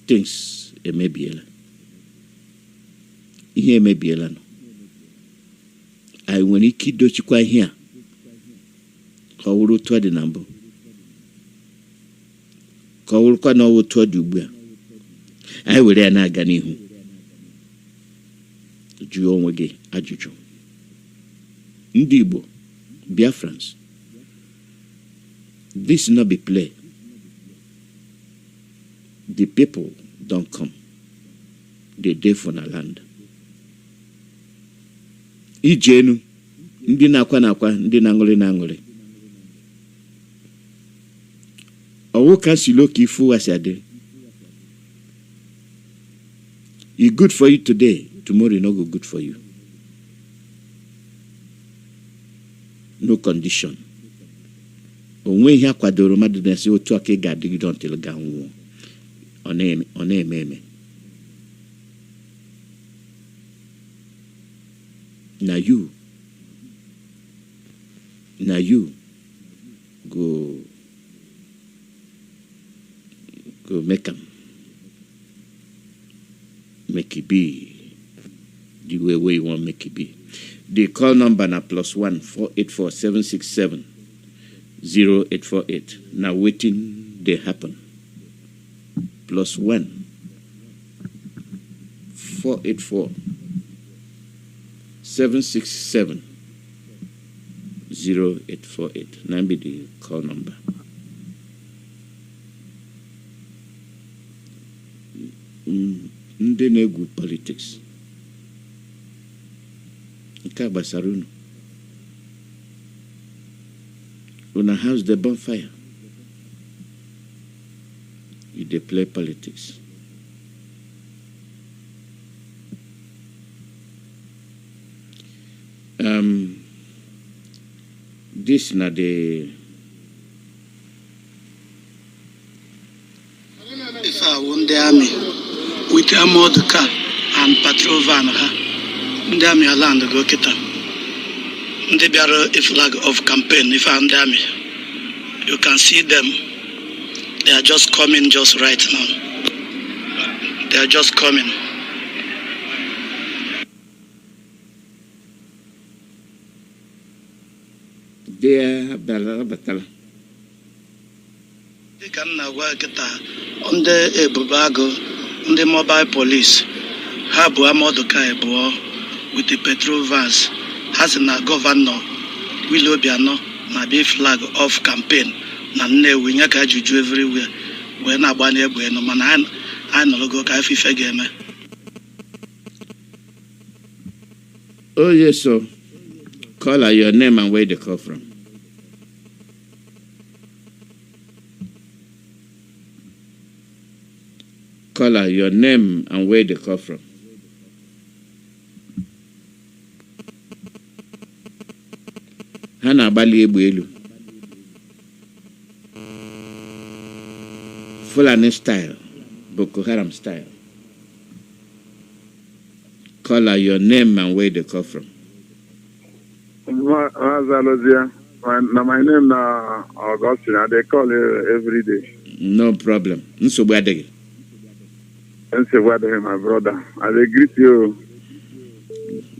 Things emebiela. Ihe emebiela no. I when iki dochikwa here. Kawuru to the number. Kawuru kwa na otu di ugbu a. Ai were na aga n'ihu. Jụọ onwe gị ajụjụ. Ndị Igbo, Biafrans. This not be play. The people don't come. They dey for na land. Ijenu, ndị na-akwa, ndị na-aṅụrị. Owo ka silo ka ifu asade. It's good for you today, tomorrow no go good for you. No condition. Onwe ihe akwadoro mmadụ na-esi otu aka ị ga-adịgide until ga nwụọ. Ọ na-eme eme. Now you go make it be the way you want make it be. The call number na +1 484 767 0848. Now waiting they happen. +1 484 767 0848. Now be the call number. Ndị na-egwu politics. Nke gbasara unu. Una house the bonfire. You dey play politics. This na the if I won the army with armored car and patrol van the army land go kita they bear a flag of campaign. If I'm the army, you can see them. They are just coming just right now. They are just coming. They are battle. They can now work on the Bubago, ndị mobile police ha bụ amaọdụka abụọ with the petrol vans ha si na gọvanọ Willie Obianọ na-abịa flag off campaign na Nnewi nye ka ajụjụ everywhere wee na-agba n'egbe nọ mana anyị nọrọgo ka ife ga-eme. Oh yes, so call her your name and where they come from. Call her your name and where they come from. Hana Bali Ebuelu. Fulani style, Boko Haram style. Call her your name and where they come from. My name is Augustine. They call you every day. No problem. Nsobwadege. Nsobwadege, my brother. I will greet you.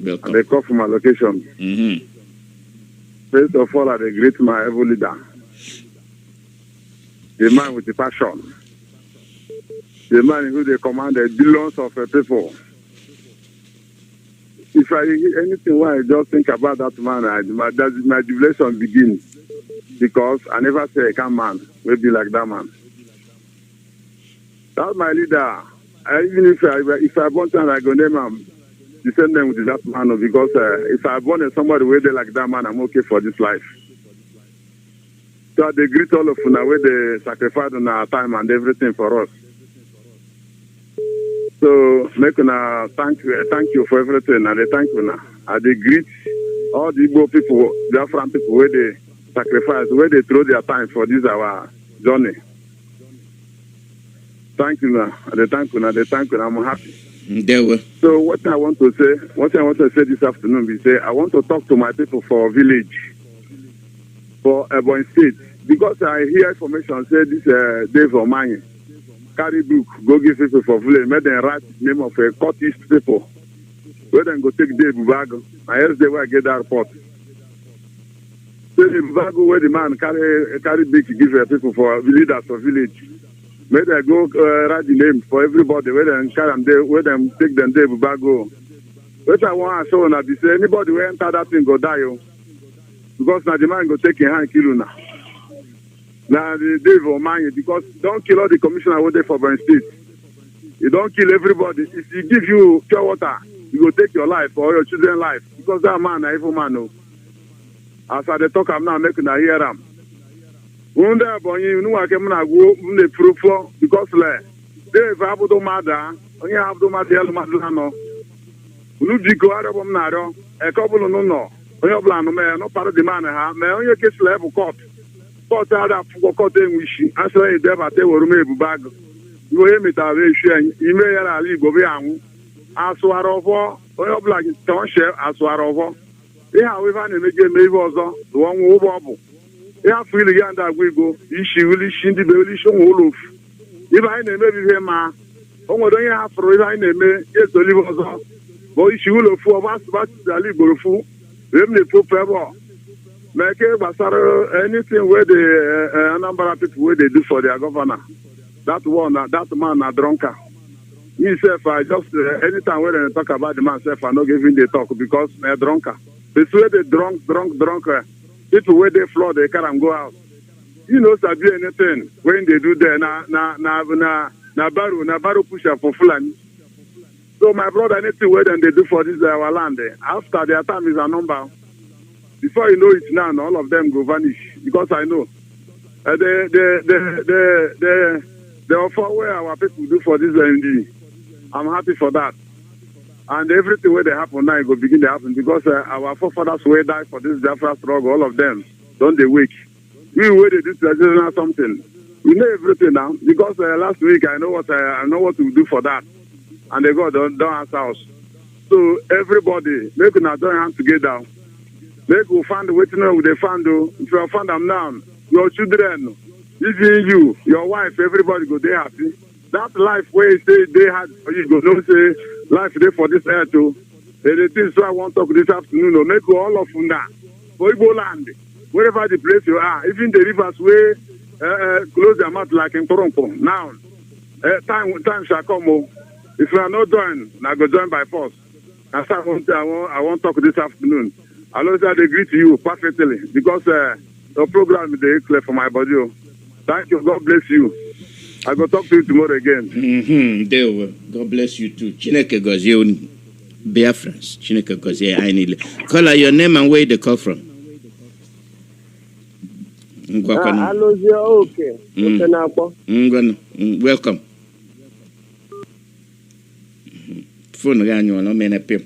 Welcome. They call for my location. Mm-hmm. First of all, I will greet my evil leader. The man with the passion. The man who they commanded billions of people. If I hear anything, why I just think about that man, my jubilation begins. Because I never say I can man will be like that man. That's my leader. Even if I born time, I go name him the same name with that man. Because if I born somebody where they like that man, I'm okay for this life. So they greet all of you now where they sacrifice on our time and everything for us. So make una thank you for everything, and they thank you now. And they greet all the Igbo people, the Biafran people where they sacrifice, where they throw their time for this our journey. Thank you now. They thank you now. They thank you. I'm happy. So what I want to say this afternoon is I want to talk to my people for village, for Ebonyi State, because I hear information say this Dave Omani carry book, go give people for village, make them write the name of a cultist people. Where then go take Dave Bubago. I heard they will get that report. So the Bubago where the man carry book to give people for leaders of village. May they go write the name for everybody, where them carry them there, where them take them Dave Bubago. What I want to show now is anybody who enter that thing go die, because now the man go take a hand kill you now. Now the devil mind, because don't kill all the commissioner who there for Biafra State. You don't kill everybody. If he give you pure water, you go take your life or your children's life. Because that man, evil man, no. As I talk, I'm now making a hear him. One day, you know, I came and go on the proof because they have to matter. Only have to matter. No. You go out of them. A couple of no. Only plan no part of the man. Me only case level court. Court ada court enwishi. Answer dey ba te woru me bubag. You hear me ta we hwe ime yara ali go be anwu. Asuarofo onye obla ton share asuarofo. Ihe however na meje me ibe ozo the one wo bobu. Ihe feel ya nda gwigo ishi wili shindi be wili shon wolof. Ibe anyị na-eme bihe ma o nwere onye hafụrụ ihe anyị na-eme ezolive ọzọ. Bo ishi wolofu ọba asụbasụ ali gborofu. Em na-efu pebo. Make anything where the Anambra people where they do for their governor. That man a drunker. Himself, I just anytime when they talk about the man self, I not giving the talk because they're drunker. They swear they drunk. People where they floor, they can't go out. You know, so do anything when they do there. Na baro push up for Fulani. So my brother, anything where they do for this our land, after their time is a number. Before you know it now, all of them go vanish because I know the offer where our people do for this MD. I'm happy for that, and everything where they happen now it will begin to happen because our forefathers who die for this Biafra struggle, all of them don't they wake. We where they do traditional something. We know everything now because last week I know what to do for that, and they go don't answer us. So everybody make una join hands together. Make we find the waiting with the fund. If you find them now, your children, even you, your wife, everybody go there happy. That life where you say they had, you go no say life there for this earth too. The things I want to talk this afternoon. Make all of them now for Igbo land, wherever the place you are, even the rivers where close their mouth like in Toronto. Now, Time shall come. Oh. If you are not joined, I go join by force. That's I want to talk this afternoon. I know that I agree to you perfectly because the program is very clear for my body. Oh. Thank you. God bless you. I go talk to you tomorrow again. God bless you too. Chineke gozie Biafrans. Chineke gozie anyị. Call your name and where they call from. Welcome. Phone ga anyo no mena pim.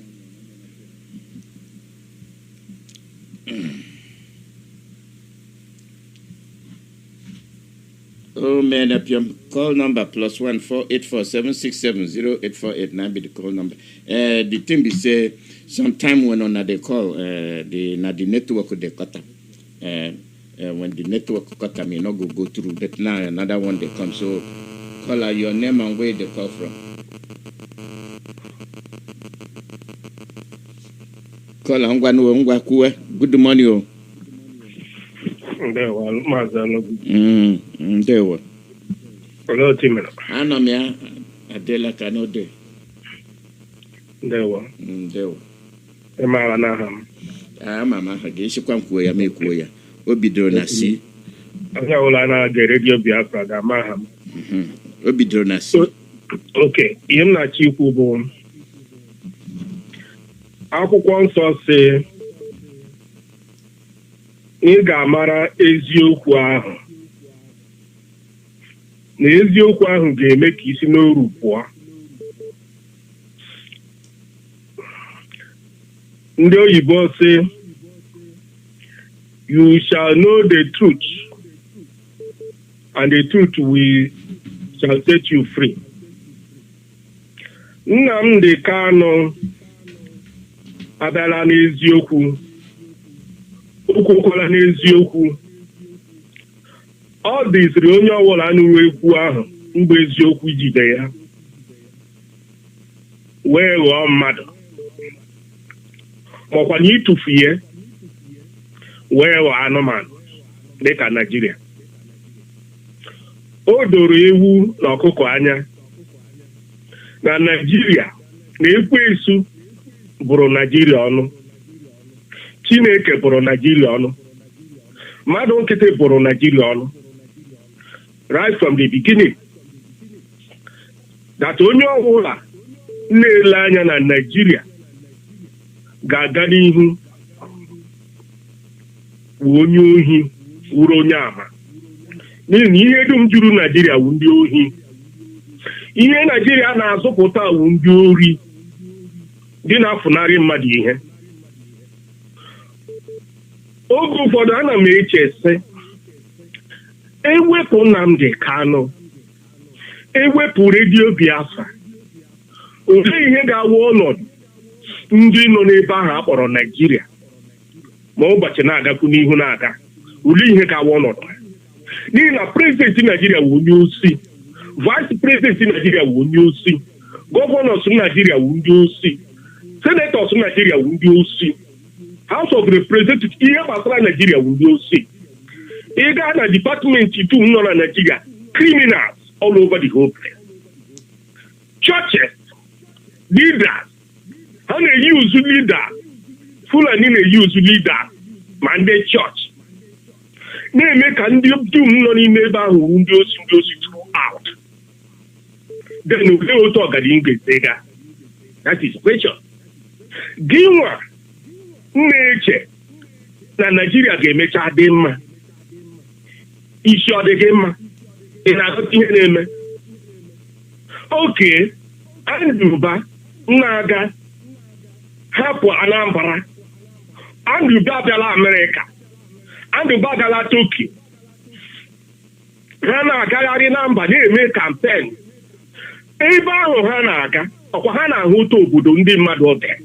Oh man, call number +1 484-767-0848. Now be the call number. The thing be say sometime when on they call the network they cut up. When the network cut may not go through, but now another one they come. So call out your name and where they call from. Call Ngwa Kuwe. Good morning. Oh. Ndewa, Mazalo. Ndewa. Hello, Timena. Anomia, Adela Kanode. Ndewa. Ndewa. Emara Naham. Mama, Hageshi Kwamkuya, Mekuya. Obidro Nasi. Ayawala the radio Biafra, the Maham. Obidro Nasi. Okay, Yem na Chifu bụ akwụkwọ nsọ si ị ga-amara eziokwu ahụ na eziokwu ahụ ga-eme ka isi n'oru pụọ. Ndị oyibo si you shall know the truth and the truth shall set you free. Nnamdi Kanu abịala n'eziokwu, okwukwala n'eziokwu. Ọ dịziri onye ọbụla nụrụ ekwu ahụ mgbe eziokwu jide ya wee ghọọ mmadụ maọkwa na ịtụfu ya wee ghọọ anụmanụ dịka Naịjirịa. O doro ewu na ọkụkọ anya na Naịjirịa na ekwensu bụrụ Naịjirịa ọnụ, Chineke bụrụ Naịjirịa ọnụ, mmadụ nkịtị bụrụ Naịjirịa ọnụ. Right from the beginning, that onye ọbụla na-ele anya na Naịjirịa ga-aga n'ihu onye ohi wuru onye ama, n'ihi na ihe dum juru Naịjirịa wụ ndị ohi. Ihe Naịjirịa na-azụpụta wụ ndị ori dị na-afụnarị mmadụ ihe. Oge ụfọdụ ana m eche sị ewepụ Nnamdi Kanu, ewepụ redio Biafra, olee ihe ga-awụ ọnọdụ ndị nọ n'ebe ahụ akpọrọ Naịjirịa ma ụbọchị na-agakwu n'ihu na-aga? Olee ihe ga-awụ ọnọdụ ha? N'ihi na prezidenti Naịjirịa wụ onye osi, vice prezidenti Naịjirịa wụ onye osi, gọvanọs Naịjirịa wụ ndị osi, senatọs Naịjirịa wụ ndị osi, House of Representatives ihe gbasara Naịjirịa wụ ndị osi. Ị gaa na dipatmenti dum nọ na Naịjirịa, criminals all over the whole place. Churches, leaders, ha na-eyuzu leaders, Fulani na-eyuzu leaders ma ndị church, na-eme ka ndị dum nọ n'ime ebe ahụ wụ ndị osi throughout. Then olee otu ọganihu ga-ega? That is question. Gị nwa na-eche na Naịjirịa ga-emecha dị mma, isi ọ dị gị mma? Ị na-agụta ihe na-eme? Oke, Anambra na-aga hapụ Anambra, Anambra abịala Amerịka, Anambra abịala Tokyo, ha na-agagharị na mba na-eme kampen. Ebe ahụ ha na-aga, ọkwa ha na-ahụ otu obodo ndị mmadụ ọbịa,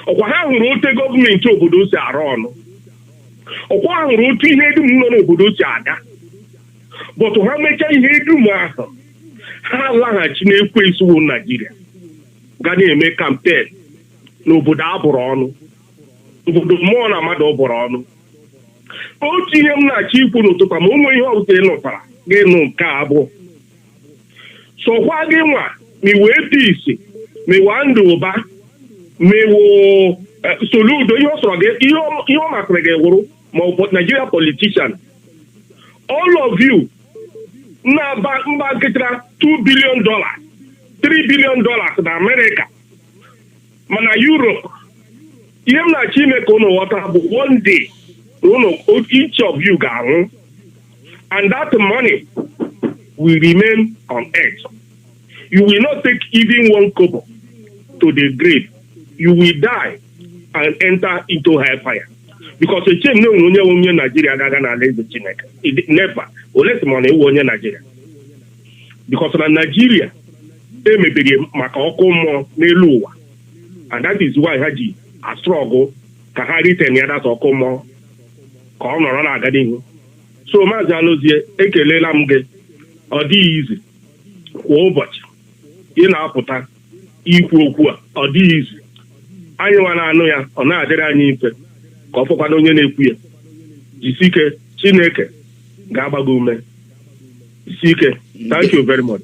ọkwa ha hụrụ otu gọọmenti obodo si arụ ọnụ, ọkwa ha hụrụ otu ihe dum nọ n'obodo si aga. Bọtụ ha mechaa ihe dum ahụ, ha laghachi n'ekwensu wụ Naịjirịa ga na-eme kampen n'obodo abụrụ ọnụ, obodo mmụọ na mmadụ ọbụrụ ọnụ. Otu ihe m na-achọ ikwu n'ụtụtụ ma ụmụ ihe ọbụla ị nụtara gị nụ nke abụọ, So kwa gị nwa miwe peace miwa ndụ ụba miwo soludo ihe ọ sọrọ gị ihe ọ masịrị gị wụrụ ma ọ bụ Nigeria politician all of you mba nkịtara $2 billion $3 billion na America mana Europe ihe m na-achọ ime ka unu ghọta bụ one day each of you ga-anwụ and that money will remain on earth. You will not take even one kobo to the grave. You will die and enter into hellfire. Because a chain no onye Nigeria gaga na alaeze Chineke. Never. Unless money onye Nigeria. Because na Nigeria emebere maka ọkụ mmụọ n'elu ụwa. And that is why ha ji a struggle ka ha return ya that ọkụ mmụọ ka ọ nọrọ na-aga n'ihu. So Mazi Alozie ekelela m gị ọ dịghị izi kwa ụbọchị ị na-apụta ikwu okwu a ọ dịghị izi anyị nwa na-anụ ya ọ na-adịrị anyị mfe ka ọ fọkwana onye na-ekwu ya jisike Chineke ga-agbago ume jisike. Thank you very much.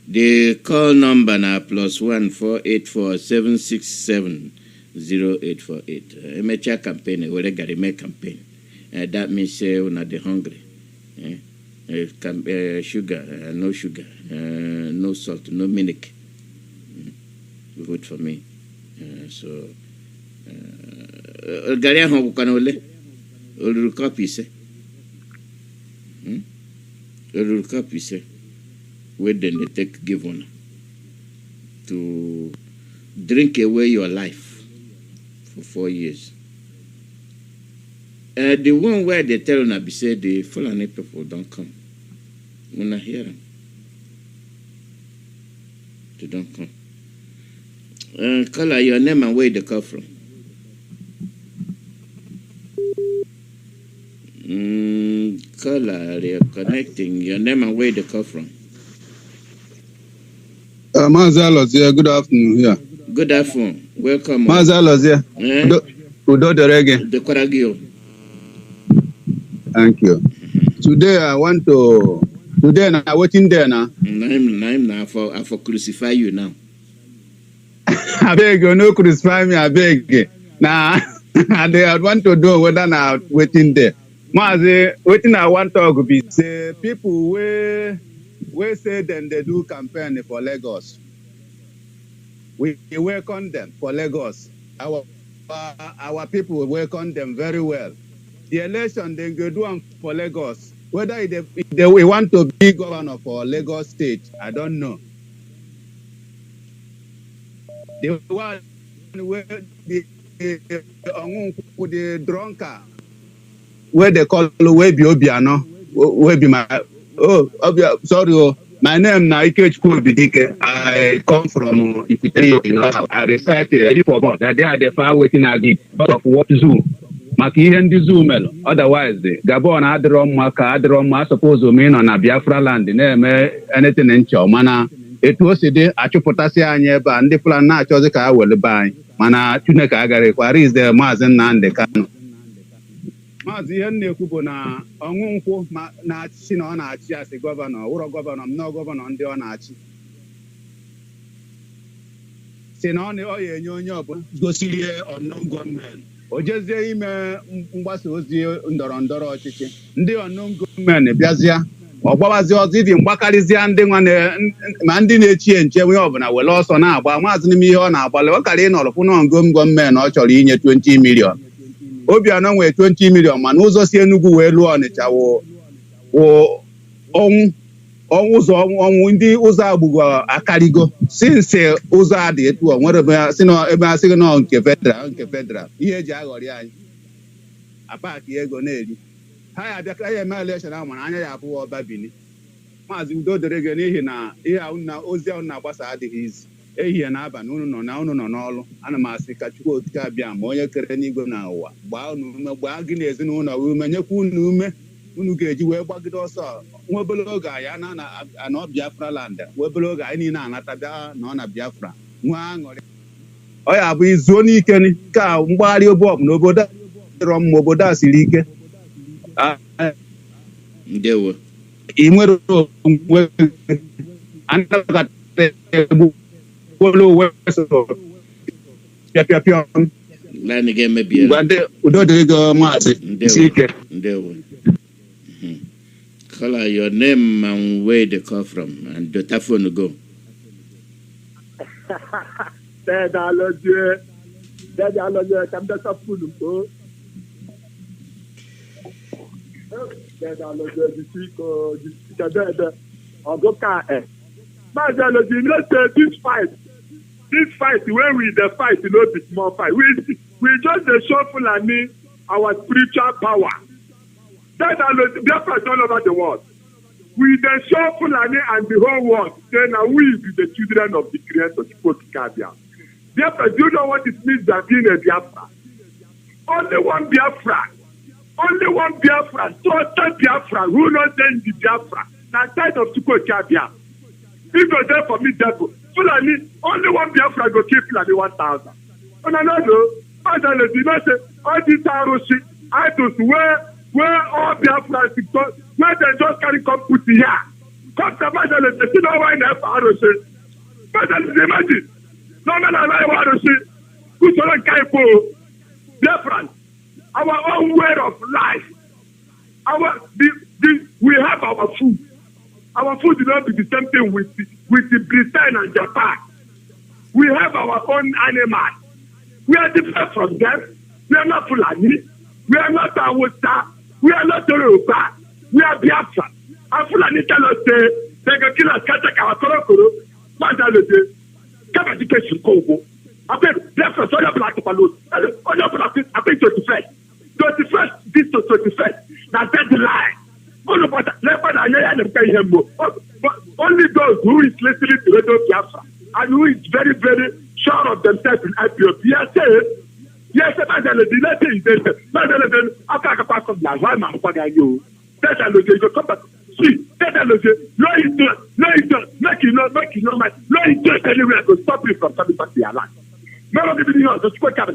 The call number na +1 484 767 0848. Emecha campaign, we gari make campaign. That means una dey hungry. Sugar, no sugar, no salt, no milk. Vote for me. So, gari ahụ kana ole? Oluru copy se. Oluru copy se. Where then they take give one to drink away your life for 4 years. The one where they tell Nabi say the Fulani people don't come. When I hear them, they don't come. Call your name and where they come from. Caller, they are connecting. Your name and where they come from. Mazi Alozie, good afternoon. Yeah. Good afternoon. Welcome. Mazi Alozie. Udo Derege. Thank you. Today I want to. Today now waiting there now. I'm now for crucify you now. I beg you, no crucify me. I beg. Now I want to do whether now waiting there. Mazi, waiting I want to be say people we say then they do campaign for Lagos. We welcome them for Lagos. Our people welcome them very well. The election they go do them for Lagos. Whether they want to be governor for Lagos State, I don't know. The one where the drunkard, where they call Webi Obiano, Webi my. Oh, sorry. My name now Ikechukwu Bidike. I come from Ipob. You know, I reside Ipob. That they are the far waiting at the of what zoo. Maki hindi zoo melo. Otherwise, the Gabon Adrom suppose to mean on a Biafra land. Name anything in Chomana. It was a day. Achupotasi anyeba and the plan na chozika will buy. Mana tuneka agare kwaris the Mazi and the Kanu. Mazi ihe na-ekwu na ọnwụ nkwụ na-achị na ọ na-achị asị gọvanọ ụrọ gọvanọ m nọọ gọvanọ ndị ọ na-achị si na ọ ya enye onye ọbụla gosiri ọnụm gọọmenti o jezie ime mgbasa ozi ndọrọ ndọrọ ọchịchị ndị ọnụm gọọmenti bịazịa ọ gbawazi ọzọ ịdị mgbakarịzịa ndị nwa ma ndị na-echie nche onye ọbụla were ọsọ na-agba Mazi n'ime ihe ọ na-agbalị ọ kara ịnọrọkwụ n'ọngọm gọọmenti ọ chọrọ inye 20 million. Obiano nwere 20 million mana ụzọ si Enugu wee lụọ Ọnịcha ọnwụ ndị ụzọ agbụgo akarigo since ụzọ adị etu ọ nwere ebe a sịghị nọ nke federal ihe eji aghọrị anyị apaki ego na-eri ha ya abịa ya eme election ahụ mana anya ya abụọ ọba Bini. Mazi Udo Derege n'ihi na ihe ozi ahụ na-agbasa adịghị izi ehihie na abalị unu nọ n'ọlụ ana m asị ka Chukwu okike abịa ma onye kere n'igwe na ụwa gbaa unu ume gbaa gị na ezinụlọ ume nyekwa unu ume unu ga-eji wee gbagide ọsọ nwa obere oge ya na Biafra land nwa obere oge anyị niile anata bịa na ọ na Biafra nwa aṅụrị ọ ya bụ izuo n'ike ka mgbagharị obodo n'obodo dịrọ mma obodo a siri ike Ndewo. Inwere onwe anaghị egbu kwolo weso pịapịapịa Naanị ga-emebiela. ngwa ndị udo dịrị gị maazị isi ike. Ndewo. Call your name and where they come from and the telephone go. This fight, when we the fight, you know, the small fight. We just the shuffle and our spiritual power. That's Biafra all over the world. We the shuffle and the whole world. Then we be the children of the creator. Biafra, do you know what it means that being a Biafra? Only one Biafra. Only one Biafra. Total Biafra. Who not then the Biafra? That side of Chukwokabia. If you're there for me, devil. Fulani, only one Biafra go keep Fulani 1,000. And I know, you know, say, all these Aroshi, idols, where all Biafra, where they just carry come put here. Come to Mazi, they see no one there for Aroshi. Mazi, imagine. No man alive Aroshi. Who's on Kaipo? Biafra, our own way of life. We have our food. Our food will not be the same thing with the Britain and Japan. We have our own animals. We are different from them. We are not Fulani. We are not HAUSA. We are not Yoruba. We are Biafra. And Fulani tell us they can kill us, catch our Korokoro. Madalede, Kabadike Shikobo. I think Biafra, so you're black to Palos. On your black, I think 21st. 21st, this to 21st. Now that's the lie. Only those who is listening to Radio Biafra and who is very, very sure of themselves in IPOB. Yes, stop you from coming back to your land. None of the videos just quick out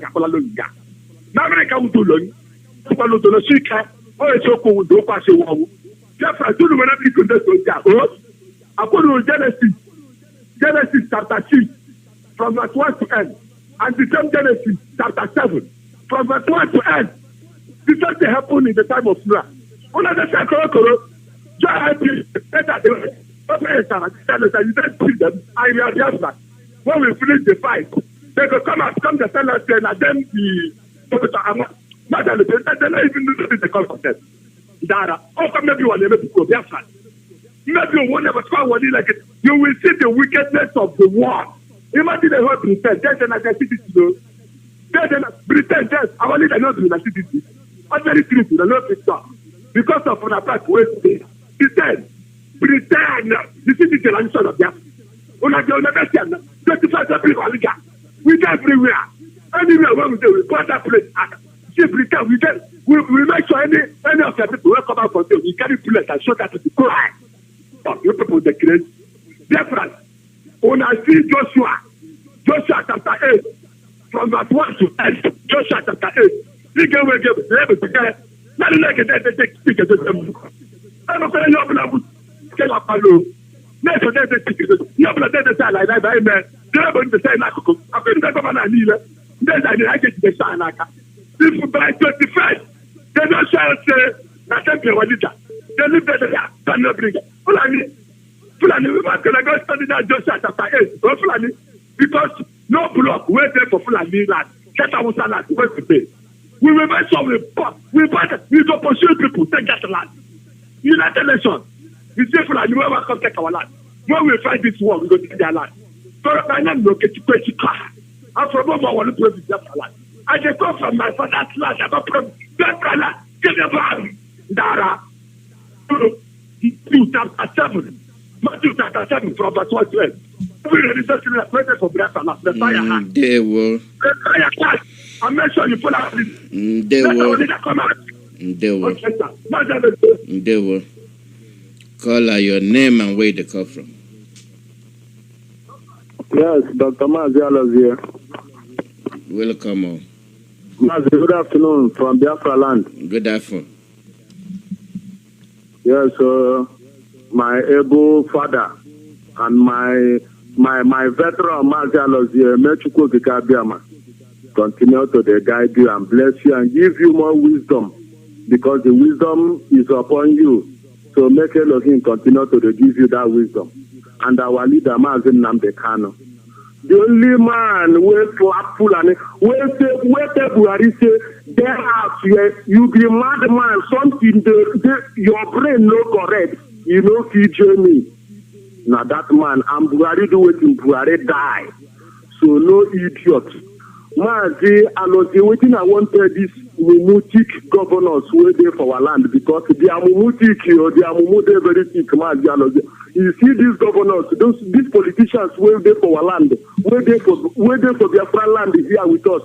Biafra, do you want to be conducted? According to Genesis chapter 6, from verse 1 to end, and the same Genesis chapter 7, from verse 1 to end. This is what happened in the time of Noah. One of the Korokoro, you don't see them, and we are Biafra. When we finish the fight, they will come to tell us, and then they don't even know the call for them. Dara, come maybe one never go Biafra. Maybe one never try one like it. You will see the wickedness of the world. Imagine the whole Britain, there's an identity to know. There's an Britain, there's our leader not doing identity. I'm very true to the Lord picture. Because of an attack, Britain, the city is the land of Biafra. We go everywhere. Anywhere where we go, we got that place. We make sure any of the people who come out from there, we carry bullets and shoot at the cry. You people, the crazy. Different. When I see Joshua chapter 8, from verse 1 to 8, Joshua chapter 8, he can wake up, able to get, not like they speak to them. I'm not going to tell you, hello. Next to that, they speak to them. You're going to say like that, amen. They're going to say, I couldn't go on and either. Then I get the sign like that. If by 21st, they don't say, that's a pure leader. They live there, they not bring it. Fulani, we want to go study that Joshua chapter 8. Fulani, because no block, we're there for Fulani land. Get our land, where to pay. We will make sure we go pursue people, take that land. United Nations, we say Fulani, we will come take our land. When we fight this war, we go take their land. So right now, we get to pay the car. I'm from over, I want to pay the land. I just come from my father's land. I got from that brother, get the van. Dara. Matthew chapter 7. Matthew chapter 7 from verse 1 to 8. Every religious thing is present for Biafra. The fire hand. They will. The fire class. I'm not sure you follow this. They will. They will. Call out your name and where they come from. Yes, Dr. Mazi here. Welcome on. Mazi, good afternoon from Biafra land. Good afternoon. Yes, my able father and my veteran Mazi Alozie, Mechuko Kikabiama, continue to guide you and bless you and give you more wisdom, because the wisdom is upon you. So make Elohim continue to give you that wisdom. And our leader Mazi Nnamdi Kanu, the only man who slap full and where Buhari say, there are you be madman, something your brain no correct, you know, feature me. Now that man, and Buhari do it in Buhari die. So no idiot. Mazi Alozie, waiting I want these mumutic governors who are there for our land, because they are mumutic, they are very sick, Mazi Alozie. You see these governors, these politicians who are there for our land, who are there for Biafra land here with us.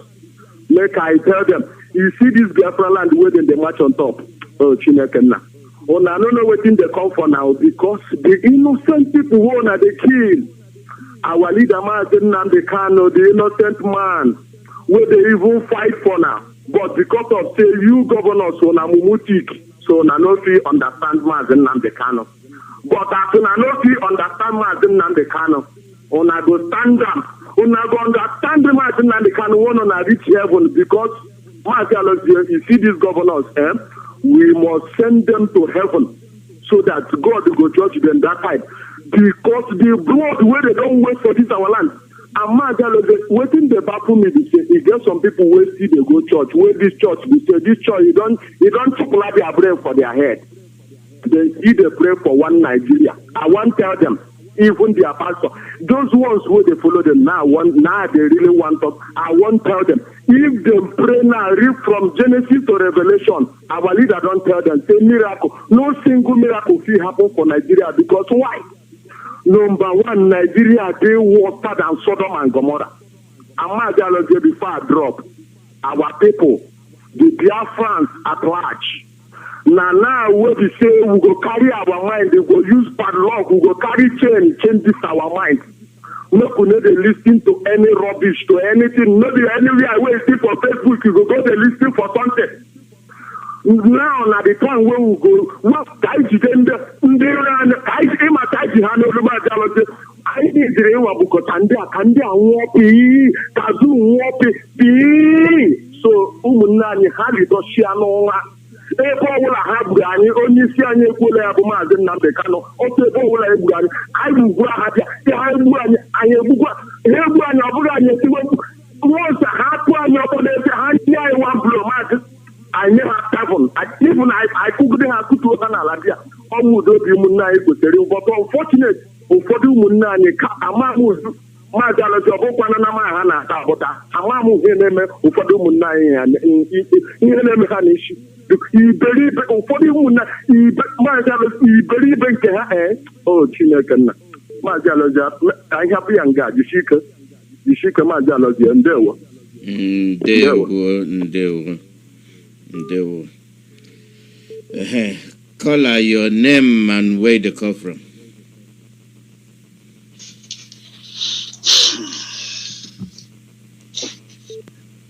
Like I tell them, you see this Biafra land where they march on top. Oh, Chinekena. Oh, I don't know what thing they come for now, because the innocent people who are they kill. Our leader Mazi Nnamdi Kanu, the innocent man, where they even fight for now. But because of say you governors on a mumutik, so na no fit understand Mazi Nnamdi Kanu. But as una no fit understand Mazi Nnamdi Kanu, una go stand up. Una go understand Mazi Nnamdi Kanu when una reach heaven, because Mazi Alozie, you see these governors, we must send them to heaven so that God will judge them that time. Because the blood where they don't wait for this our land. And Mazi Alozie, waiting the baffle me, they say, if there's some people who see they go church, where this church, they say, this church, you don't chocolate their brain for their head. They see they pray for one Nigeria. I want to tell them, even their pastor, those ones who they follow them now they really want us. I won't tell them, if they pray now, read from Genesis to Revelation, our leader don't tell them, say miracle. No single miracle will happen for Nigeria, because why? Number one, Nigeria, they water than Sodom and Gomorrah. And Mazi Alozie, before I drop, our people, the Biafrans at large. Now where we say we go carry our mind, we go use padlock, we go carry change this our mind. No could not listen to any rubbish, to anything, not anywhere where you see for Facebook, you go to listen for something. Now at the time where we go, what guys then guys I need the rewa because Kandia wopi, Kazu wopi, so umunani hali doshiano. Ebo wula habgani onye si anya ekwela ya bụ Mazi Nnamdi Kanu. Otu ebo wula egbugani, anyị ugbu a habịa, ya egbu anyị egbugwa, egbu anyị ọ bụrụ anyị esiwepụ. Once ha tụ anyị ọkụ n'efe ha ndị anyị one blow Mazi, anyị ha seven. Even I kụgide ha kụtuo ha n'ala bịa. Ọmụ udo bi ụmụnne anyị kwesịrị, but unfortunate ụfọdụ ụmụnne anyị ka amaghị ụzụ. Mazi Alozie ọbụkwana na ma ha na-ata abụta. Amaghị ihe na-eme ụfọdụ ụmụnne anyị ihe na-eme ha n'isi. Iberibe ụfọdụ ụmụnna Mazi Alozie iberibe nke ha o Chineke nna Mazi Alozie anyị hapụ ya nga jishike Mazi Alozie ndewo. Call your name and where they come from.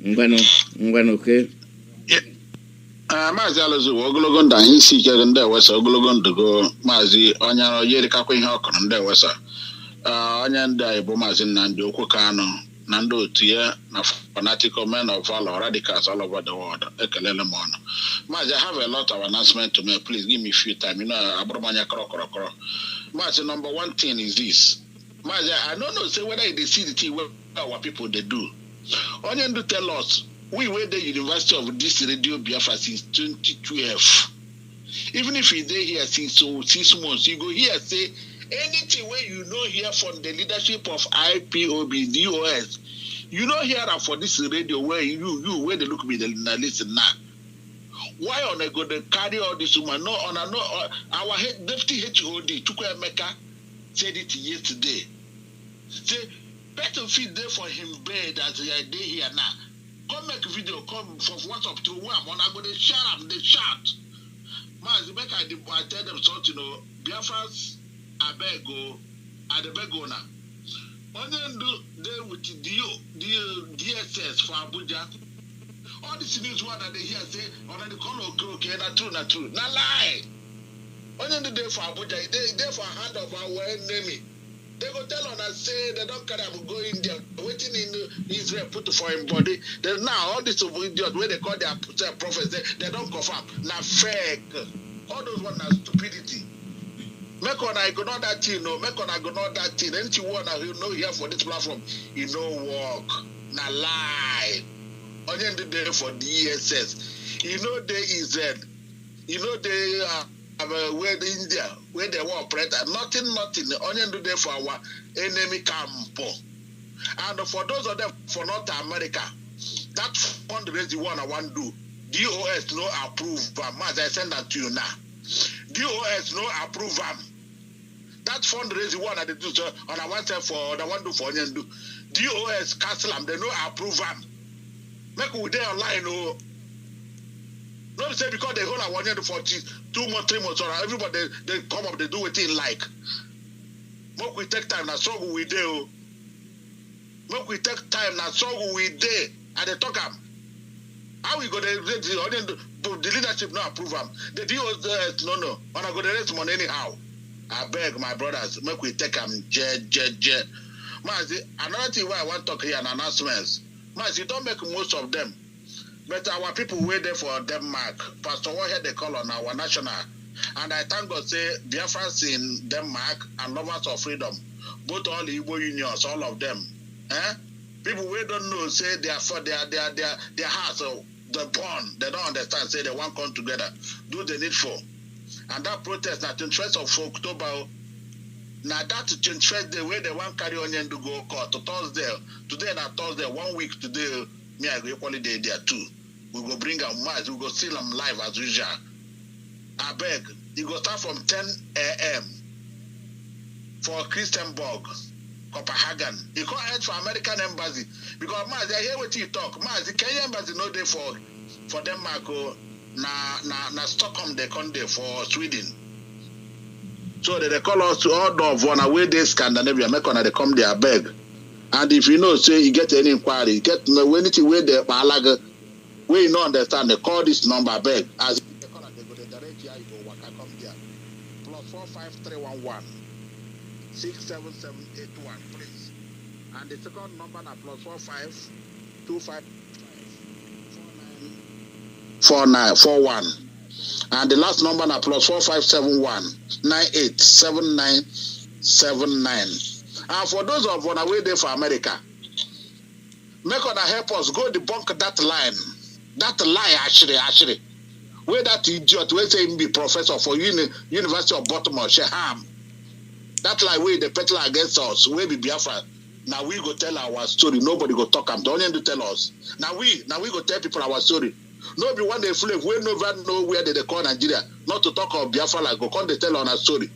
Ngwano okay. Mazi Alozie ogologo ndụ anyị isi ike ndị Ewesa ogologo ndụ go Mazi onye yerikakwa ihe ọkụrụ ndị Ewesa onye ndị anyị bụ Mazi Nnamdi Okwu Kanu na ndị otu ya na fanatical men of valor radicals all over the world. Ekelele m ọnụ. Mazi, I have a lot of announcement to make. Please give me a few time. You know, abrumanya kro. Mazi, number one thing is this. Mazi, I don't know say whether they see the thing where our people they do. Onye do tell us. We were the University of this Radio Biafra since 2012. Even if you're there here since 6 months, you go here say anything where you know here from the leadership of IPOB, DOS, you know here for this radio where you where they look me the listen now. Why on I go to carry all this woman? No, on our head deputy HOD Chukwuemeka said it yesterday. Say better feed there for him bed as they are there here now. Come make a video, come for WhatsApp through one. When I go, they shout. Mazi, I tell them something, Biafrans, I beg go now. Only do they with the DSS for Abuja. All these news what they hear say, or they call okay, not true. Not lie. Only the day for Abuja, they for hand of our enemy. They go tell on us say they don't care about going there, waiting in Israel put for him body. Then now all these idiots where they call their prophets, they don't confirm. Now fake. All those ones are stupidity. Make on ignore that thing, no. Make on ignore that thing. Anything one you know here for this platform, you know work. Na lie. Only the day for the ESS. You know they Israel. You know they where the India, where they were operator. Nothing. Only the day for our enemy camp. And for those of them for North America, that fundraising one I want to do. DOS no approve. As I send that to you now. DOS no approve. That fundraising one that they do on a one side for the one do for Onyendu. DOS cancel them, they no approve them. Make we there online, no. Not say because they hold a 1 year for 2 months, 3 months, or everybody they come up, they do it in like. Make we take time, now struggle we do. Make we take time, now struggle we do. And they talk them. How we go the leadership not approve them. The DOS no. And I go the rest money anyhow. I beg my brothers, make we take them Mazi, another thing why I want to talk here and announcements. Mazi, don't make most of them. But our people wait there for Denmark. Pastor One here they call on our national. And I thank God say Biafrans in Denmark and lovers of freedom. Both all the Igbo unions, all of them. People we don't know say they are for their hearts, the bond. They don't understand, say they want to come together. Do the needful. And that protest na 21st of October. Now that 21st day where they want carry on and to go court to Thursday. Today na Thursday, 1 week today. Me I go equally there too. We go bring them Maz, we go still them live as usual. I beg, you go start from 10 a.m. for Christianborg, Copenhagen. You can't head for American embassy because Maz, I hear what you talk. Maz, the Kenyan embassy no day for Denmark. Na Stockholm they come there for Sweden. So they call us to all of one away they Scandinavia, make on they come there beg. And if you know, say you get any inquiry, you get anything where they balaga, where you don't understand, they call this number beg. As they call it, they go the direct here, you go waka come there. +45311 67781, please. And the second number na +4525 4941. And the last number na +4571 987979. And for those of on away there for America, make on help us go debunk that line. That lie actually. Where that idiot will say him be professor for University of Baltimore, Sheham. That lie where they peddle against us, where be Biafra. Now we go tell our story. Nobody go talk them. They only to tell us. Now we go tell people our story. Nobody one day flip. We never know where they call Nigeria. Not to talk of Biafra like go come they tell on our story.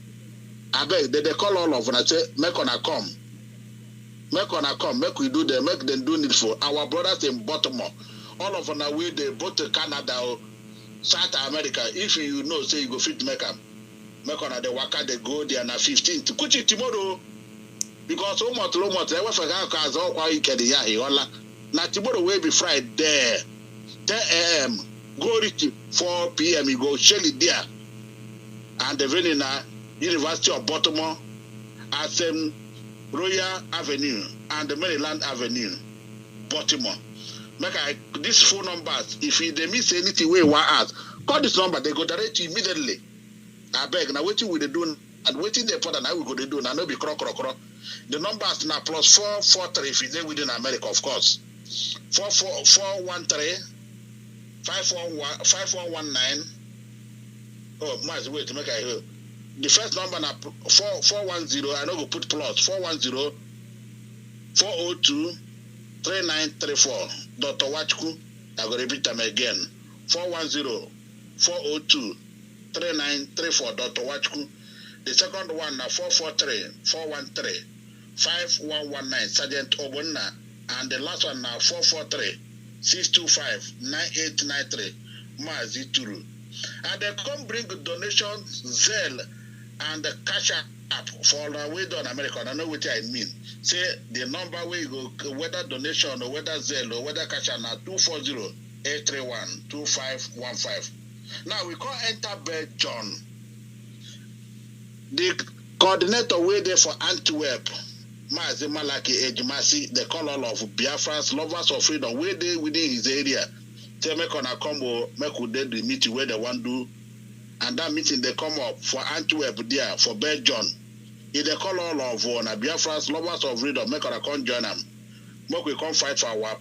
I beg they call all of them and say make on a come. Make on a come. Make we do them. Make them do needful. Our brothers in Baltimore. All of them are way they both to Canada or South America. If you know say you go fit make them. Make on the waka they go there na 15th. Kuchi tomorrow. Because so much they were for cars all quite kedi ya hola. Na tomorrow will be Friday. 10 a.m. Go reach 4 p.m. You go Shelly there. And the venue na University of Baltimore at Royal Avenue and the Maryland Avenue, Baltimore. These phone numbers, if they miss anything we want ask, call this number, they go direct you immediately. I beg, now waiting with the do and waiting the part and I will go to do, and I know be croc. The numbers now +443 if you're within America, of course. 413 5119. Oh, Mazi, wait to make I hear. The first number na 410. I know go put plus 410 402 3934. Dr. Wachku, I go repeat them again. 410 402 3934. Dr. Wachku. The second one na 443 413 5119. Sergeant Obonna. And the last one na 443 625 9893. Mazi Turu. And they come bring donations, Zelle, and the cash app for the way down America. I know what I mean. Say the number where you go, whether donation or whether Zelle or whether cash app, now 240-831-2515. Now we can't enter bed John. The coordinator way there for Antwerp, Mazi Malaki Ejimasi, they call all of Biafrans, lovers of freedom, where they within his area. Tell me gonna come make with the meeting where they want to do. And that meeting they come up for Antwerp there, for Belgium. If they call all of Biafrans, lovers of freedom, make gonna come join them. Make we come fight for our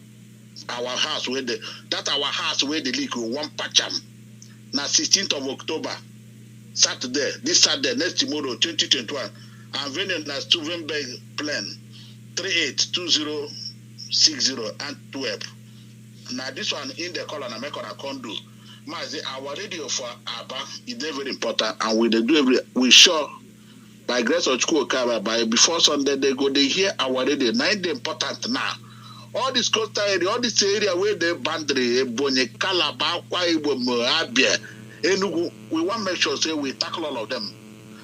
house where our house where the leak will one patch them. Now 16th of October, Saturday, this Saturday, next tomorrow, 2021, and venue na Stuvenberg plan 382060 Antwerp. Now this one in the color na make on a condo. Mazi, our radio for Aba is very important, and we sure by grace of Chukwu by before Sunday they hear our radio. Now it's important now. All this coastal area, all this area where they boundary, Ebonyi, Calabar, Akwa Ibom, Abia, Enugu, we want to make sure say we tackle all of them.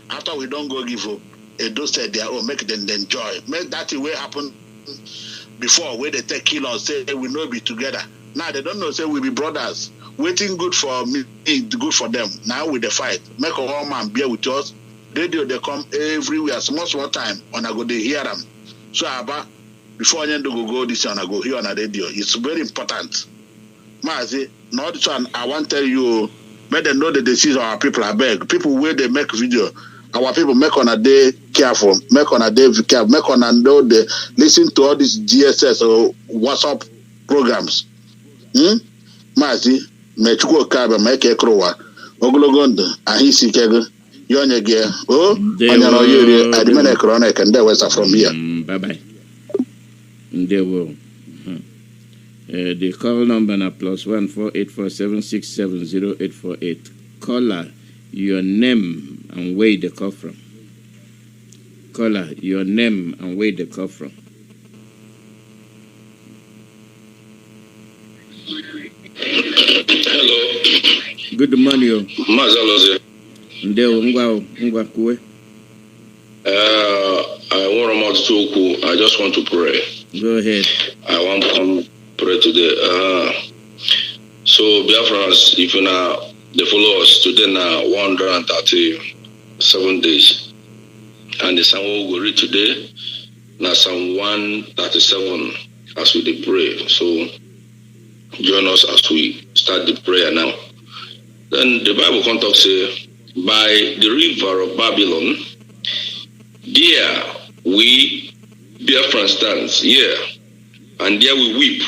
After we don't go give those said their own, make them enjoy. Make that way happen before where they take kill us, say we know be together. Now they don't know, say we be brothers. Waiting good for me, good for them. Now with the fight, make a whole man bear with us. Radio they come everywhere, small time, and I go they hear them. So Abba, before I go this one, I go here on a radio. It's very important. Mazi, not this one, I want to tell you, let them know the decision our people are beg. People where they make video, our people make on a day careful, make on a day careful, make on a know they listen to all these GSS or WhatsApp programs. Mazi, mechuko kabe make krowa. Oglogondo, ahisi kego, yonye ge, onyano yuri, adimene krone kende wesa from here. Bye bye. They will. The call number na +1 4847670848. Caller, your name and where they come from. Caller, your name and where they come from. Hello. Good morning. Mazaloze. Ndeo ngwa kuwe. I want to talk. I just want to pray. Go ahead. I want to come pray today. So Biafrans, if you now they follow us today now 137 days, and the Psalm we will read today now Psalm 137 as we pray. So join us as we start the prayer now. Then the Bible context say, by the river of Babylon, there we Biafran stands here, and there we weep.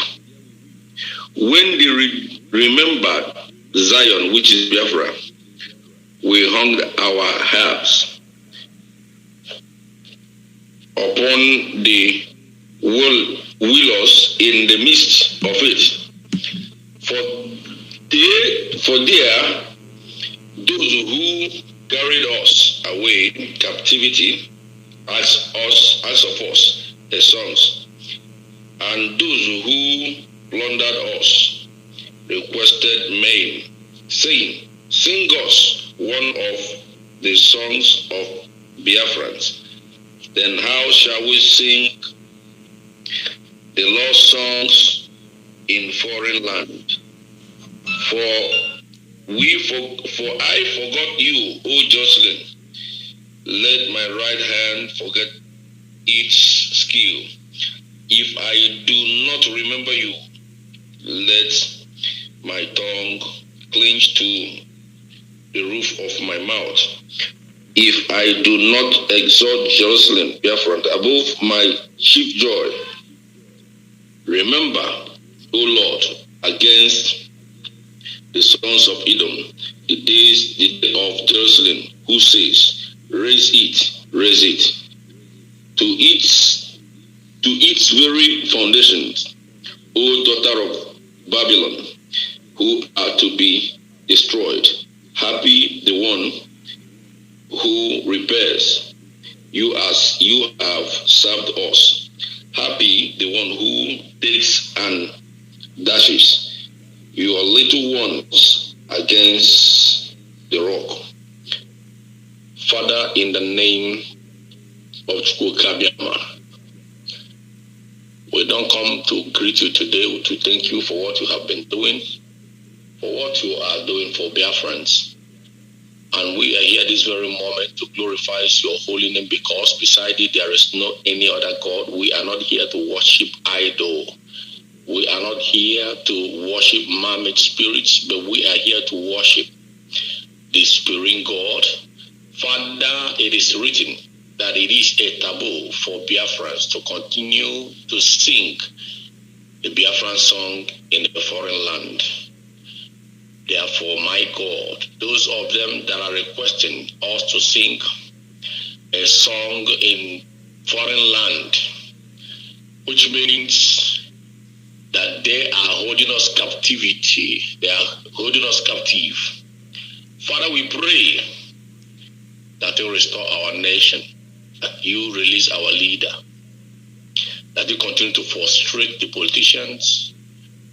When they remembered Zion, which is Biafra, we hung our heads upon the willows in the midst of it. For there, those who carried us away in captivity, as of us, the sons, and those who plundered us requested men, saying, sing us one of the songs of Biafrans. Then how shall we sing the lost songs in foreign land? For I forgot you, O Jocelyn. Let my right hand forget its skill. If I do not remember you, let my tongue clinch to the roof of my mouth. If I do not exalt Jerusalem, Biafra, above my chief joy, remember, O Lord, against the sons of Edom, the day of Jerusalem, who says, raise it to its very foundations, O daughter of Babylon, who are to be destroyed. Happy the one who repairs you as you have served us. Happy the one who takes and dashes your little ones against the rock. Father, in the name of Chukwu, we don't come to greet you today to thank you for what you have been doing, for what you are doing for Biafrans. And we are here this very moment to glorify your holy name, because beside it there is no any other God. We are not here to worship idol. We are not here to worship man-made spirits, but we are here to worship the Spirit God. Father, it is written that it is a taboo for Biafrans to continue to sing the Biafran song in the foreign land. Therefore, my God, those of them that are requesting us to sing a song in foreign land, which means that they are holding us captivity. They are holding us captive. Father, we pray that you restore our nation, that you release our leader, that you continue to frustrate the politicians,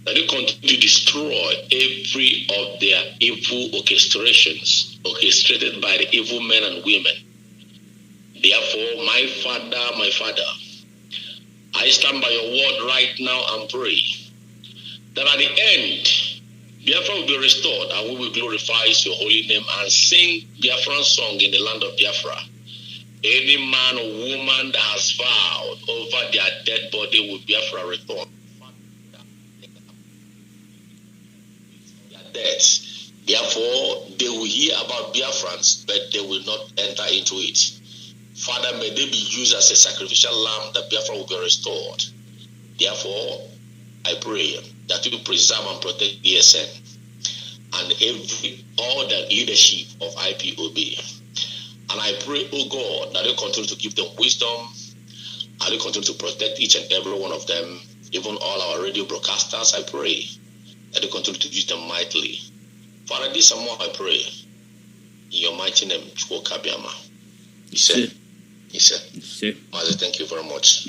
that you continue to destroy every of their evil orchestrations, orchestrated by the evil men and women. Therefore, my Father, I stand by your word right now and pray that at the end, Biafra will be restored and we will glorify your holy name and sing Biafran song in the land of Biafra. Any man or woman that has vowed over their dead body will Biafra return. Deaths. Therefore, they will hear about Biafrans, but they will not enter into it. Father, may they be used as a sacrificial lamb that Biafra will be restored. Therefore, I pray that you preserve and protect ESN and all the leadership of IPOB. And I pray, oh God, that you continue to give them wisdom and you continue to protect each and every one of them, even all our radio broadcasters. I pray that you continue to use them mightily. Father, this and more I pray in your mighty name, Chukwukabiama. He said, Mazi, thank you very much.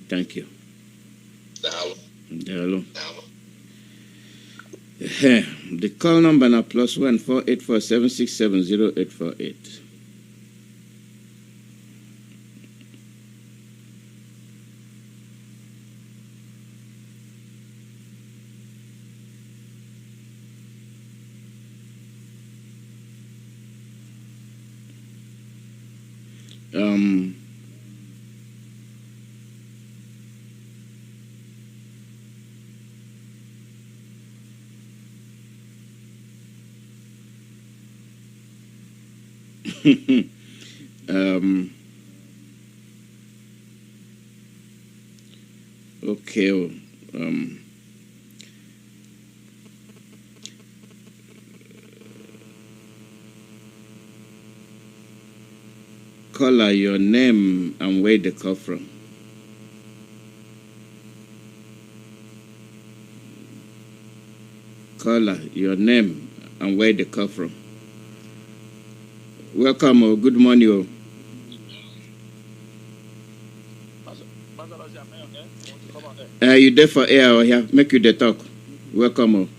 Thank you. Hello. The call number now +1 484 767 0848. Okay. Caller, your name and where they call from. Caller, your name and where they call from. Welcome, or good morning. You there for air or here? Make you the talk. Welcome.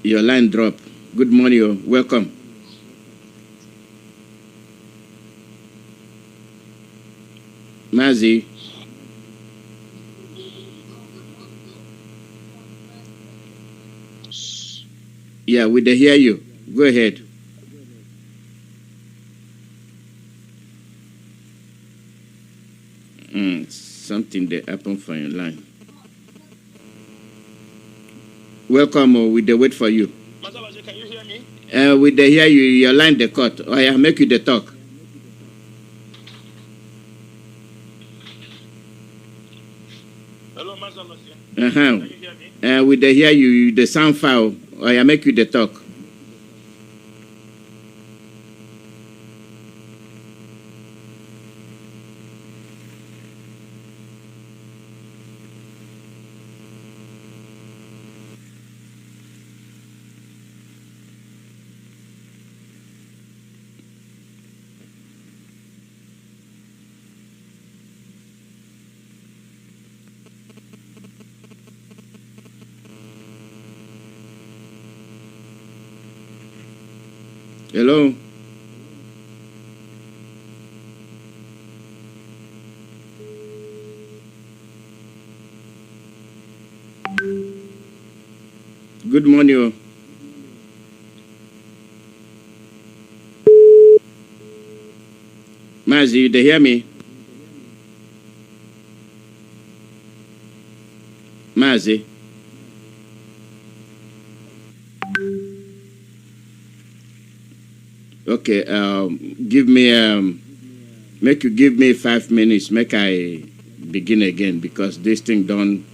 Your line drop. Good morning. Welcome. Mazi. Yeah, we dey hear you. Go ahead. Something that happened for your line. Welcome, we dey wait for you. Can you hear me? We dey hear you. Your line dey cut. Oh, yeah, make you the talk. Hello, Mazalos. Can you hear me? We dey hear you. The sound file. Oh, yeah, make you the talk. Hello? morning. Mazi, you dey hear me? Mazi. Okay, give me make you give me 5 minutes, make I begin again, because this thing don't,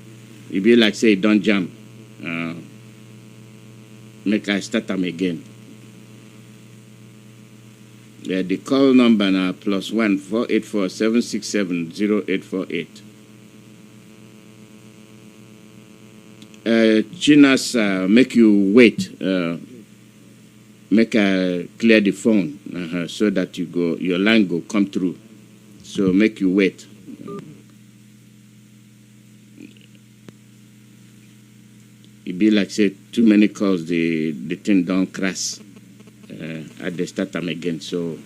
it be like say it don't jump. Make I start them again. Yeah, the call number now +1 484 767 0848. Chinas, make you wait. Make I clear the phone so that your line go come through. So make you wait. It be like say too many calls, the thing don't crash at the start time again. So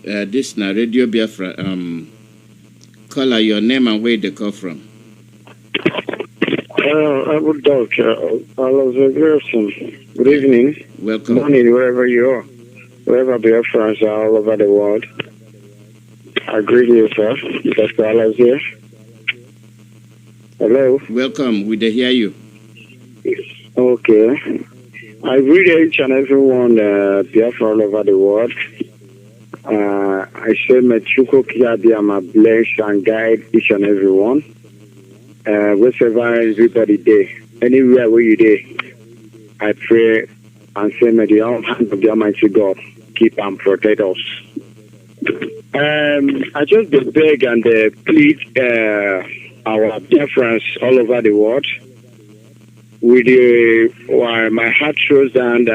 this na Radio Biafra. Caller, your name and where they call from. I would talk. Good evening. Welcome. Morning, wherever you are. Wherever Biafrans are all over the world. I greet you, sir. Dr. Allah's here. Hello. Welcome. We dey hear you. Okay. I greet each and everyone, Biafra all over the world. I say, Mechuko Kiabiama bless and guide each and everyone. Wherever everybody there, anywhere where you there, I pray and say, may the hand of the Almighty God keep and protect us. I just beg and plead our dear friends all over the world. With my heart shows down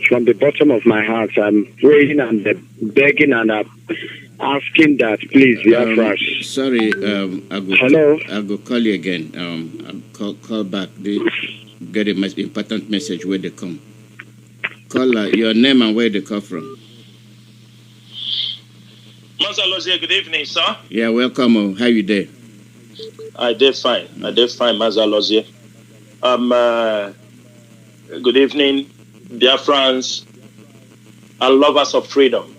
from the bottom of my heart, I'm praying and begging and asking that, please, Biafrans. Sorry, Hello. I'll go call you again. I'll call back. They get a important message where they come. Call your name and where they come from. Master Lozier, good evening, sir. Yeah, welcome. How you there? I did fine. Master Lozier. Good evening, Biafrans and lovers of freedom.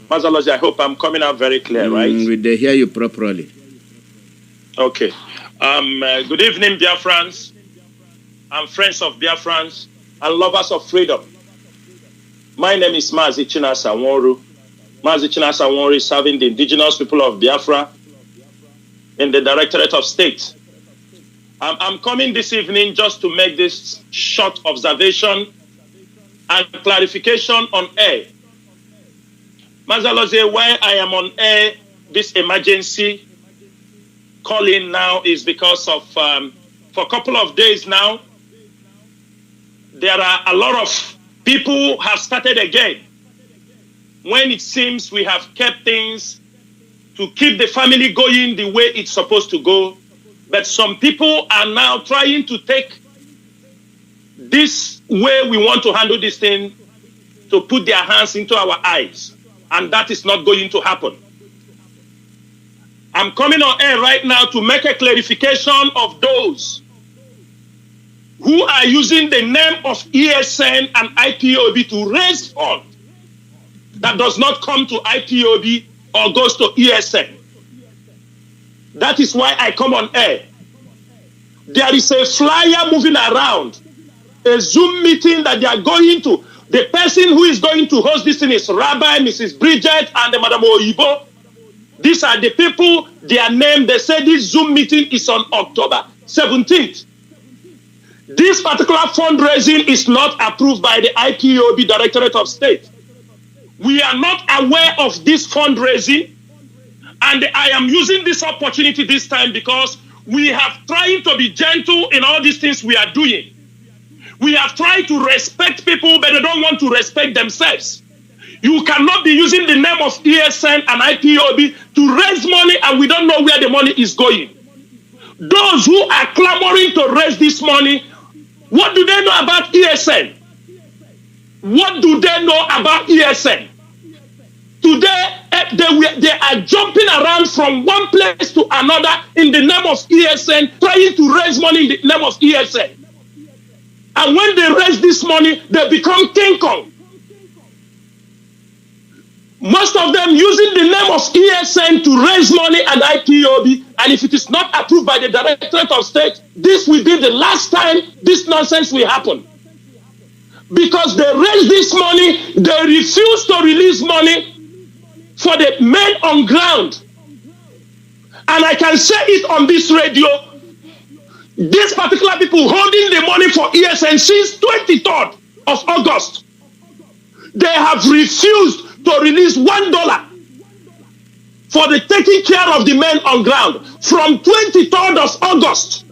Master Lozier, I hope I'm coming out very clear, right? We dey hear you properly. Okay. Good evening, Biafrans and friends of Biafrans and lovers of freedom. My name is Mazi Chinasa-Nworu. Mazi Chinasa-Nworu is serving the indigenous people of Biafra in the Directorate of State. I'm coming this evening just to make this short observation and clarification on air. Mazaloze, why I am on air, this emergency calling now is because of, for a couple of days now, there are a lot of people have started again. When it seems we have kept things to keep the family going the way it's supposed to go, but some people are now trying to take this way we want to handle this thing to put their hands into our eyes. And that is not going to happen. I'm coming on air right now to make a clarification of those who are using the name of ESN and IPOB to raise funds that does not come to IPOB or goes to ESN. That is why I come on air. There is a flyer moving around, a Zoom meeting that they are going to. The person who is going to host this thing is Rabbi, Mrs. Bridget, and Madam Oyibo. These are the people, their name, they say this Zoom meeting is on October 17th. This particular fundraising is not approved by the IPOB Directorate of State. We are not aware of this fundraising, and I am using this opportunity this time because we have tried to be gentle in all these things we are doing. We have tried to respect people, but they don't want to respect themselves. You cannot be using the name of ESN and IPOB to raise money, and we don't know where the money is going. Those who are clamoring to raise this money, What do they know about ESN? What do they know about ESN? Today, they are jumping around from one place to another in the name of ESN, trying to raise money in the name of ESN. And when they raise this money, they become King Kong. Most of them using the name of ESN to raise money and IPOB, and if it is not approved by the Directorate of State, this will be the last time this nonsense will happen. Because they raise this money, they refuse to release money for the men on ground. And I can say it on this radio, these particular people holding the money for ESN since 23rd of August, they have refused to release $1 for the taking care of the men on ground from 23rd of August.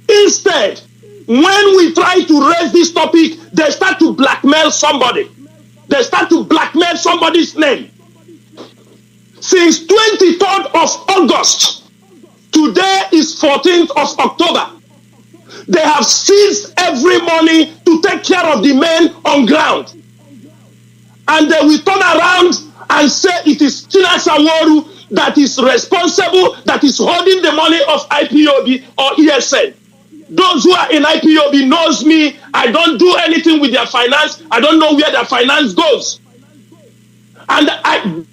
Instead, when we try to raise this topic, they start to blackmail somebody. They start to blackmail somebody's name. Since 23rd of August, today is 14th of October, they have seized every money to take care of the men on ground. And they will turn around and say it is Chinasawaru that is responsible, that is holding the money of IPOB or ESN. Those who are in IPOB knows me. I don't do anything with their finance. I don't know where their finance goes. And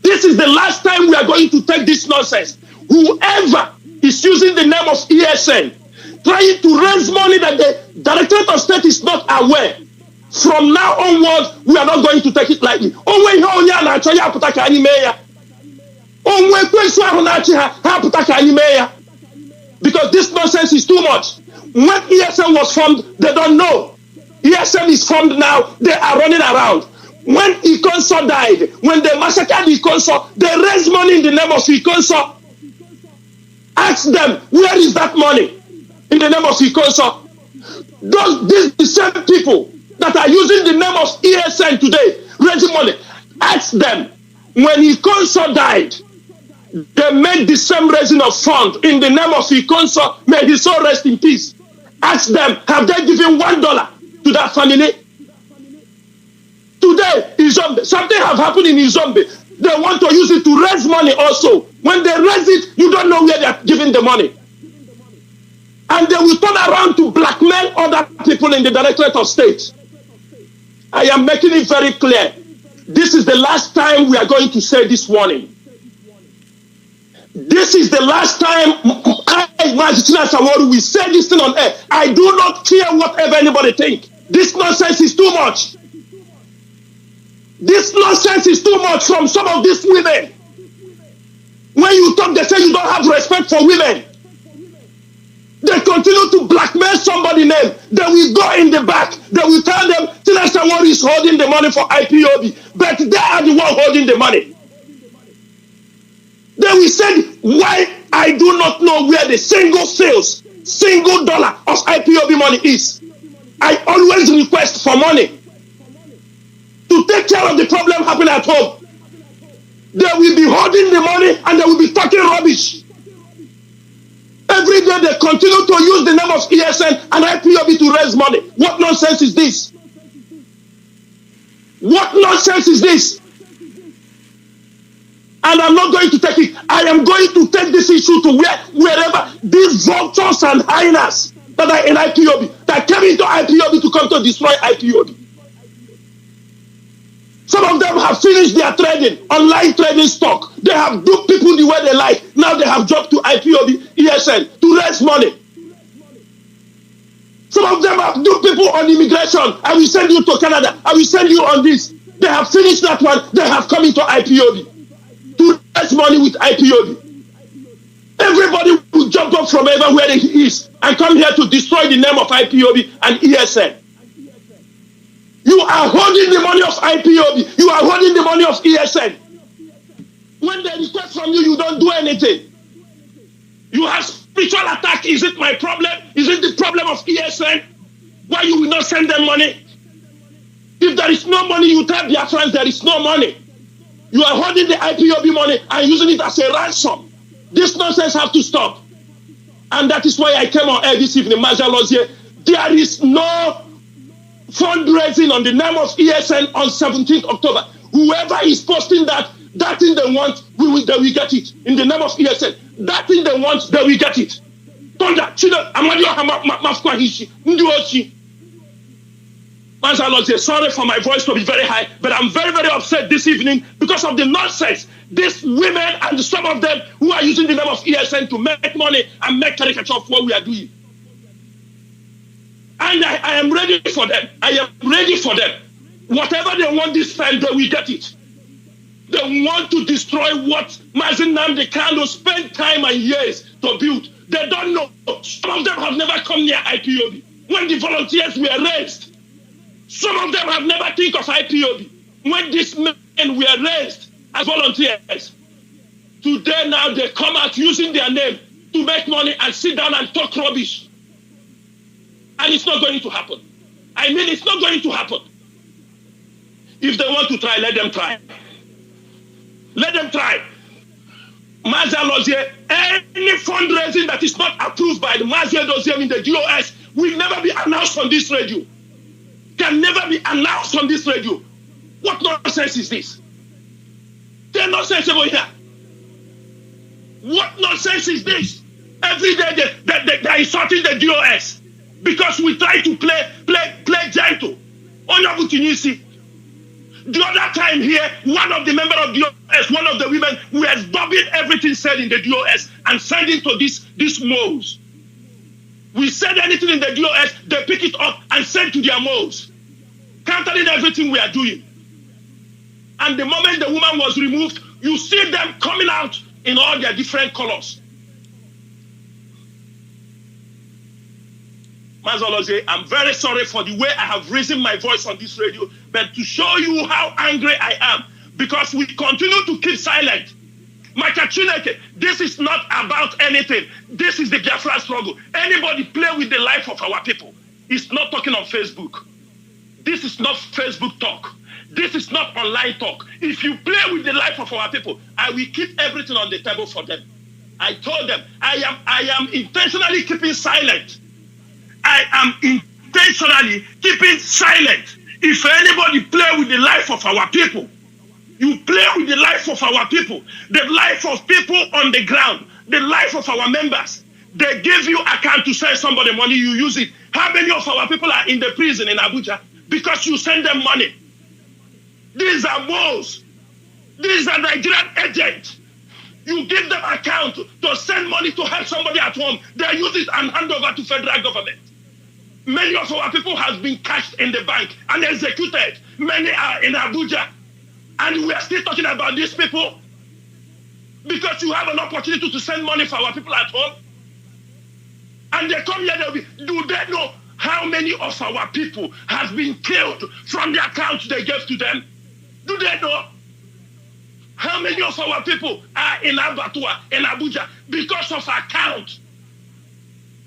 this is the last time we are going to take this nonsense. Whoever is using the name of ESN, trying to raise money that the Directorate of State is not aware, from now onward, we are not going to take it lightly. Because this nonsense is too much. When ESN was formed, they don't know. ESN is formed now, they are running around. When Ikonso died, when they massacred Ikonso, they raised money in the name of Ikonso. Ask them, where is that money in the name of Ikonso? These the same people that are using the name of ESN today, raising money. Ask them, when Ikonso died, they made the same raising of funds in the name of Ikonso. May his soul rest in peace. Ask them, have they given $1 to that family? Today, Izombe, something have happened in Izombe. They want to use it to raise money also. When they raise it, you don't know where they are giving the money. And they will turn around to blackmail other people in the Directorate of State. I am making it very clear. This is the last time we are going to say this warning. This is the last time we say this thing on air. I do not care whatever anybody think. This nonsense is too much. This nonsense is too much from some of these women. When you talk, they say you don't have respect for women. They continue to blackmail somebody's name. They will go in the back. They will tell them, Censorship is holding the money for IPOB. But they are the one holding the money. They will say, why I do not know where the single dollar of IPOB money is. I always request for money to take care of the problem happening at home. They will be holding the money and they will be talking rubbish. Every day they continue to use the name of ESN and IPOB to raise money. What nonsense is this? What nonsense is this? And I'm not going to take it. I am going to take this issue to wherever these vultures and hyenas that are in IPOB, that came into IPOB to come to destroy IPOB. Some of them have finished their trading, online trading stock. They have duped people the way they like. Now they have dropped to IPOB, ESN to raise money. Some of them have duped people on immigration. I will send you to Canada. I will send you on this. They have finished that one. They have come into IPOB to raise money with IPOB. Everybody will jump up from everywhere he is and come here to destroy the name of IPOB and ESN. You are holding the money of IPOB. You are holding the money of ESN. When they request from you, you don't do anything. You have spiritual attack. Is it my problem? Is it the problem of ESN? Why you will not send them money? If there is no money, you tell Biafrans there is no money. You are holding the IPOB money and using it as a ransom. This nonsense has to stop. And that is why I came on air this evening, Mazi. There is no fundraising on the name of ESN on 17th October. Whoever is posting that thing they want, they will get it. In the name of ESN, that thing they want, they will get it. Thunder, Chino, Amadio Mafkwa Hishi, Ndiochi. Manzalo says, sorry for my voice to be very high, but I'm very, very upset this evening because of the nonsense. These women and some of them who are using the name of ESN to make money and make caricature of what we are doing. And I am ready for them. I am ready for them. Whatever they want this time, they will get it. They want to destroy what Mazi Nnamdi Kanu spent time and years to build. They don't know. Some of them have never come near IPOB. When the volunteers were raised, some of them have never think of IPOB. When these men were raised as volunteers, today now they come out using their name to make money and sit down and talk rubbish. And it's not going to happen. I mean, it's not going to happen. If they want to try, let them try. Let them try. Mazi Alozie, any fundraising that is not approved by the Mazi Alozie in the DOS will never be announced on this radio. Can never be announced on this radio. What nonsense is this? There's nonsense over here. What nonsense is this? Every day they're insulting the DOS because we try to play gentle. The other time here, one of the members of the DOS, one of the women, was dubbing everything said in the DOS and sending to these moles. We said anything in the DOS, they pick it up and send to their moles, countering everything we are doing. And the moment the woman was removed, you see them coming out in all their different colors. Mazoloze, I'm very sorry for the way I have raised my voice on this radio, but to show you how angry I am, because we continue to keep silent. Makachineke, this is not about anything. This is the Biafra struggle. Anybody play with the life of our people is not talking on Facebook. This is not Facebook talk. This is not online talk. If you play with the life of our people, I will keep everything on the table for them. I told them, I am intentionally keeping silent. I am intentionally keeping silent. If anybody play with the life of our people, you play with the life of our people, the life of people on the ground, the life of our members. They give you account to send somebody money, you use it. How many of our people are in the prison in Abuja because you send them money? These are moles. These are Nigerian agents. You give them account to send money to help somebody at home. They use it and hand over to federal government. Many of our people have been cashed in the bank and executed. Many are in Abuja. And we are still talking about these people because you have an opportunity to send money for our people at home. And they come here, do they know how many of our people have been killed from the accounts they gave to them? Do they know how many of our people are in Abatua, in Abuja, because of account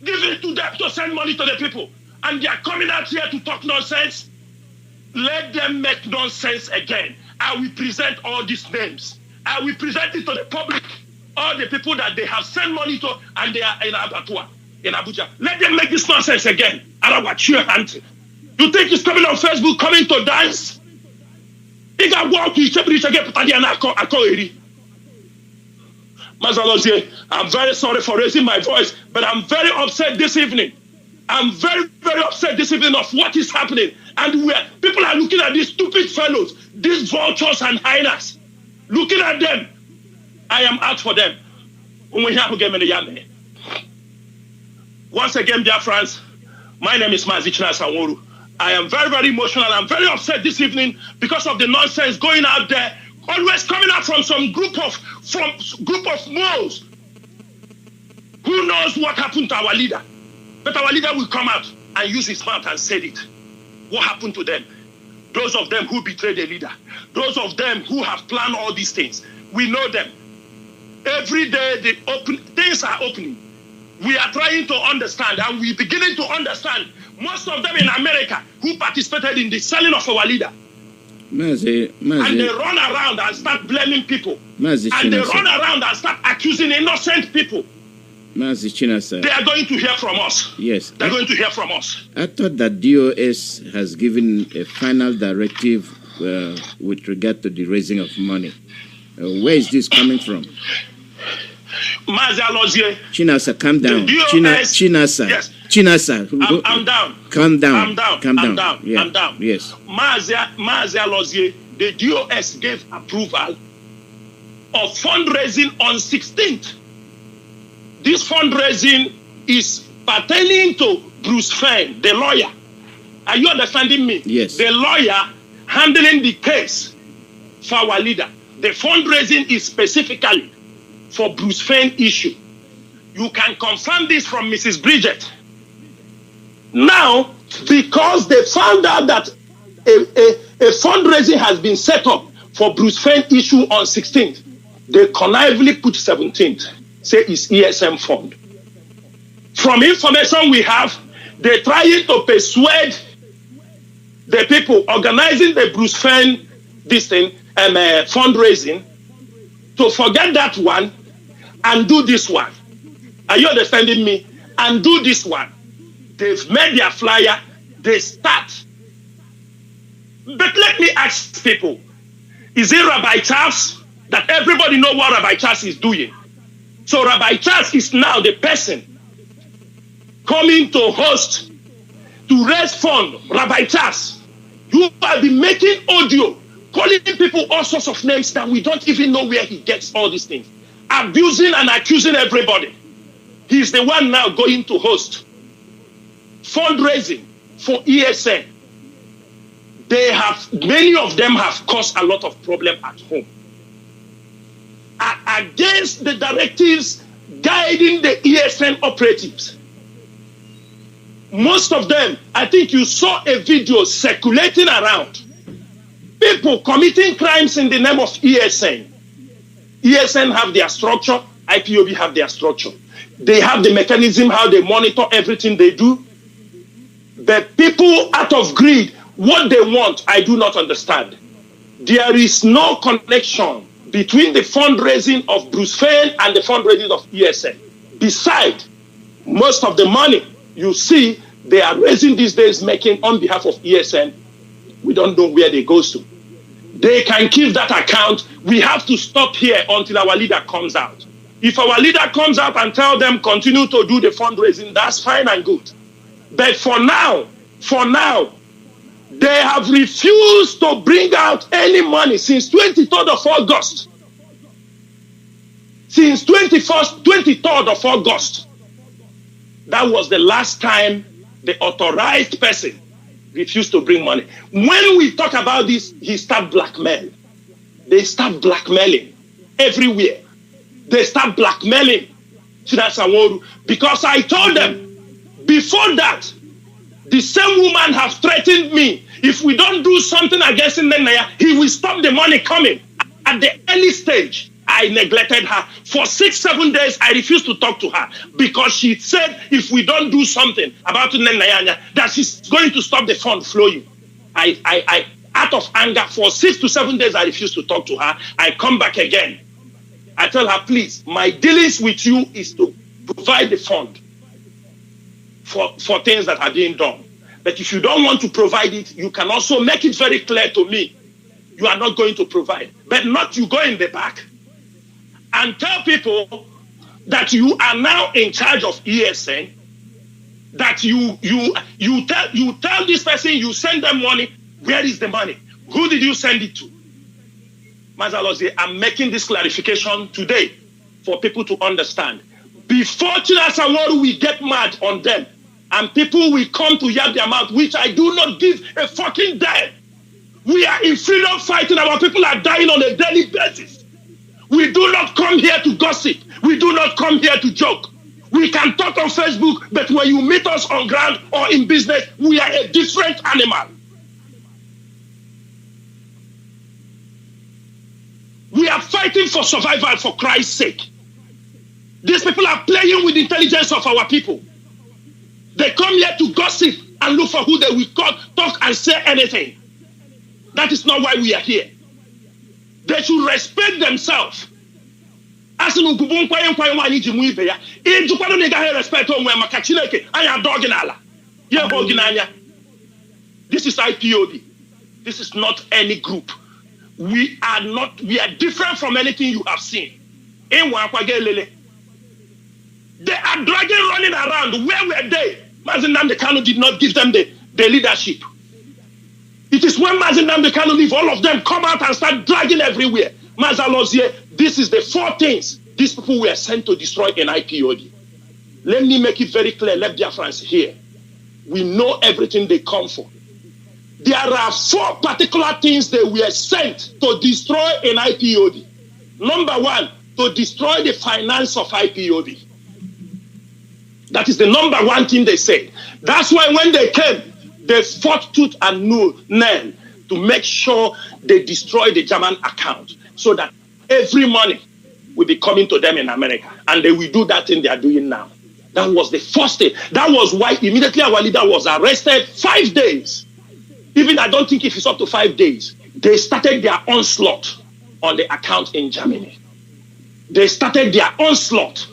given to them to send money to the people? And they are coming out here to talk nonsense. Let them make nonsense again. I will present all these names. I will present it to the public, all the people that they have sent money to, and they are in Abatua, in Abuja. Let them make this nonsense again. You think it's coming on Facebook, coming to dance? I'm very sorry for raising my voice, but I'm very upset this evening. I'm very, very upset this evening of what is happening. And people are looking at these stupid fellows, these vultures and hyenas. Looking at them. I am out for them. Once again, Biafrans, my name is Mazi. I am very, very emotional. I'm very upset this evening because of the nonsense going out there, always coming out from some group of moles. Who knows what happened to our leader? But our leader will come out and use his mouth and say it. What happened to them? Those of them who betrayed the leader. Those of them who have planned all these things. We know them. Every day things are opening. We are trying to understand, and we're beginning to understand. Most of them in America who participated in the selling of our leader. Mazi. And they run around and start blaming people. Mazi, and they run around and start accusing innocent people. Mazi Chinasa. They are going to hear from us. Yes. They're going to hear from us. I thought that DOS has given a final directive with regard to the raising of money. Where is this coming from? Mazi Alozie. Chinasa, calm down. Chinasa. Yes. Chinasa. I'm down. Calm down. I'm down. Calm down. I'm down. Yeah. I'm down. Yes. Mazi Alozie, the DOS gave approval of fundraising on 16th. This fundraising is pertaining to Bruce Fenn, the lawyer. Are you understanding me? Yes. The lawyer handling the case for our leader. The fundraising is specifically for Bruce Fenn issue. You can confirm this from Mrs. Bridget. Now, because they found out that a fundraising has been set up for Bruce Fenn issue on 16th, they connivingly put 17th, say it's ESM fund. From information we have, they're trying to persuade the people organizing the Bruce Fenn fundraising to forget that one and do this one. Are you understanding me? And do this one. They've made their flyer, they start. But let me ask people, is it Rabbi Charles? That everybody know what Rabbi Charles is doing. So Rabbi Charles is now the person coming to host, to raise fund. Rabbi Charles, you have been making audio, calling people all sorts of names that we don't even know where he gets all these things. Abusing and accusing everybody. He's the one now going to host fundraising for ESN. Many of them have caused a lot of problem at home. Against the directives guiding the ESN operatives. Most of them, I think you saw a video circulating around. People committing crimes in the name of ESN. ESN have their structure, IPOB have their structure. They have the mechanism how they monitor everything they do. But people out of greed, what they want, I do not understand. There is no connection between the fundraising of Bruce Fenn and the fundraising of ESN. Besides, most of the money you see they are raising these days making on behalf of ESN, we don't know where they go to. They can keep that account. We have to stop here until our leader comes out. If our leader comes out and tell them continue to do the fundraising, that's fine and good. But for now, they have refused to bring out any money since 23rd of August. Since 23rd of August. That was the last time the authorized person refused to bring money. When we talk about this, he start blackmailing. They start blackmailing everywhere. They start blackmailing because I told them before that, the same woman have threatened me. If we don't do something against Nnamdi, he will stop the money coming. At the early stage, I neglected her. For 6-7 days, I refused to talk to her because she said if we don't do something about Nnamdi, that she's going to stop the fund flowing. I out of anger, for 6 to 7 days, I refused to talk to her. I come back again. I tell her, please, my dealings with you is to provide the fund for things that are being done. But if you don't want to provide it, you can also make it very clear to me you are not going to provide. But not you go in the back and tell people that you are now in charge of ESN, that you tell this person, you send them money. Where is the money? Who did you send it to? Mazalozi, I'm making this clarification today for people to understand. Before Chinasawaru will get mad on them, and people will come to yab their mouth, which I do not give a fucking damn. We are in freedom fighting. Our people are dying on a daily basis. We do not come here to gossip. We do not come here to joke. We can talk on Facebook, but when you meet us on ground or in business, we are a different animal. We are fighting for survival for Christ's sake. These people are playing with the intelligence of our people. They come here to gossip and look for who they will talk and say anything. That is not why we are here. They should respect themselves asị na ugwu bụ nkwenye nwaanyị ji mụ ibe ya ịjụkwado na ị gaghị respect onwe maka Chineke anyị adọ gị n'ala ya bụ gị n'anya. This is IPOB. This is not any group. We are different from anything you have seen. They are dragging, running around. Where were they? Mazi Nnamdi Kanu did not give them the leadership. It is when Mazi Nnamdi Kanu leave, all of them come out and start dragging everywhere. Mazalozie, this is the 4 things these people were sent to destroy in IPOB. Let me make it very clear. Let Biafrans hear. We know everything they come for. There are 4 particular things they were sent to destroy in IPOB. Number 1, to destroy the finance of IPOB. That is the number 1 thing they said. That's why when they came, they fought tooth and nail to make sure they destroy the German account so that every money will be coming to them in America. And they will do that thing they are doing now. That was the first thing. That was why immediately our leader was arrested 5 days. Even I don't think if it's up to 5 days. They started their onslaught on the account in Germany. They started their onslaught.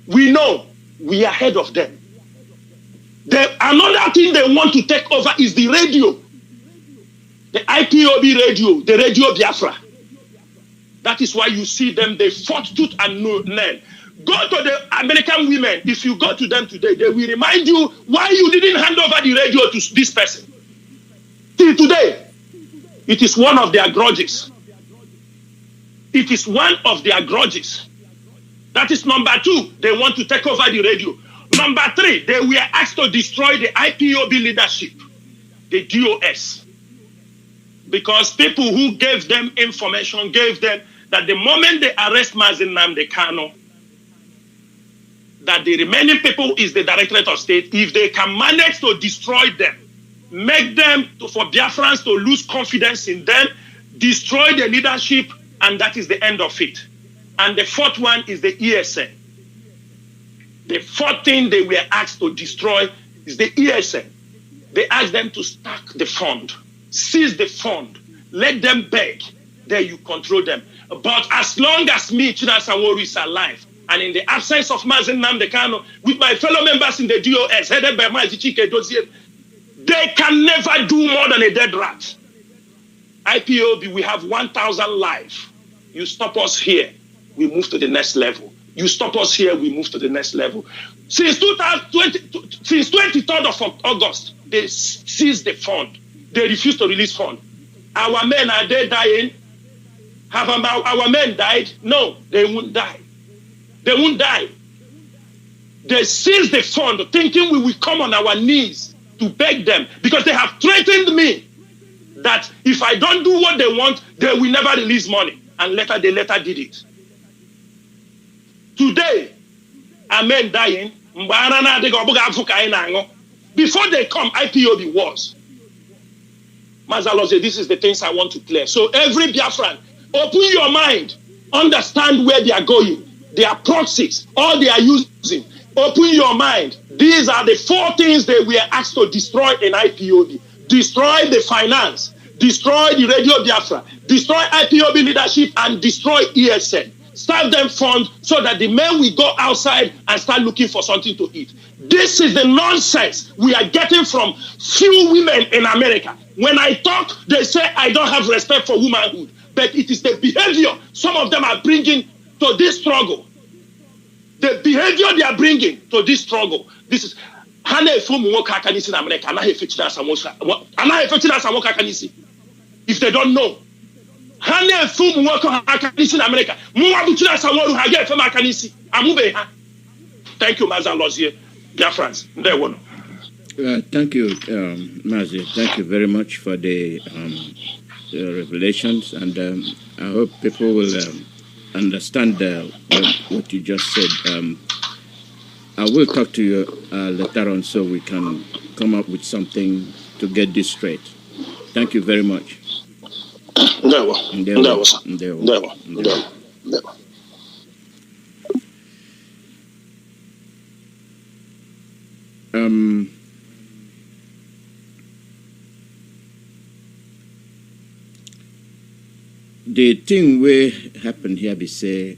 We know we are ahead of them. Another thing they want to take over is the radio. The IPOB radio, the Radio Biafra. That is why you see them, they fought tooth and nail. Go to the American women. If you go to them today, they will remind you why you didn't hand over the radio to this person. Till today, it is one of their grudges. It is one of their grudges. That is number 2. They want to take over the radio. Number 3, they were asked to destroy the IPOB leadership, the DOS. Because people who gave them information gave them that the moment they arrest Mazi Nnamdi Kanu, that the remaining people is the Directorate of State. If they can manage to destroy them, make them, for Biafrans to lose confidence in them, destroy the leadership, and that is the end of it. And the 4th one is the ESN. The 4th thing they were asked to destroy is the ESN. They asked them to stack the fund, seize the fund, let them beg, then you control them. But as long as me, Chinasa Sanwo-Olu, is alive, and in the absence of Mazi Nnamdi Kanu, with my fellow members in the DOS, headed by Mazi Chike Dozie, they can never do more than a dead rat. IPOB, we have 1,000 live. You stop us here, we move to the next level. You stop us here, we move to the next level. Since 23rd of August, they seized the fund. They refused to release fund. Our men, are they dying? Have our men died? No, they won't die. They won't die. They seized the fund thinking we will come on our knees to beg them because they have threatened me that if I don't do what they want, they will never release money. And they later did it. Today, are men dying? Before they come, IPOB was. Mazaloze, this is the things I want to clear. So every Biafran, open your mind, understand where they are going, their proxies, all they are using. Open your mind. These are the 4 things they were asked to destroy in IPOB. Destroy the finance, destroy the Radio Biafra, destroy IPOB leadership, and destroy ESN. Serve them funds so that the men will go outside and start looking for something to eat. This is the nonsense we are getting from few women in America. When I talk, they say I don't have respect for womanhood. But it is the behavior some of them are bringing to this struggle. The behavior they are bringing to this struggle. This is if they don't know. Thank you, Mazi Lozier. Biafrans. Thank you, Mazi. Thank you very much for the revelations, and I hope people will understand what you just said. I will talk to you later on so we can come up with something to get this straight. Thank you very much. The thing where happened here, we say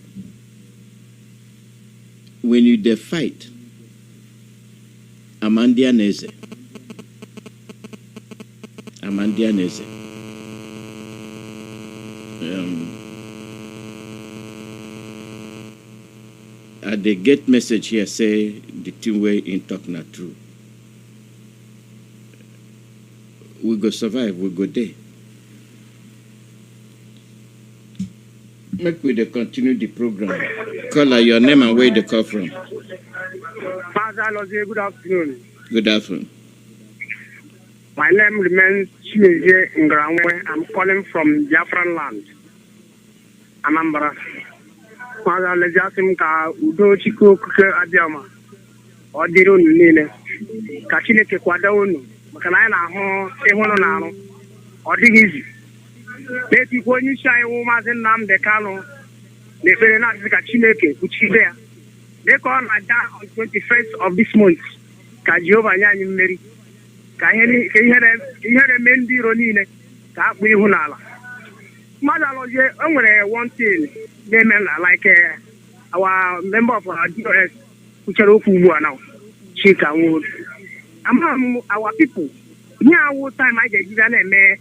when you dey fight, Amandianese. They get message here say the team way in talk not true. We go survive, we go there. Make we dey continue the program. Call your name and where you call from. Good afternoon. Good afternoon. My name remains Chineje Ngramwe. I'm calling from Biafran land, Anambra. Father, let's ask him ka udo chiko kuke adiama. Odiro nile. Kachine ke kwada unu. Makana na ho ehono na anu. Odigizi. Leti kwenye shai Mazi Nnamdi Kanu. Nefere na zika Chineke kuchidea. They call my dad on 21st of this month. Ka Jehovah nyanyi mmeri. Ka ihere mendi ronine. Ka akpu ihu n'ala. Madaloje, one thing. They mean like our member of our DOS, which are now. Chika wood. Among our people. Now, what time I get given a man.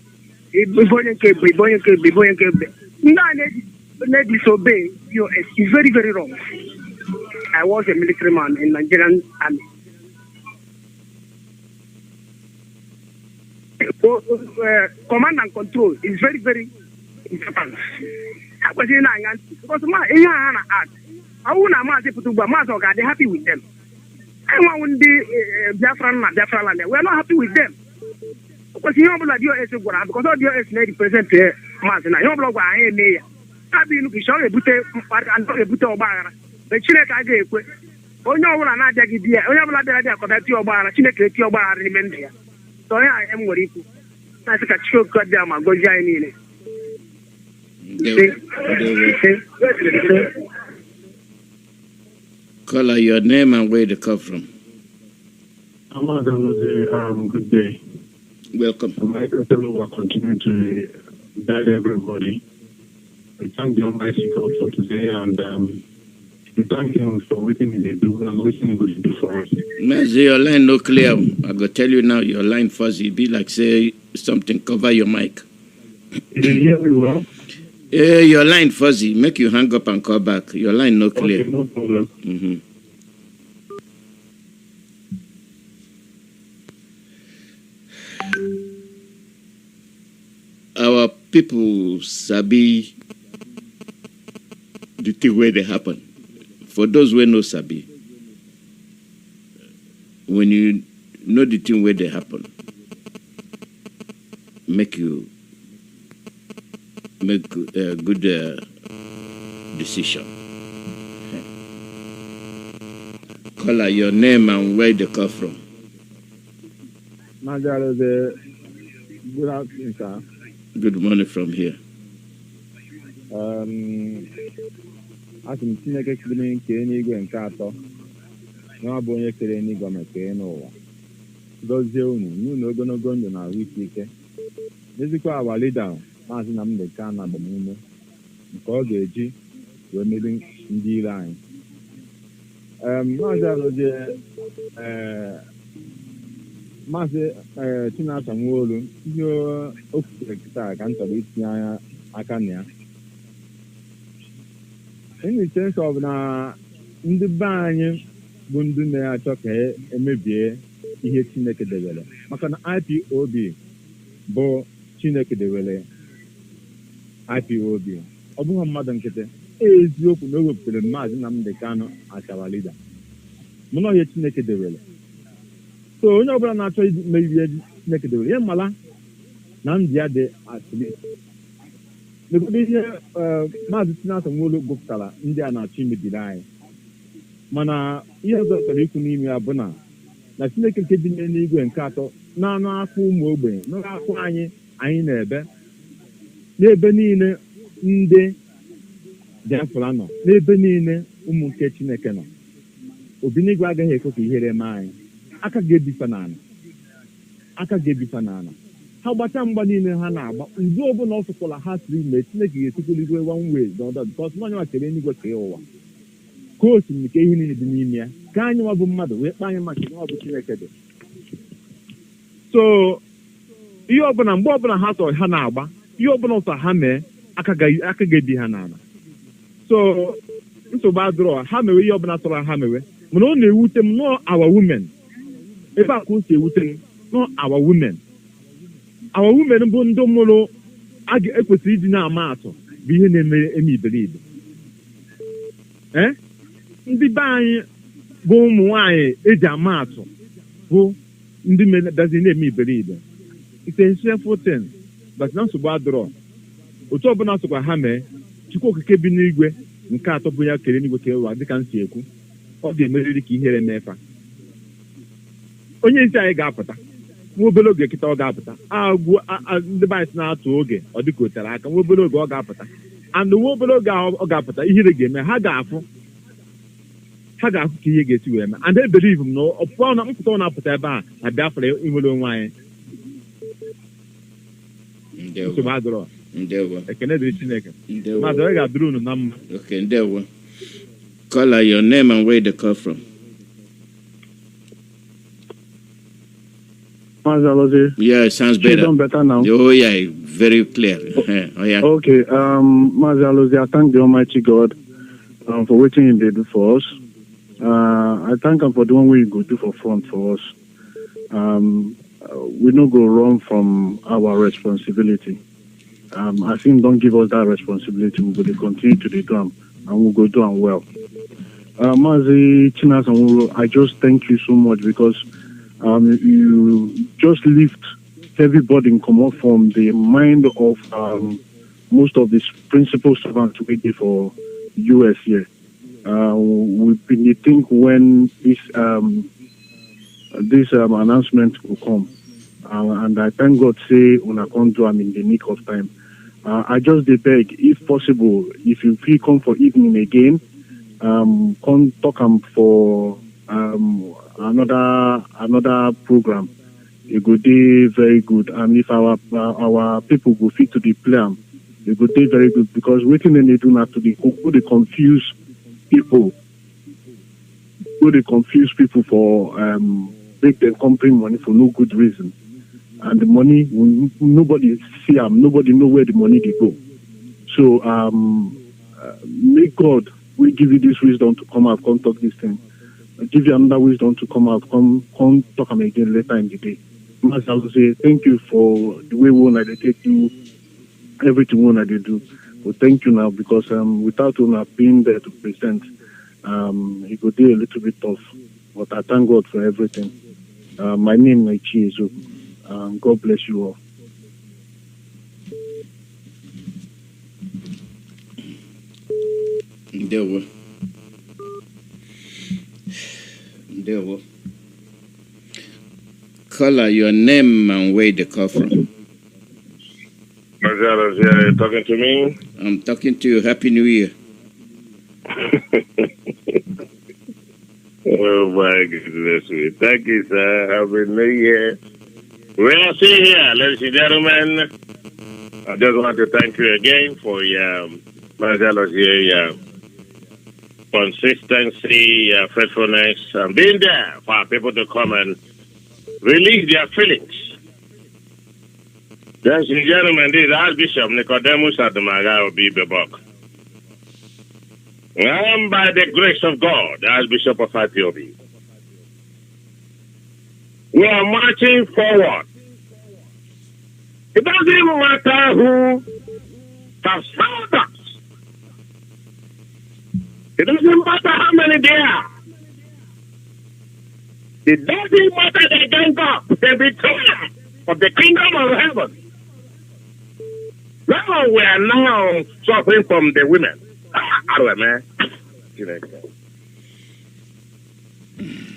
Not disobey DOS is very, very wrong. I was a military man in Nigerian army. Command and control is very, very important. Because I want to happy with them. I want the Biafra land. We are not happy with them. Because you have because all the is represent Mazi. You have a I be looking sure a butte and a butte of bar. The Chile Kage, only one another idea, only another connect your bar, Chile your bar remain here. So I am worried. That's a choke cut down my go in. Call your name and where you come from. Good day. Welcome. I will continue to guide everybody. We thank the Almighty God for today and we thank Him for everything He do and everything He will do for us. Mazi, your line no clear. I go tell you now, your line fuzzy. Be like say something cover your mic. You hear me well? Your line fuzzy. Make you hang up and call back. Your line no clear. Okay, no problem. Mm-hmm. Our people sabi the thing where they happen. For those who know sabi, when you know the thing where they happen, make you make a good decision. Call your name and where they come from. Good afternoon, sir. Good morning from here. Asị m Chineke kere nke n'igwe nke atọ na ọ bụ onye kere n'igwe ma kee n'ụwa gọzie unu ogologo ndụ na ahụ ike n'ezikwa awa lida Mazi Nnamdi Kanu agbamume nke ọ ga-eji wee meri ndị ire anyị. Maazị Alozie Maazị Chinasa Nwaolu ihe o kwutere taa ka m chọrọ itinye aka na ya. In the sense of na ndị be anyị bụ ndị na-achọ ka emebie ihe Chineke dewere maka na IPOB bụ Chineke dewere IPOB ọ bụghị mmadụ nkịtị. Eziokwu na o wepụtara Mazi Nnamdi Kanu achawa lida mụ na ihe Chineke dewere. So onye ọbụla na-achọ imebie Chineke dewere ya mala na ndị ya dị asịrị. Ihe Maazị Chinasa Nwaolu gụpụtara ndị a na-achọ imebiri anyị mana ihe ọzọ chọrọ ikwu n'ime ya bụ na Chineke nke dị n'eluigwe nke atọ na-anụ akụ ụmụ ogbenye n'akụ anyị na-ebe n'ebe niile ndị Biafra nọ n'ebe niile ụmụ nke Chineke nọ. Obinigwe agaghị ekwe ka ihere mee anyị. Aka ga-ebifa n'ala ha gbachaa mgba niile ha na-agba udo ọbụla ọ sụkwala ha siri mee Chineke ga-esikwuligwe one way n'ọdọ because onye nwa kere eluigwe kee ụwa ka o si nke ihe niile dị n'ime ya ka anyị nwa bụ mmadụ wee kpaa anyị maka ihe ọ bụ Chineke dị. So ihe ọbụla mgbe ọbụla ha sọ ha na-agba ihe ọbụla ụtọ ha mee aka ga-ebi ha n'ala. So nsogbu adịrọ ha mewe ihe ọbụla tọrọ ha mewe mana ọ na-ewute m nọ our women ebe a ka o si ewute m nọ our women bụ ndị mụrụ ekwesịrị iji na-ama atụ bụ ihe na-eme iberibe. Ndị be anyị bụ ụmụ nwaanyị eji ama atụ bụ ndị dazi na-eme iberibe. It's a shameful thing, but na nsogbu adịrọ otu ọbụla sokwa ha mee Chukwu okike bi n'igwe nke atọ bụ ya kere n'igwe kere ụwa dịka m si ekwu ọ ga-emerịrị ka ihere mefa. Onye isi anyị ga-apụta nwa obere oge kịta ọ ga-apụta ndị be anyị na-atụ oge ọ dịka otere aka nwa obere oge ọ ga-apụta and nwa obere oge ọ ga-apụta ihere ga-eme ha ga-afụ ka ihe ga-esi wee mee and I believe m na ọpụọ na mpụta ọ na-apụta ebe a na Biafra inwere onwe anyị. Nsogbu adịrọ ekene dịrị Chineke maazị ọ ga-adịrị unu na mma. Okay, ndewo. Call your name and where they call from. Mazi, yeah, it sounds better. Done better now. Oh yeah, very clear. Oh yeah. Okay, Mazi, I thank the Almighty God for waiting they do for us. I thank him for the one way he go do for front for us. We no go run from our responsibility. I think don't give us that responsibility. We will continue to do them and we'll go do them well. Mazi, Chinas and Uro, I just thank you so much because you just lift heavy burden come up from the mind of most of these principal servants we did for US here. We've been think when this announcement will come. And I thank God say when I come to in the nick of time. I just beg, if possible, if you feel come for evening again, come talk for another program. It go be very good. And if our people go fit to the plan, it go be very good because waiting they do not to the they confuse people. They confuse people for make them come bring money for no good reason. And the money, nobody see them, nobody know where the money they go. So, may God, we give you this wisdom to come out, come talk this thing. I'll give you another wisdom to come out, come talk them again later in the day. As I will say, thank you for the way one they take you, everything one they do. But thank you now because without one being there to present, it could be a little bit tough. But I thank God for everything. My name is Chizo. God bless you all. There were. Caller, your name and where they call from. Marcellus, yeah, you talking to me? I'm talking to you. Happy New Year. Oh my goodness. Thank you, sir. Happy New Year. We are still here, ladies and gentlemen. I just want to thank you again for your Marcellus here, your consistency, your faithfulness, and being there for our people to come and release their feelings. Ladies and gentlemen, this is Archbishop Nicodemus Adamaga Obibebok. And by the grace of God, the Archbishop of Ipob, we are marching forward. It doesn't matter who has found us. It doesn't matter how many there are. It doesn't matter the gang up, the betrayer of the kingdom of heaven. Now we are now suffering from the women.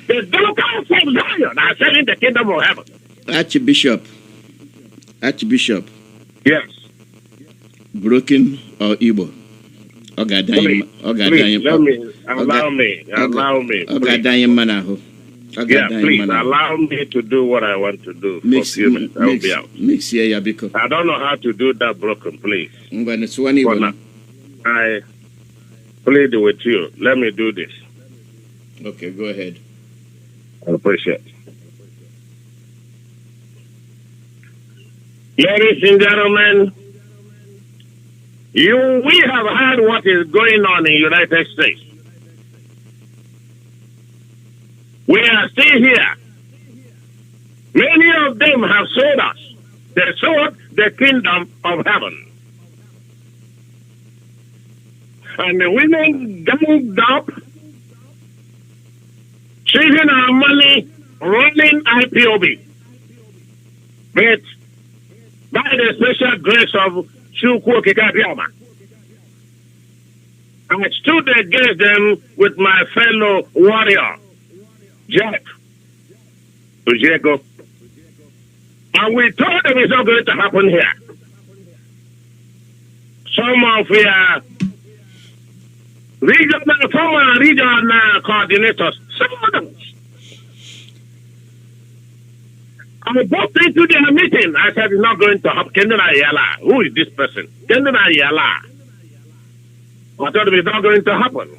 The daughters of Zion are selling the kingdom of heaven. Archbishop. Yes. Broken or Igbo? Allow me. Yeah, please allow me to do what I want to do for a few minutes. I will be out. I don't know how to do that broken, please. plead with you. Let me do this. Okay, go ahead. I appreciate it. Ladies and gentlemen, we have heard what is going on in the United States. We are still here. Many of them have sold us. They sold the kingdom of heaven. And the women ganged up, saving our money, running IPOB. But by the special grace of Chukwu Kikabiama, I stood against them with my fellow warrior, Jack Ujeko. And we told them it's not going to happen here. Some of your former regional coordinators, some of them, I walked into their meeting. I said, it's not going to happen. Kendra Yala. Who is this person? Kendra Yala. I told them it's not going to happen.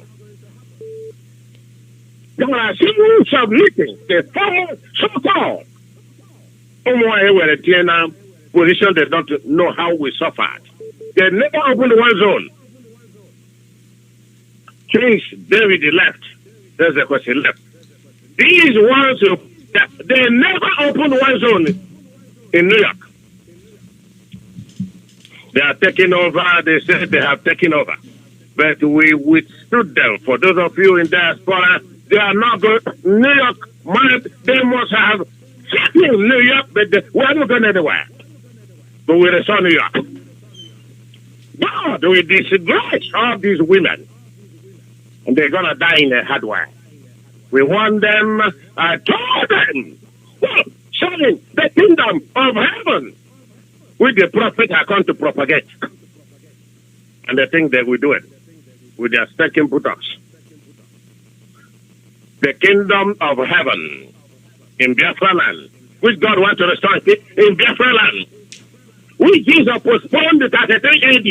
There are series of meetings. The former so-called position, they don't know how we suffered. They never opened one zone. Since David left, there's a question left. These ones who they never opened one zone in New York. They are taking over. They said they have taken over. But we withstood them. For those of you in diaspora, they are not going. New York, they must have taken New York, but we are not going anywhere. But we restore New York. God, we disgrace all these women. And they're going to die in a hard way. We want them, I told them, showing the kingdom of heaven, which the prophet are come to propagate. And they think they will do it with their stinking buttocks. The kingdom of heaven in Biafra land, which God wants to restore in Biafra land, which Jesus postponed the 33 AD,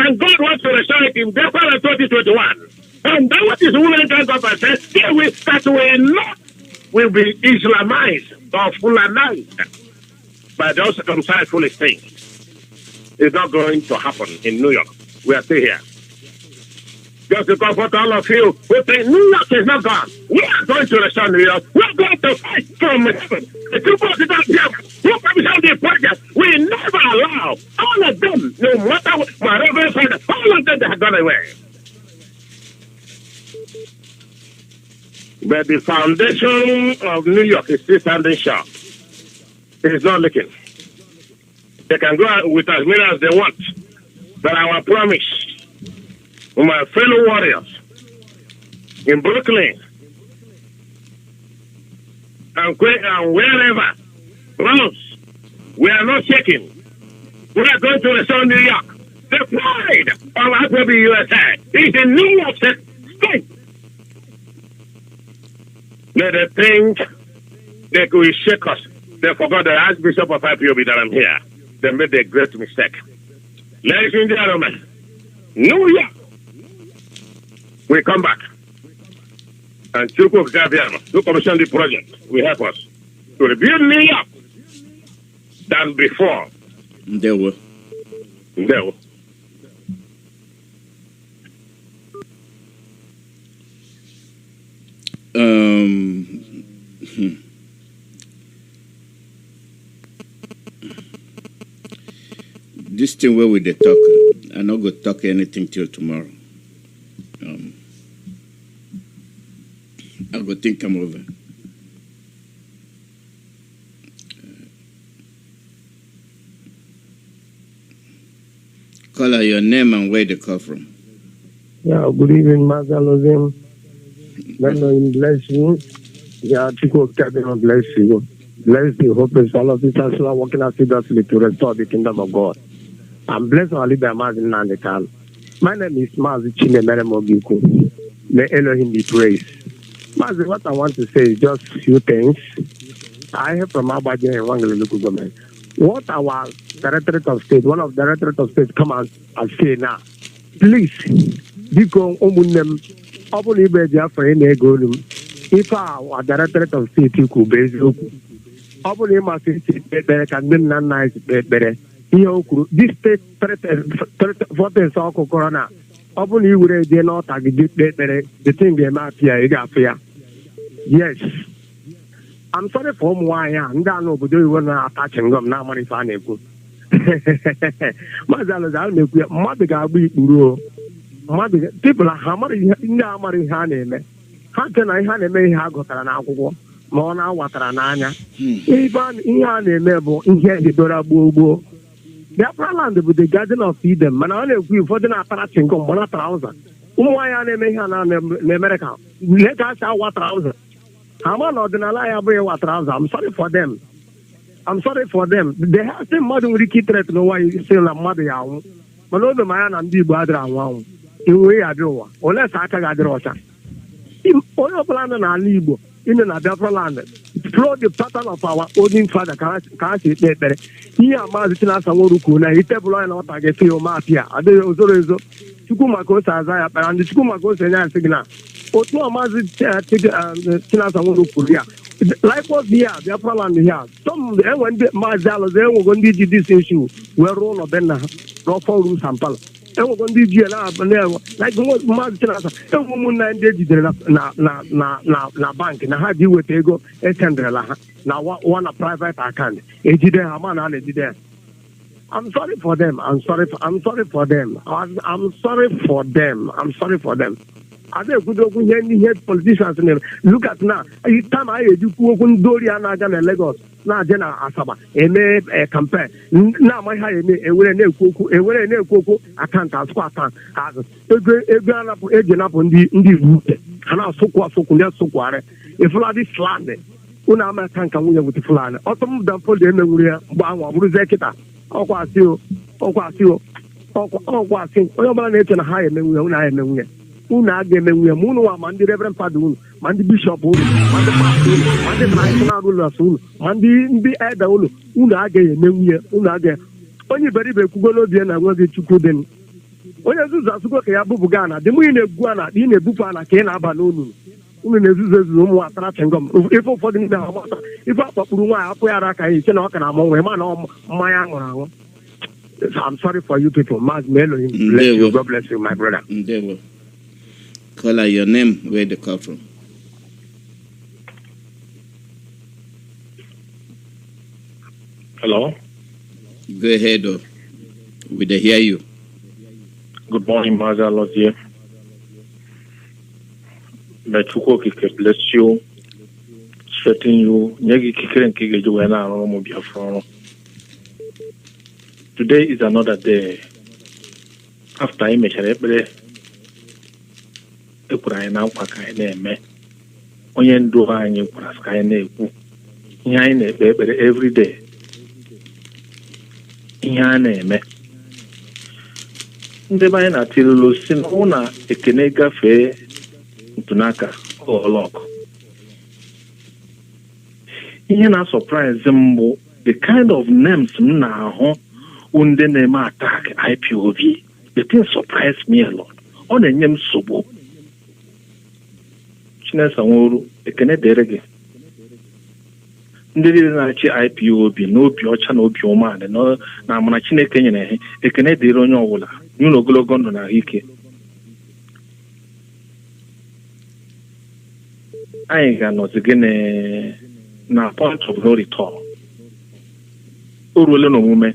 and God wants to restore it in Biafra land 2021. And then what is women got up and said, that will be Islamized or Fulanized by those circumcised foolish things. It's not going to happen in New York. We are still here. Just to comfort all of you who think New York is not gone. We are going to restore New York. We are going to fight from heaven. The people who represent the project, we never allow all of them, no matter what, my reverend father, all of them have gone away. But the foundation of New York is still standing sharp. It is not leaking. They can go out with as many as they want. But our promise to my fellow warriors in Brooklyn and wherever, Bronx, we are not shaking. We are going to restore New York. The pride of Ipob USA is in New York State. They think they will shake us. They forgot the Archbishop of IPOB that I'm here. They made a great mistake. Ladies and gentlemen, New York will come back. And Chukwu Kikabiama, who commissioned the project, will help us to rebuild New York than before. There were. This thing where we dey talk, I'm not going to talk anything till tomorrow. I'll go think I'm over. Call out your name and where they call from. Yeah, good evening, Mazi. Let me bless you. Yeah, Chukwu Kikabiama bless you. Bless the hope and all of us who are working assiduously to restore the kingdom of God. I'm blessed our leader, Mazi Nnamdi. My name is Mazi Chinemeremogiku. May Elohim be praised. Mazi, what I want to say is just a few things. I heard from Abaji and Wangele local government. What our Directorate of State, one of the Directorate of State come out and say now, please biko ụmụnne m ọ bụrụ ibe Biafra na-ego olu m ife a Directorate of State kwu bụ eziokwu ọ bụrụ ịmasị isi ekpere ka ndị nna nna anyị kpe ekpere ihe o kwuru this state voters ọkụkọrọ na ọ bụrụ na ị were jee n'ọta gị kpe ekpere the thing ga-eme apịa ị ga-afụ ya yes I'm sorry for ụmụ nwaanyị a ndị anụ obodo iwu na-atachi ngọm na-amara ife a na-ekwu Mazi Alozie a na-ekwu ya mmadụ ga-agba ikpuru mmadụ pipụl ha ndị amara ihe a na-eme ha che na ihe a na-eme ihe a gụtara n'akwụkwọ ma ọ na-awatara n'anya ihe a na-eme bụ ihe edidora gboo Biafra land bụ the Garden of Eden mana ọ na-ekwu ụfọdụ na-atara chingom mgbe na traụza ụmụ nwaanyị a na-eme ihe a na-emere ka lee ka asị awa traụza ha ma na ọdịnala ya abụghị ịwa traụza I'm sorry for them they have sị mmadụ nwere ike itret n'ụwa isi na mmadụ ya anwụ mana obe ma ya na ndị Igbo adịrị anwụ anwụ iwe ya adị ụwa ole sa aka ga-adịrị ọcha onye ọbụla nọ n'ala Igbo ime na Biafra land flow the pattern of our olden father ka ha si ekpe ekpere ihe a Maazị Chinasa Nworu kwuru na itebụl anya na ọta ga-efe omapịa adịghị ozoro ezo Chukwu maka ose aza ya kpara ndị Chukwu maka ose enye asị gị na otu a Maazị Chinasa Nworu kwuru ya likewise here Biafra land here some enwe ndị Maazị Alozie enwego ndị ji dis issue wee rụọ ụlọ be nna ha n'ọfọ ru Sampala enwego ndị ji Maazị Chinasa enwe ụmụnna ndị ejidere na bank na ha ji weta ego esenderela ha na one private account ejide ha ma na a na-ejide ha I'm sorry for them. Ada ekwudo okwu ihe politicians na look at now time anyị ejikwu okwu ndị ori a na-aga na Lagos na-aje na Asaba eme campaign na-amaghị ha eme ewere na-ekwu okwu akaụntụ asụkwa akaụntụ azụ ego anapụ eji napụ ndị Igbo ute ha na-asụkwu ndị asụkwara ifụladị sland unu ama aka nka nwunye wute Fulani ọtọ m damfold emenwuru ya mgbe ahụ ọ bụrụzie kịta ọkwa asị onye ọbụla na-eche na ha emenwu ya unu ha emenwu ya unu a ga-emenwu ya ma unu nwa ma ndị reverend fada unu ma ndị bishọp unu ma ndị pastọ unu ma ndị traditional rulers unu ma ndị eda unu agaghị emenwu ya unu agaghị onye iberibe ekwugo n'obi ya na nweghị Chukwu dị m onye nzuzu asụgo ka ya bụbụga ana dị m ị na-egwu ana ị na-ebupụ ana ka ị na-aba n'onu unu na-ezuzu ụmụ atara chengọm ife ụfọdụ ndị ahụ gbata ife akpakpuru nwaanyị apụ ya ara aka ya iche na ọ ka na-amụ nwe ma na mmanya aṅụrụ aṅụ. I'm sorry for you people. Mazi, may Elohim bless you. God bless you, my brother. Caller, your name, where they call from? Hello? Go ahead, we dey hear you. Good morning, Mazi Alozie. May Chukwu Okike bless you, strengthen you. Nyegi kikere nke ga-eji wee na-arụ ụmụ Biafra ọrụ. Today is another day. After I mechara ekpere ekwuru anyị na nkwa ka anyị na-eme onye ndu anyị kwara ka anyị na-ekwu ihe anyị na-ekpe ekpere every day ihe a na-eme ndị be anyị na-atịlụlụ si na ọ na ekene gafee ntụnaka ọlọkụ ihe na-surprise m bụ the kind of names m na-ahụ ndị na-eme attack IPOB. The thing surprised me a lot. Ọ na-enye m nsogbu. Chinasa Nworu ekene dere gị ndị niile na-achị IPOB n'obi ọcha na obi umeala na amara Chineke nyere ha ekene dịrị onye ọbụla nye ogologo ndụ na ahụike. Anyị ga-anọzi gị na point of no return. O ruole n'omume.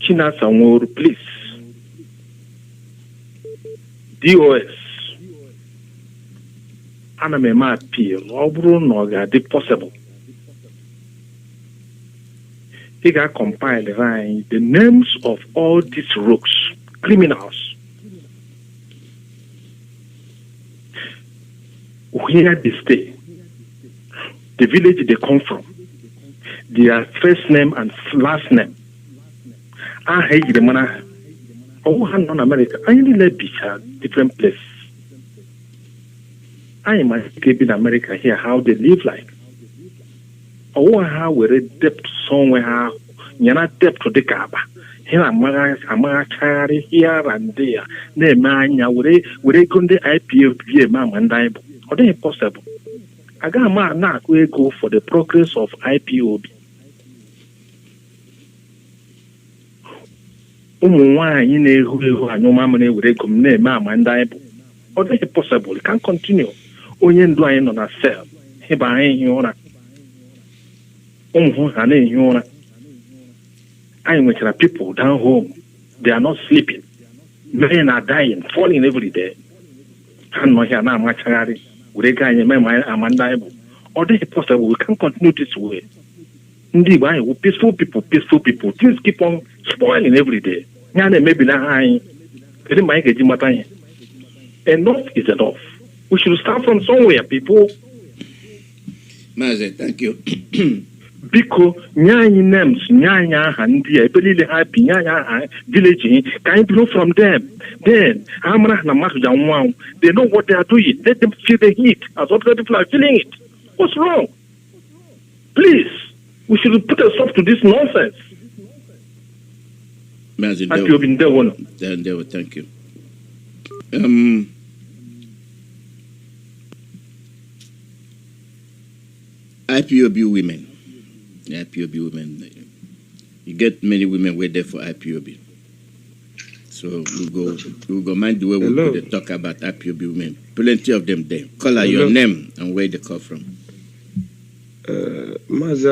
Chinasa Nworu, please. DOS. Ana m eme appeal. Ọ bụrụ na ọ ga-adị possible. Ị ga-compile anyị the names of all these rogues, criminals, where they stay, the village they come from, their first name and last name. I hate the man. Oh, I'm in America. I only let different place. I am in America here, how they live like. Oh, how we're a depth somewhere. You're not depth to the Kaaba. here amaghachagharị here and there na-eme anya were ego ndị IPOB eme amanda bụ ọ dịghị possible. Agaghị m na-akụ ego for the progress of IPOB. Ụmụ nwaanyị na-ehu anyụmamịrị were ego m na-eme amanda bụ ọ dịghị possible. It can continue. Onye ndu anyị nọ na sel ịba anyị ehi ụra, ụmụ ha na-ehi ụra. Anyị nwechara people down home, they are not sleeping. Men are dying, falling every day. Ha nọ here na-amachagharị were ego anyị eme amanda bụ ọ dịghị possible. We can't continue this way. Ndị Igbo anyị wụ peaceful people. Things keep on spoiling every day. Ya na-emebila ha anyị. Kedu mgbe anyị ga-eji mata ihe? Enough is enough. We should start from somewhere, people. Mazi, thank you. Biko, nye anyị names, nye anyị aha ndị a, ebe niile ha bi, nye anyị aha village, ka anyị bido from them. Then, ha mara na mmadụ ja nwa anwụ. They know what they are doing. Let them feel the heat as other people are feeling it. What's wrong? Please, we should put a stop to this nonsense. Mazi, thank you. IPOB women. You get many women wait there for IPOB. So we go mind the way we go to talk about IPOB women. Plenty of them there. Call out your name and where they come from. Mazi,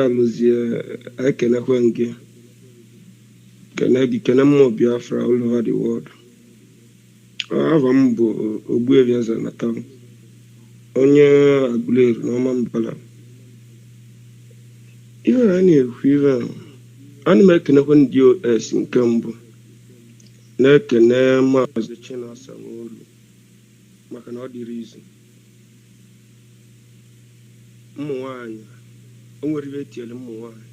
I can Hwangi. Can more Biafra all over the world. I have Obuevias and Natal. Onye Aguler, Norman Pala. Even I make no one US in Cambo. Neck and Mars the China Samuel. Macanodi reason. Moan, only Vetia Moan.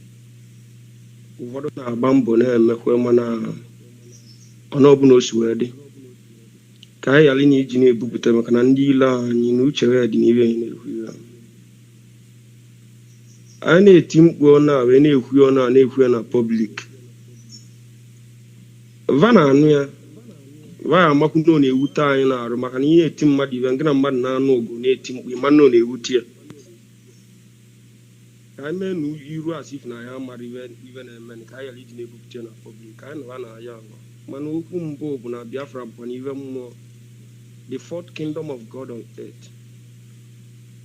What a bamboo name, Mekwana Onobunos wedding. Kai Alini Gine Bubutamakandila, Ninucha, Diniva. I need team go now, any if we are not public. Vana Nia Via Makunone Uta in our Macania Tim Madi Vangrama no go near Tim Manone Utia. I mean, you as if I am even a man, Kaya Litin a book channel public, and Vana Young. Manu Kumbo, Biafra, and even more. The fourth kingdom of God on earth.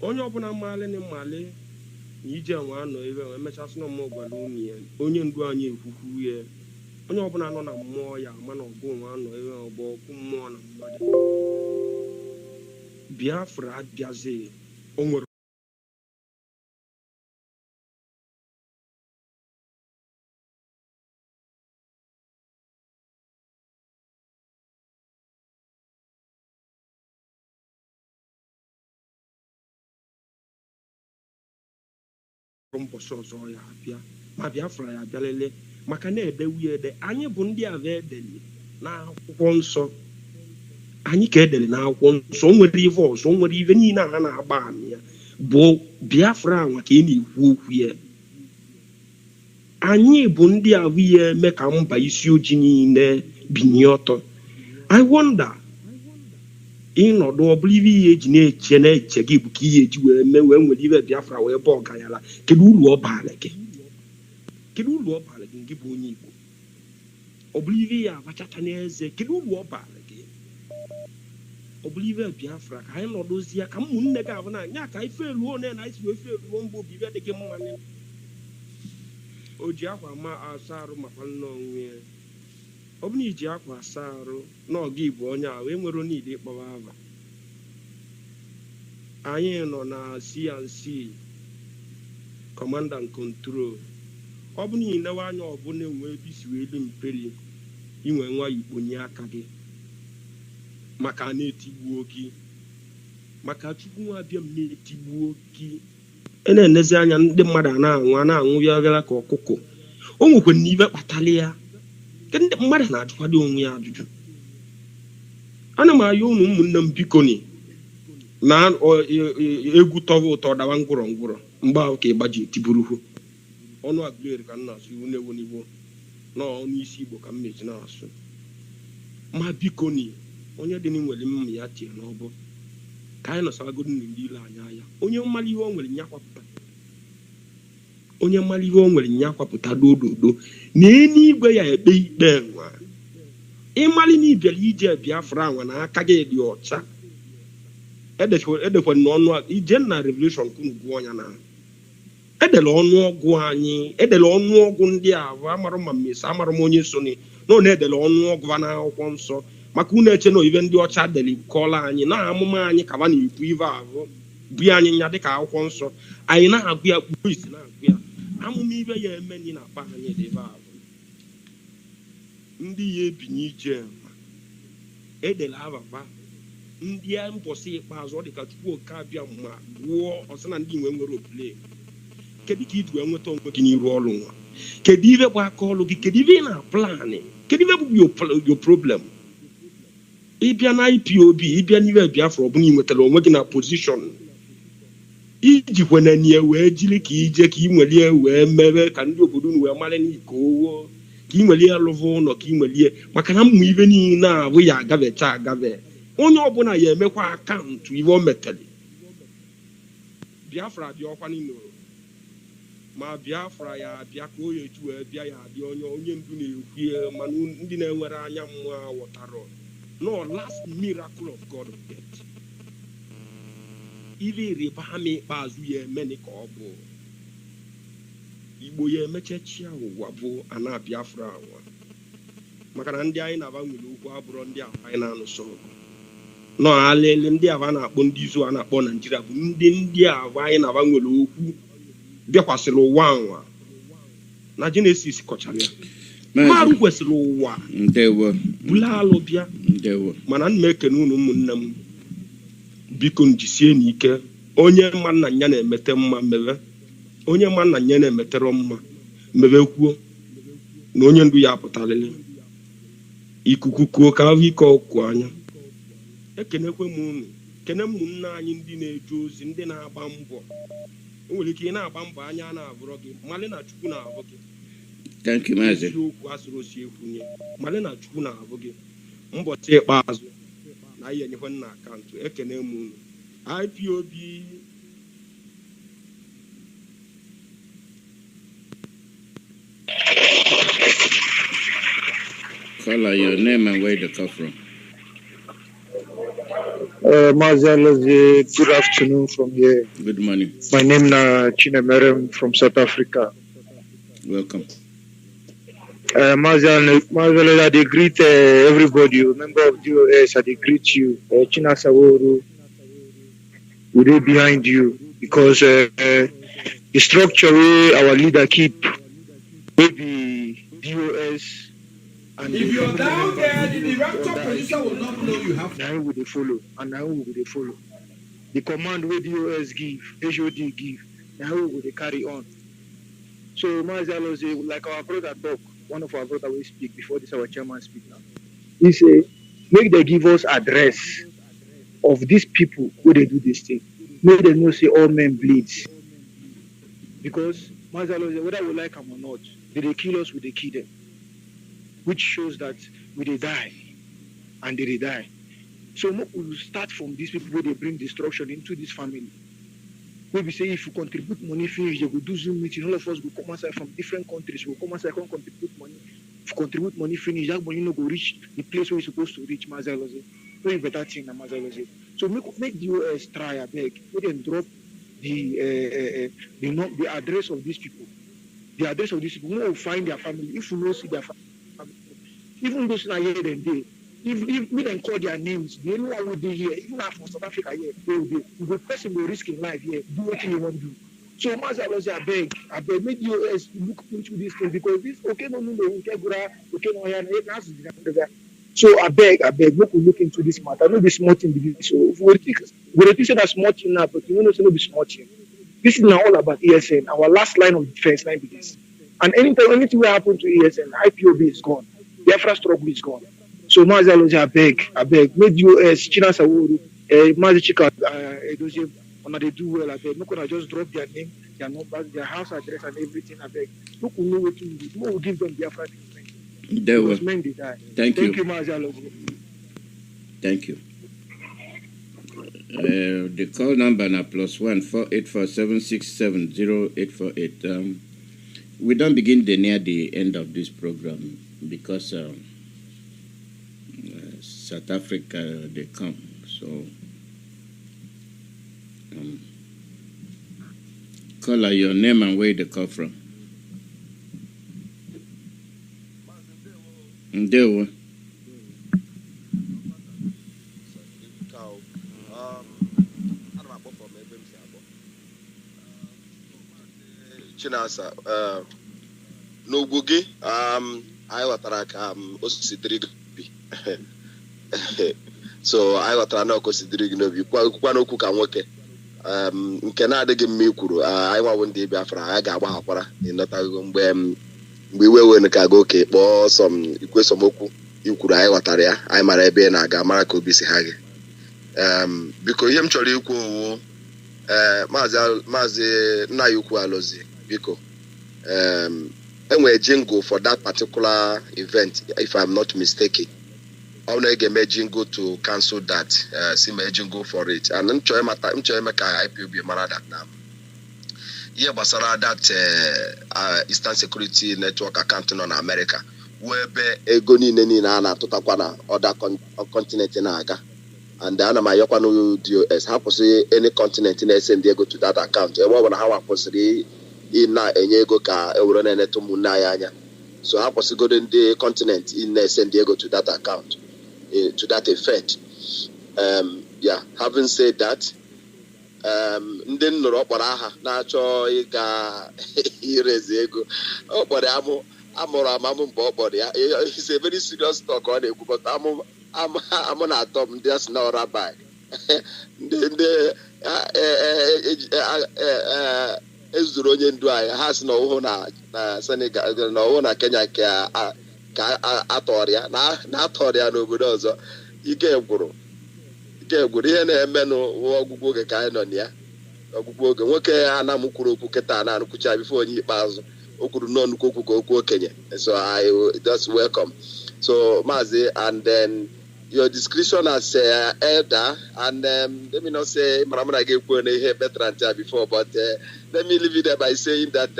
Only open a mile in Male. Nija one or even a message no more Balloonian, onion guany who here. Only open a more young man of go one or even a ball Biafra Gaze. Onward. So ya ma Biafra ya bịalele maka na ede wiede anyị bụ ndị a edeli na akwụkwọ nsọ anyị ka edeli na akwụkwọ nsọ nwere ife ọzọ nwere ife niile ha na-agba amị ya bụ Biafra nwa ka ị na-ekwu okwu ya anyị bụ ndị ahụ ihe eme ka mba isi ojii niile binye ọtọ. I wonder ịnọdụ ọ bụrụ ihe eji na-eche gị bụ ka ihe eji wee mee wee nwere ibe Biafra wee bụ ọganyala kedu uru ọ baara gị nke bụ onye Igbo ọ bụrụ ihe ya abachacha n'eze kedu uru ọ baara gị ọ bụrụ ihe Biafra ka anyị nọdụzi ya ka ụmụnne gị abụ na anya ka ife eluo one na isi wee fe eluo mgbe obi ibe dị gị mma o ji akwa ma asa arụ makwa nne onwe ya ọ bụ na iji akwa asa arụ n'ọga Igbo onye a wee nwere onide ịkpọwa aba anyị nọ na CNC command and control ọ bụ na inewe anya ọ bụ na-enwe ebe isi wee li mperi inwe nwa Igbo nye aka gị maka na-etigbuo gị maka Chukwu nwa abịa m na-etigbuo gị na-enezi anya ndị mmadụ a na-anwụ ya gara ka ọkụkọ o nwekwe na ibe kpatara ya ndị mmadụ na-ajụkwado onwe ya ajụjụ. Ana m ayọ unu ụmụnne m biko ni na egwu tọwa ụtọ dawa ngwụrọ mgbe ahụ ka ịgbaji tiburuhu ọnụ agụleri ka nna asụ iwu na-ewu n'igbo no n'isi Igbo ka m meji na-asụ ma biko ni onye dị n'inwere mma ya tie n'ọbụ ka anyị nọsaragodo ndị ile anya onye mmalụ ihe o nwere nyakwapụta onye mmalụ ihe o nwere nyakwapụta dododo na eluigwe ya ekpe ikpe nwa ịmalị na ịbịara ije Biafra nwa na aka gị dị ọcha edekwa n'ọnụ ije na revolution kunu gụọ ọnya na edela ọnụọgụ anyị edela ọnụọgụ ndị ahụ amarụ ma mmesi amarụ m onye so na ọ na-edela ọnụọgụ na akwụkwọ nsọ maka unu eche na oyibe ndị ọcha deli kọla anyị na amụma anyị ka ba na-ekwu ive ahụ bụ anyị nya dịka akwụkwọ nsọ anyị na-agụ ya kpuo isi na-agụ ya amụma ibe ya eme nyi na akpa anyị dị ebe ahụ ndị ya ebinye ije edela ababa ndị a mbọsị ikpeazụ ọ dịka Chukwu oke abịa ma gụọ ọsị na ndị nwe nwere opule kedu ka iji wee nweta onwe gị n'iru ọrụ nwa kedu ibe bụ aka ọrụ gị kedu ibe ị na-aplanị kedu ibe bụ your problem ịbịa na IPOB ịbịa n'ibe Biafra ọ bụla ị nwetara onwe gị na pozishọn iji kwenanye wee jiri ka ije ka ị nwelie wee mebe ka ndị obodo unu wee mara n'ike owo ka ị nwelie alụva ụlọ ka ị nwelie maka na mmụ ibe niile abụ ya agabecha agabe onye ọbụla ya emekwa akaụntụ ibe o metere Biafra dị ọkwa n'inoro ma Biafra ya abịa ka o etu wee bịa ya adị onye ndu na-ekwu mana ndị na-enwere anya mmụọ ghọtara no last miracle of God of death ibe ịrịba ama ikpeazụ ya emeni ka ọ bụ Igbo ya emechachi ụwa bụ ana Biafra anwa maka na ndị anyị na-aba nwere okwu abụrụ ndị ahụ anyị na-anụsọ ọgụ nọ alele ndị ahụ a na-akpọ ndị izu a na-akpọ Naijiria bụ ndị ahụ anyị na-aba nwere okwu bịakwasịrị ụwa anwa na Genesis kọchara ya mmadụ kwesịrị ụwa bụla alụ bịa mana ana m ekene unu ụmụnne m biko njisie n'ike onye mma nna ya na-emete mma mebe onye mma nna ya na-emetere mma mebe kwuo na onye ndu ya apụtarịrị ikuku kuo ka ahụ ike ọkụ anya ekenekwe m unu kene ụmụnne anyị ndị na-eje ozi ndị na-agba mbọ o nwere ike ị na-agba mbọ anya na-abụrọ gị mmalị na Chukwu na-abụ gị thank you Mazi okwu asụrụ osi ekwunye mmalị na Chukwu na-abụ gị mbọchị ikpeazụ na ihe enyekwe na akaụntụ ekene m unu IPOB Call your name and where you come from. Mazi, good afternoon from here. Good morning. My name is Chinemerem from South Africa. Welcome. Mazi, I greet everybody, member of DOS, I greet you. China Saworu, we are behind you because the structure our leader keep will be DOS. And if you're down there, the director producer will not know you have. Now will they follow, and now will they follow. The command where DOS give, HOD give, now will they carry on. So Mazi, like our brother talk, one of our brother will speak before this our chairman speak now. He say, make they give us address of these people who they do this thing. Make them know say all men bleed. Because Mazi, whether we like them or not, they kill us, we they kill them. Which shows that we they die and they die. So we will start from these people where they bring destruction into this family. Where we say if you contribute money, finish, they will do Zoom meeting, all of us will come outside from different countries, we'll come outside and contribute money. If you contribute money, finish, that money no go reach the place where you're supposed to reach, Mazaloze. Very better thing than Mazaloze. So make the US try, I beg. Let them drop the address of these people. The address of these people, we will find their family. If we don't see their family, even those that are here and there, if we don't call their names, the anyone will be here, even from South Africa here, they will be. The person will risk his life here, do what you want to do. So, Mazaloze, I beg, make US look into this thing because this, okay, no, so I beg, make we look into this matter. Not be small thing. So, we think say that small thing now, but you know, it's not be small thing. This is now all about ESN, our last line of defense line begins. And anything will happen to ESN, IPOB is gone. Biafra struggle is gone. So Mazaloze, I beg, make US, China Saworu, Mazi Chika, Edozie, when they do well, I beg, no gonna just drop their name, their numbers, their house address and everything, I beg. No one know what to do. No one give them Biafra treatment. Because men they die. Thank you. Mazi. Thank you. The call number now +1 484-767-0848. We don't begin near the end of this program because South Africa they come. So call your name and where they come from. Ndewo. Chinasa n'ugwu gị anyị ghọtara ka o si dịrị gị n'obi so anyị ghọtara na o si dịrị gị n'obi kwukwa n'okwu ka nwoke nke na-adịghị mma ikwuru anyị nwawo ndị Biafra anyị ga-agbaghakwara ịnọtago mgbe iwe wee ka ga oke kpọọ ikwe okwu ikwuru anyị ghọtara ya anyị mara ebe ị na-aga mara ka obi si ha gị biko ihe m chọrọ ikwu owu Mazi nna ya ukwu Alozi biko enwere jingle for that particular event if I'm not mistaken. I want to make jingle to cancel that see my jingle for it and I'm trying to make IPOB mara that now. Yeah, basara that Eastern Security Network account on America where ego niile na atụtakwa na other continent na aga. And the Anambra Yokwano DOS, how possible any continent in send ego to that account? And what how possible in ego ka eurone to munayanya. So how possible go in the continent in send ego to that account to that effect? Yeah, having said that, ndị nnụrụ ọkpọrọ aha na-achọ ịga irezi ego ọkpọrọ amụrụ amamụ mgbe ọkpọrọ ya it's a very serious talk ọ na-ekwu but amụ na-atọ m ndị asị na ọra bai ndị ezuru onye ndu anyị ha sị na ọhụụ na Senegal na ọhụụ na Kenya ka atọrịa na-atọrịa n'obodo ọzọ ike gwụrụ ihe na-eme n'ọgwụgwụ oge ka anyị nọ na ya ọgwụgwụ oge nwoke Anam kwuru okwu kịta na-anụkwucha bifo onye ikpeazụ o kwuru n'ọnụkwu okwu ka okwu okenye so I just welcome so Mazi and then your description as elder and let me not say Maramana gave better than before but let me leave it there by saying that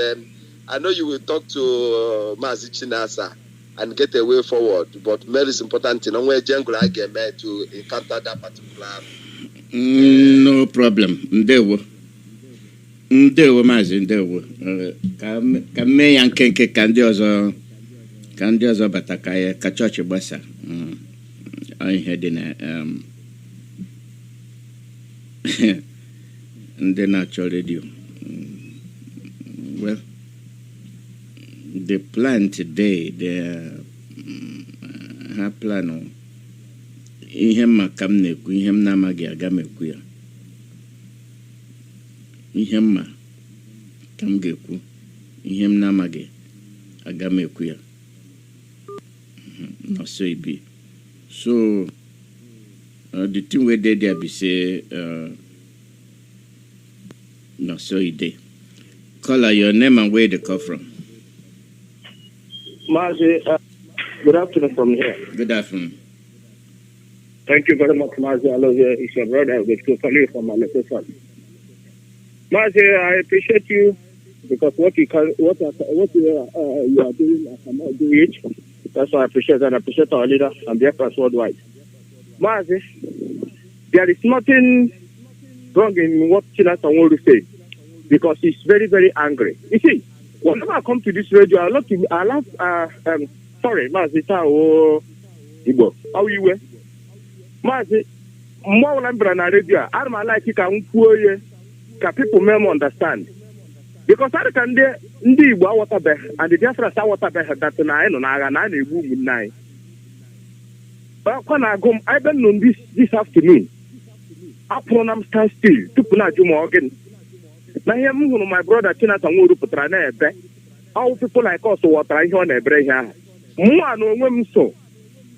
I know you will talk to Mazi Chinasa and get a way forward. But very important in where jungle I get made to encounter that particular. No problem. Ndewo Mazi, ndewo. Kame yankenke kandi ọzọ bataka ka chọọchị gbasa. Anyị hedị na ndị na-achọ redio. Well, the plan today, the plan ihe mma ka m na-ekwu ihe m na-amaghị aga m ekwu ya ihe mma ka m ga-ekwu ihe m na-amaghị aga m ekwu ya no so it be so the thing we dey there be say no so it dey call your name and where they come from. Mazi, good afternoon from here. Good afternoon. Thank you very much, Mazi. I love you. It's your brother with Kufali from my location. Mazi, I appreciate you because what you are doing, I cannot do it. That's why I appreciate that. I appreciate our leader and Biafrans worldwide. Mazi, there is nothing wrong in what Chinasa want to say because he's very, very angry. You see, whenever I come to this radio, sorry, Mazi, Igbo, how you were? Mazi, more Anambra na radio, I don't like it, can people may understand. Because I can do Igbo water bear and the Biafrans are water bear that I know, I woman night. But when I go, I've been on this afternoon. I pronounce stand still, to Punajo Morgan. Now, here, my brother, Chinasa Muru Putrana, all people like us who are trying on a break. One women so.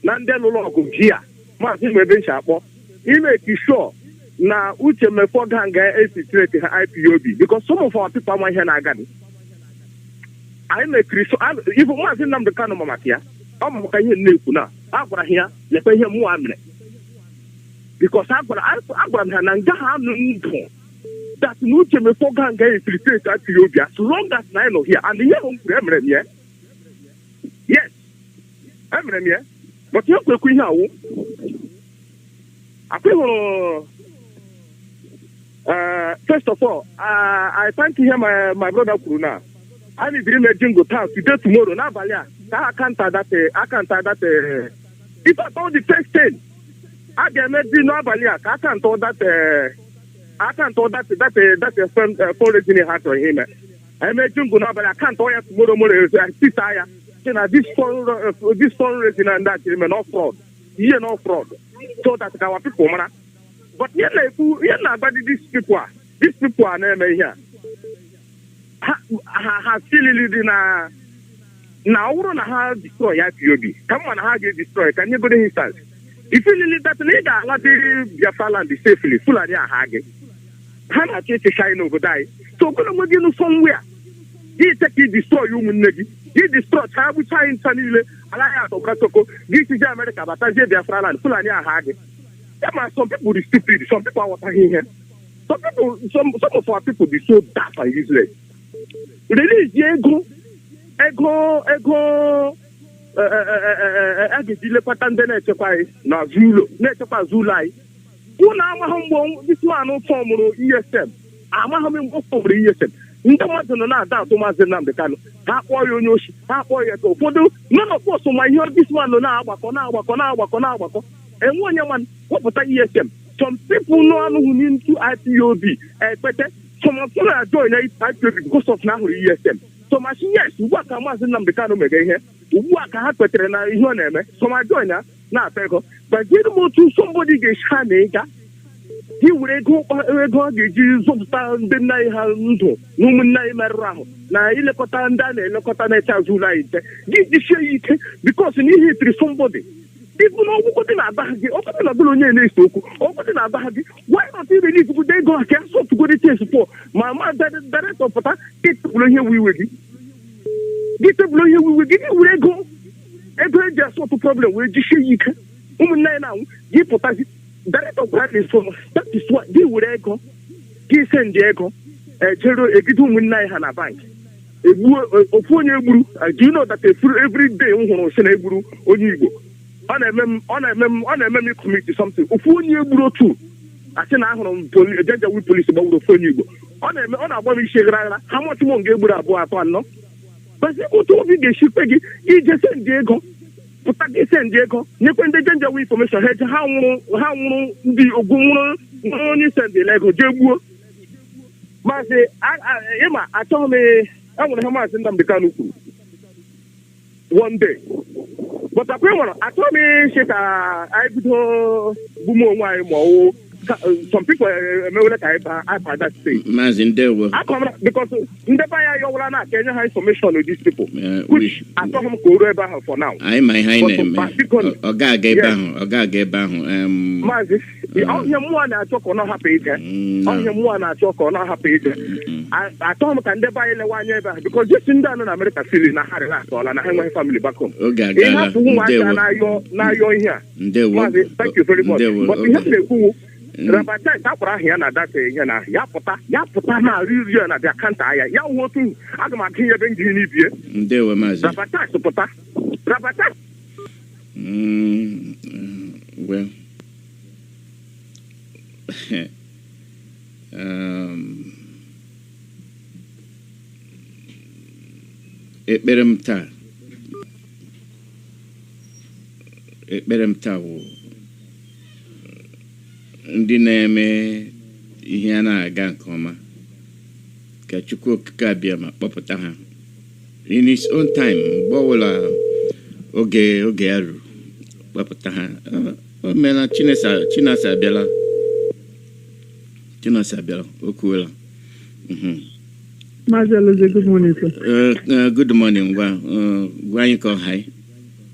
Nandelo log of Gia, Martin Webin Shapo. He make you sure. Now, Uche me for Ganga is IPOB because some of our people are here. I make Christo, even once in the Kanu Mamatia. I'm going to Nukuna. I'm going to hear, let me hear more. Because I'm going to Nanga that no Jimmy Fogan gave facilitate at Ethiopia as long as I know here. And the young Eminem, yes. Eminem, but you're going to first of all, I thank you, my brother Kuruna. I need to dream a jingle town today, tomorrow. Now, Valia, I can't that. If I told the first thing, I can make no Valia. I can't tell that. I can't tell that fundraising heart on him. I made jingle now, but I can't tell you tomorrow. This fundraising and that is not fraud. You're not fraud. So that our people, but these people are here. Have still living now. We're not destroy IPOB. Come on, how you destroy? Can you go to instance? If you live that nigga, let the Biafra land safely, full of their hage. Hana take a shine over die. So go to Magino somewhere. He take you destroy human negi. He destroy Tabu Chine Sanile, Alaya to Katoko. This is America, but I say Biafra land, full of their hage. Some people are stupid, some people are watching here. Some of our people be so daft and useless. Really, ego. Agitile patande na chepai na Zulu, na chepa Zulai. Una mahombo this man no form ESM. Amahame go for ESM. Ndamazo na da to Mazi Nnamdi Kanu. Ha kwa yo nyoshi, ha kwa yo to. Fodo none of us my hear this man no na agbako. And one young man, what was ESM? Some people know who need to IPOB. But some of them are joining IPOB because of now ESM. So much yes, what can Mazi Nnamdi Kanu make here? What can happen to your name? So my joiner, now Pego. But get more to somebody get Shanega. He would go get you some stand the night handle. No name around. Now, Ilekotan Dane, Lokotane Tazulite. Give the shake because you need to somebody. People know what in a bag, open a balloon in this book, open a bag. Why not even if they go and cancel to go to test for? My mother, director of that, get to blow here we will give. Get to blow here we will give you where go. Every just what the problem with the shake. Now, you put us director of that is for that is what they would echo. He send Diego, a children, a good woman, Nihana Bank. Do you know that every day on Seneburu or Nigo? On a memory committee something. If you bro too, I said I want police about the phone you go. On a body shake, how much more give Buddha no? But you go to the ship, he just sent Diego. But I send Diego. You can the information head how the Ogun only send the Lego Jebu. Mazi, I told me I want to have my Nnamdi Kanu one day. But I told me shit. I go Bumo some people may like I that state. Mazi, I come because in the Baya Yolana Kenya have information with these people, which I told him go over for now. I my high name. Oga Gebahu. Mazi, on him one I talk on not happy. On him one I talk on not happy. I told him can they buy the 1 year back because just in down in America feeling I had a lot and I have my family back home. Okay, now you're here. Thank you very much. But we have the Rabata, Taprahiana, that Yapota, really, and I can't tire. Ya want to, I'm not here, then they were Mazi. Rabata, Supota, Rabata. Well, it better ndị na-eme ihe a na-aga nke ọma ka Chukwu okike abịa ma kpọpụta ha in his own time mgbe ọbụla oge ya ruru kpọpụta ha o meela Chinasa abịala o kwuola. Mazi, good morning, sir. Good morning. Why you call hi?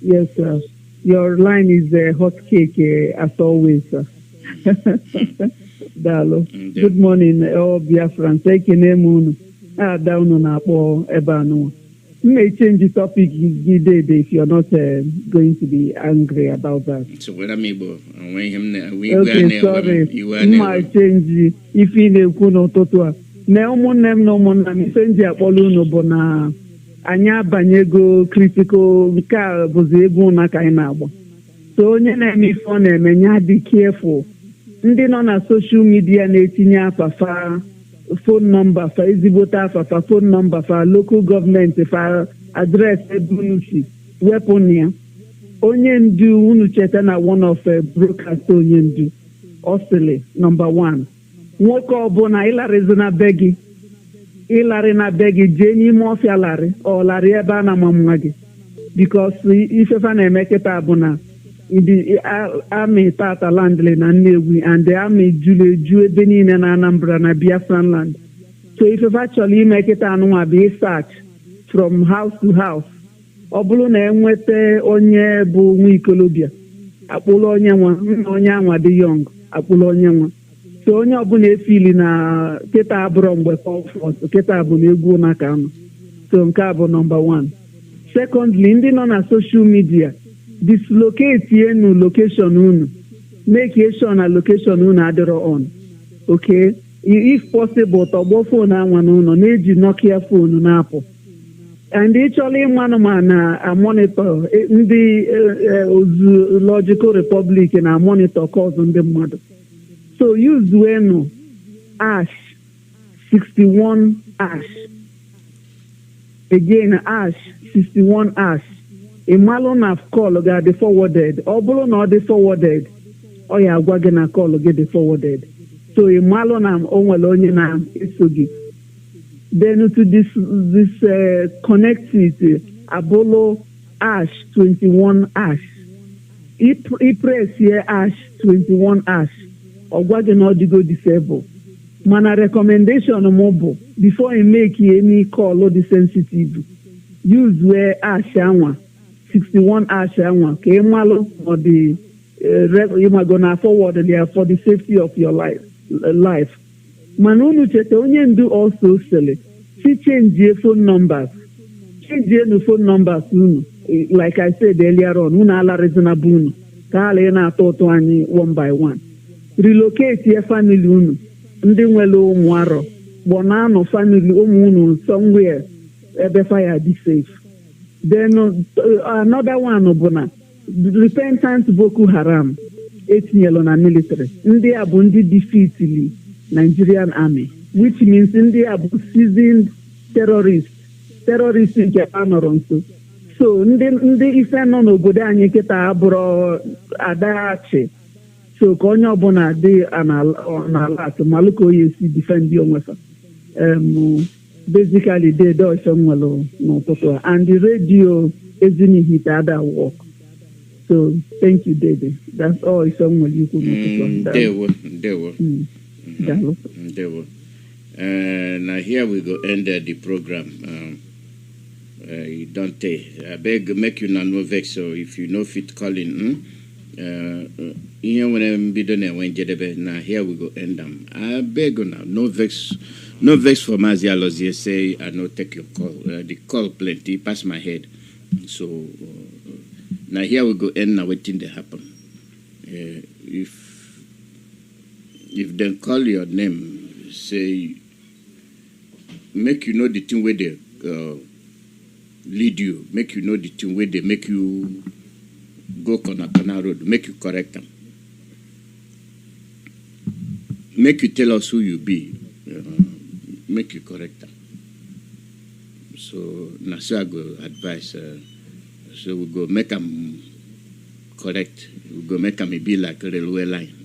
Yes, sir. Your line is hot cake as always, sir. Dalo. Good morning, all Biafrans. Take a name down on our ebe anụ. may change the topic if you're not going to be angry about that. So what I mean, Okay, sorry. My change if in a kuno totua. Na ụmụnne na ụmụnna m ife ndị akpọrọ unu bụ na anyị abanyego critical nke a bụzi egwu na ka anyị na-agba. So onye na-eme ife ọ na-eme nya dị careful. Ndị nọ na social media na-etinye afafa phone number fa ezigbote afafa phone number fa local government fa address ebe unu si wepụ ya. Onye ndu unu cheta na one of broadcast onye ndu ọ sịrị number 1 nwoke ọbụla ịlarị na be gị jee n'ime ọfịa larị ọ larị ebe a na-ama nwa gị because ifefa na-eme kịta bụ na ndị amị tata landle na Nnewi and the amị juru eju ebe niile na Anambra na Biafran land. So ifefa chọrọ ime kịta anụnwa bụ search from house to house. Ọ bụrụ na enweta onye bụ nwa ikolobịa akpụrụ onye nwa nna onye anwa dị young akpụrụ onye nwa. So onye ọbụla efili na kịta abụrụ mgbe comfort kịta bụ na egwu na ka nọ. So nke a bụ number 1. Secondly, ndị nọ na social media dislocate enu location unu, make sure na location unu adịrọ on. Okay, if possible tọgbọ phone anwa n'ụlọ na-eji Nokia phone na-apụ. And actually ịmanụ na monitor ndị Zoological Republic na monitor cause ndị mmadụ. So use wenu ash 61 ash. Again ash 61 ash. Ịmalụ na call ga dị forwarded. Ọ bụrụ na ọ dị forwarded, ọ ya agwa gị na call gị dị forwarded. So ịmalụ na o nwere onye na-eso gị. Then to this connect it abolo ash 21 ash. I press here ash 21 ash. Or what you not go disable. Mana recommendation mobile before you make any call or the sensitive. Use where ash 61 ash malo or the you are gonna forward there for the safety of your life. Manunu chete onye do also select. See change your phone numbers. Change your phone numbers unu. Like I said earlier on, una ala reasonable unu. Ka ala na toto ani one by one. Relocate your family unu. Ndị nwere ụmụ arọ. Bonano family ụmụ unu somewhere ebe fire be safe. Then another one bụ na repentant Boko Haram etinyelo na military. Ndị a bụ ndị defeatili Nigerian army, which means India are seasoned terrorists nke anọrọ nso. So ndị ife nọ n'obodo anyị kịta abụrụ adachi. So ka onye ọbụla dị n'ala atụ malụ ka onye si defend onwe fa. Basically they do ife nwere n'ụtụtụ and the radio ezinihi ada work. So thank you, David. That's all ife nwere ikwu n'ụtụtụ. Ndewo. Now here we go end the program. Don't I beg make you no vex. So if you know fit calling, now here we go end them. I beg you now, no vex for Mazi Alozie say I no take your call. The call plenty pass my head. So now here we go end now waiting to happen. If they call your name, say, make you know the thing where they lead you, make you know the thing where they make you go corner road, make you correct them. Make you tell us who you be, make you correct them. So, now so I go advise, so we go make them correct, we go make them be like a railway line.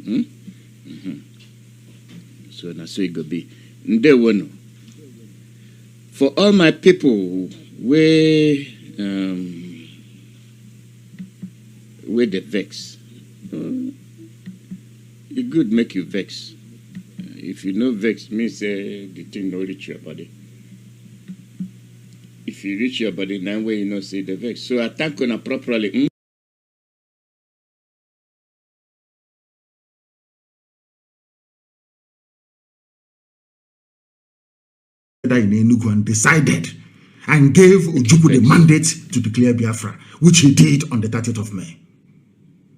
So now so it go be. Ndewono. For all my people where they vex, it good make you vex. If you no vex, means the thing no reach your body. If you reach your body, now way you know say the vex. So attack on properly. In Enugu and decided and gave Ojukwu the mandate to declare Biafra, which he did on the 30th of May.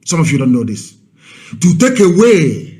Some of you don't know this. To take away